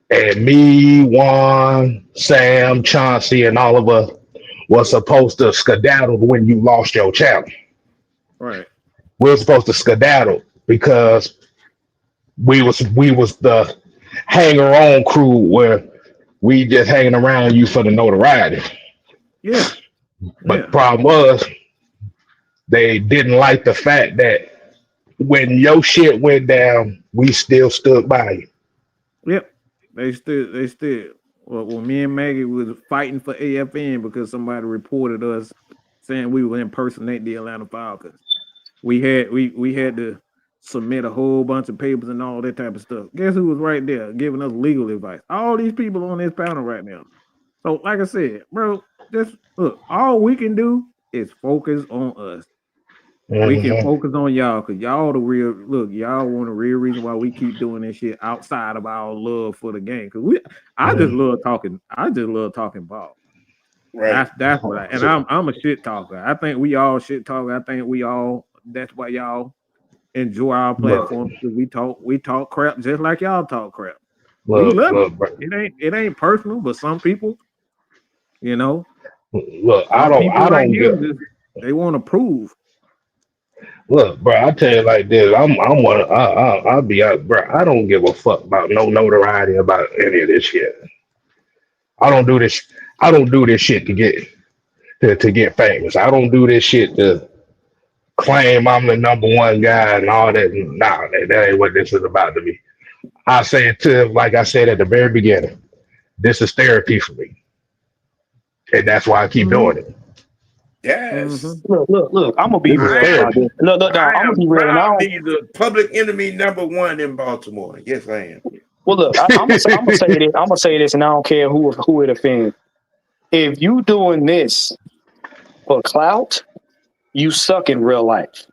And me, Juan, Sam, Chauncey, and all of us was supposed to skedaddle when you lost your channel. Right. We were supposed to skedaddle because we was the hanger on crew where we just hanging around you for the notoriety. Yeah. But the Yeah. problem was they didn't like the fact that when your shit went down, we still stood by you. Yep. They stood. Well, when me and Maggie was fighting for AFN because somebody reported us saying we were impersonating the Atlanta Falcons. We had to submit a whole bunch of papers and all that type of stuff. Guess who was right there giving us legal advice? All these people on this panel right now. So, like I said, bro, just look, all we can do is focus on us. We can Mhm. focus on y'all because y'all the real look, y'all want the real reason why we keep doing this shit outside of our love for the game. Cause I just love talking ball. Right. That's what and I'm a shit talker. I think we all shit talk. I think that's why y'all enjoy our Look, platform because we talk crap just like y'all talk crap. We look, love look, it. bro. It ain't personal, but some people, you know, Look. some people I like don't get. him just they want to prove. Look, bro. I tell you like this. I'm one. I'll be out, bro. I don't give a fuck about no notoriety about any of this shit. I don't do this. I don't do this shit to get famous. I don't do this shit to claim I'm the number one guy and all that. Nah, that ain't what this is about to me. I say it to like I said at the very beginning. This is therapy for me, and that's why I keep Mm-hmm. doing it. Mm-hmm. Yes. Look. I'm gonna be This is real I about am this. therapy. Look, no, I I'm gonna am be real, and I don't. proudly the public enemy number one in Baltimore. Yes, I am. Well, look, I'm gonna say this. I'm gonna say this, and I don't care who it offends. If you doing this for clout, you suck in real life.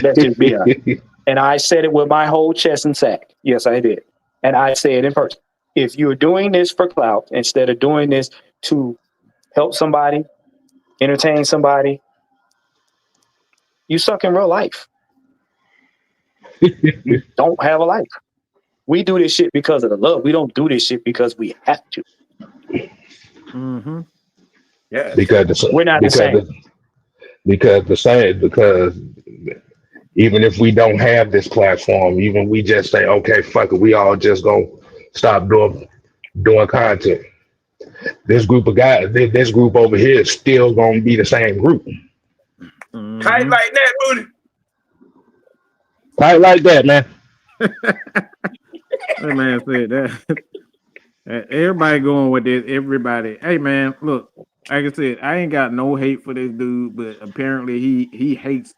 Let's just be honest. And I said it with my whole chest and sack. Yes, I did. And I say it in person. If you're doing this for clout instead of doing this to help somebody, entertain somebody, you suck in real life. You don't have a life. We do this shit because of the love. We don't do this shit because we have to. Mm-hmm. Yes. because the, We're not the because same. the, because even if we don't have this platform, even we just say okay, fuck it, we all just gonna stop doing content. This group of guys, this group over here is still gonna be the same group. Tight Mm-hmm. like that, Booty. Right like that, man. That man said that. Everybody going with this. Everybody. Hey man, look. Like I said, I ain't got no hate for this dude, but apparently he hates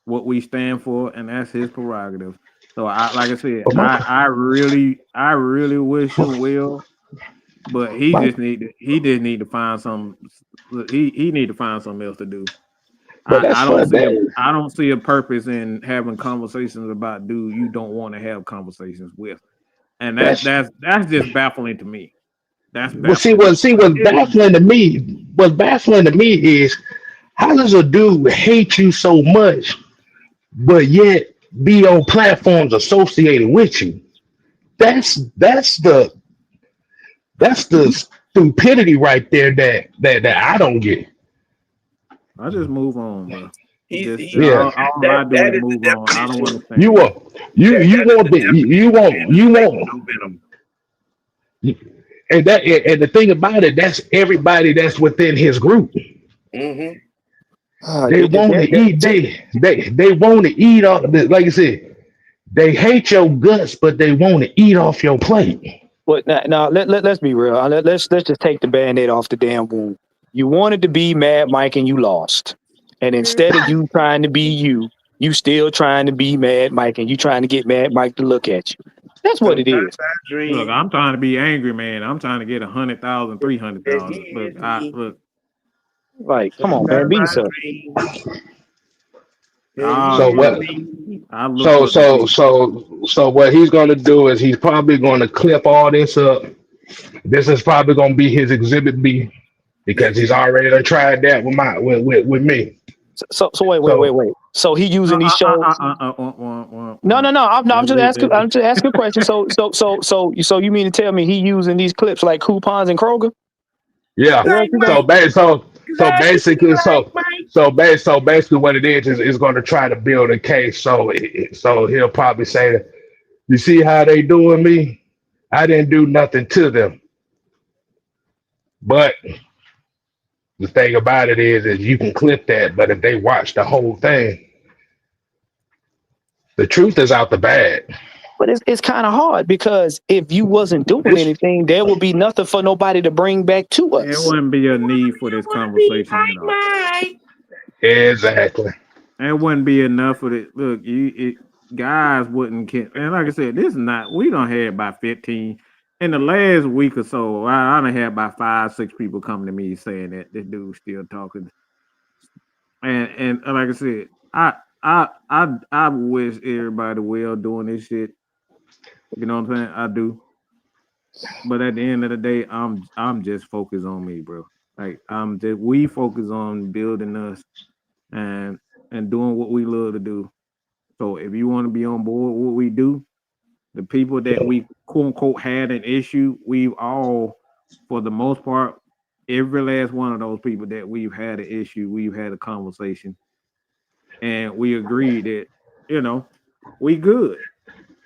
what we stand for, and that's his prerogative. So like I said, But I really wish him well, but my, he just need to find some he need to find something else to do. but that's fun. I don't see a purpose in having conversations about dude you don't want to have conversations with. And That's that's just baffling to me. That's well. baffling to me. What's baffling to me. What's baffling to me is how does a dude hate you so much, but yet be on platforms associated with you? That's that's the that's the stupidity right there that I don't get. I just move on, bro. Just Yeah, all I do That is is the move on. I don't definition. you understand. want you That is want the definition of being you a snake with want no venom. and the thing about it, that's everybody that's within his group. Mm-hmm. They want to eat. They want to eat off. Like I said, they hate your guts, but they want to eat off your plate. But now let's be real. Let's just take the band-aid off the damn wound. You wanted to be Mad Mike and you lost. And instead of you trying to be you still trying to be Mad Mike and you trying to get Mad Mike to look at you. That's what it Sometimes is. I Look, dream I'm trying to be angry, man. I'm trying to get 100,000, that 300,000. he Look, is me. look. Like, come on, man, Sometimes be I yourself. dream that So he is what? me. I look up to you. So what he's gonna do is he's probably gonna clip all this up. This is probably gonna be his exhibit B because he's already done tried that with with me. So wait. So he using these shows? No. I'm just asking. I'm just asking a question. So you mean to tell me he using these clips like coupons and Kroger? Yeah. What you So got? basically, what it is going to try to build a case. So he'll probably say that, you see how they doing me? I didn't do nothing to them. But the thing about it is you can clip that, but if they watch the whole thing, the truth is out the bag. But it's kind of hard because if you wasn't doing anything, there would be nothing for nobody to bring back to us. There wouldn't be a need for this conversation at all. Exactly. There wouldn't be enough of it. Look, guys wouldn't care. And like I said, this is not. We don't have about 15 in the last week or so. I done had about 5-6 people coming to me saying that this dude's still talking. And like I said, I wish everybody well doing this shit. You know what I'm saying? I do. But at the end of the day, I'm just focused on me, bro. Like we focus on building us and doing what we love to do. So if you want to be on board with what we do, the people that we quote unquote had an issue, we've all, for the most part, every last one of those people that we've had an issue, we've had a conversation, and we agreed that, we good.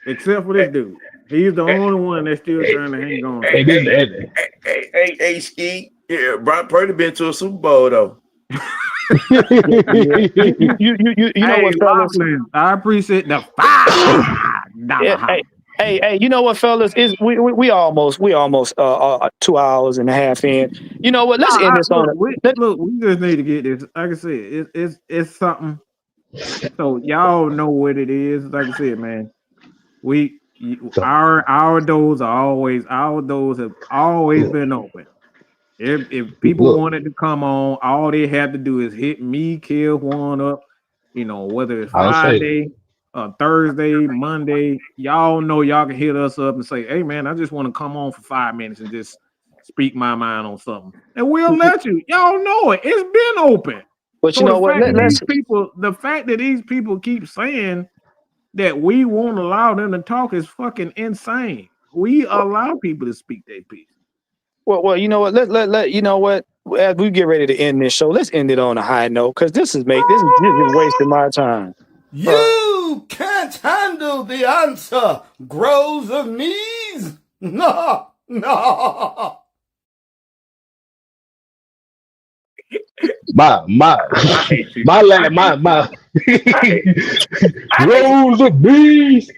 Except for this dude. He's the only one that's still trying to hang on. Hey, Ski. Yeah, Brock Purdy been to a Super Bowl though. You know what, fellas? I appreciate the $5. Hey, you know what, fellas? Is we almost 2 hours and a half in. You know what? Let's end this on we just need to get this. Like I said, it's something. So y'all know what it is. Like I said, man, our doors have always been open. If people wanted to come on, all they have to do is hit me, kill one up. Whether it's Friday, Thursday, Monday, y'all know y'all can hit us up and say, "Hey, man, I just want to come on for 5 minutes and just speak my mind on something," and we'll let you. Y'all know it. It's been open. But you know what? The fact that these people keep saying that we won't allow them to talk is fucking insane. We allow people to speak their piece. Well, you know what? Let you know what? As we get ready to end this show, let's end it on a high note because this is wasting my time. You can't handle the answer. Grows of knees? No. My rows of bees.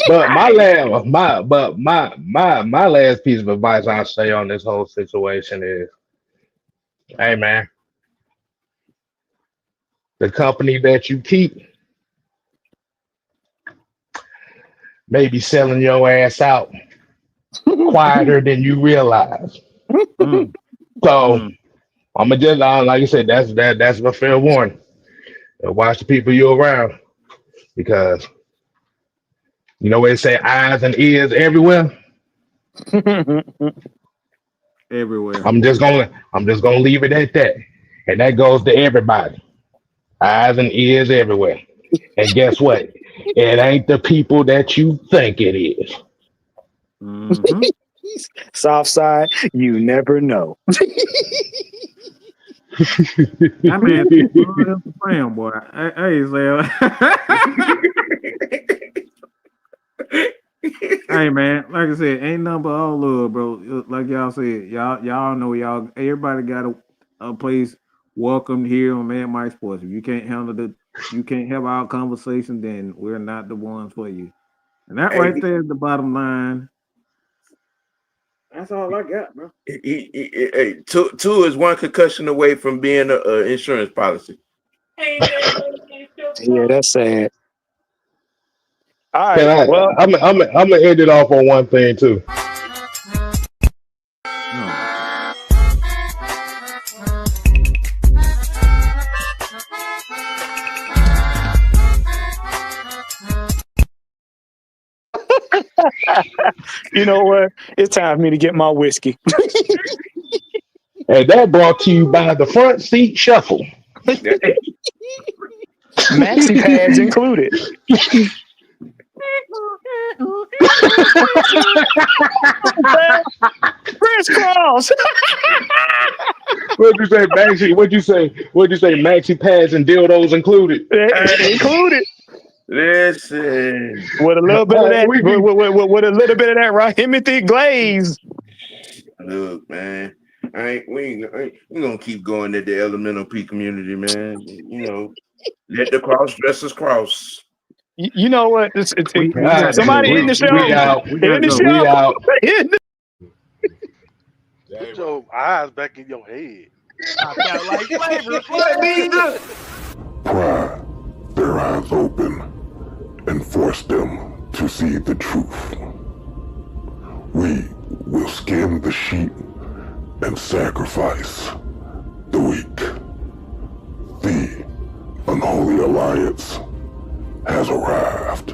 But my last piece of advice I'll say on this whole situation is, hey man, the company that you keep may be selling your ass out quieter than you realize. So I'm gonna just like I said, that's a fair warning. Watch the people you're around, because you know what they say, eyes and ears everywhere. Everywhere. I'm just gonna leave it at that, and that goes to everybody. Eyes and ears everywhere. And guess what? It ain't the people that you think it is. Southside, you never know. That man's a friend, boy. Hey, hey, man. Like I said, ain't nothing but all love, bro. Like y'all said, y'all know everybody got a place welcomed here on Man Mike Sports. If you can't have our conversation, then we're not the ones for you. And that right there is the bottom line. That's all I got, bro. Two is one concussion away from being an insurance policy. Yeah, that's sad. All right. I'm gonna end it off on one thing too. You know what? It's time for me to get my whiskey. And that brought to you by the Front Seat Shuffle. Maxi pads included. Crisscross. What'd you say, Maxi? What'd you say? Maxi pads and dildos included. Included. Listen. With a little bit of that, with a little bit of that Rahimothy glaze. Look, man. We gonna keep going to the elemental P community, man. You know, let the cross dressers cross. You know what? Somebody in the show. We out. In the show. We out. Put your eyes back in your head. Pry their eyes open and force them to see the truth. We will skin the sheep and sacrifice the weak. The unholy alliance has arrived.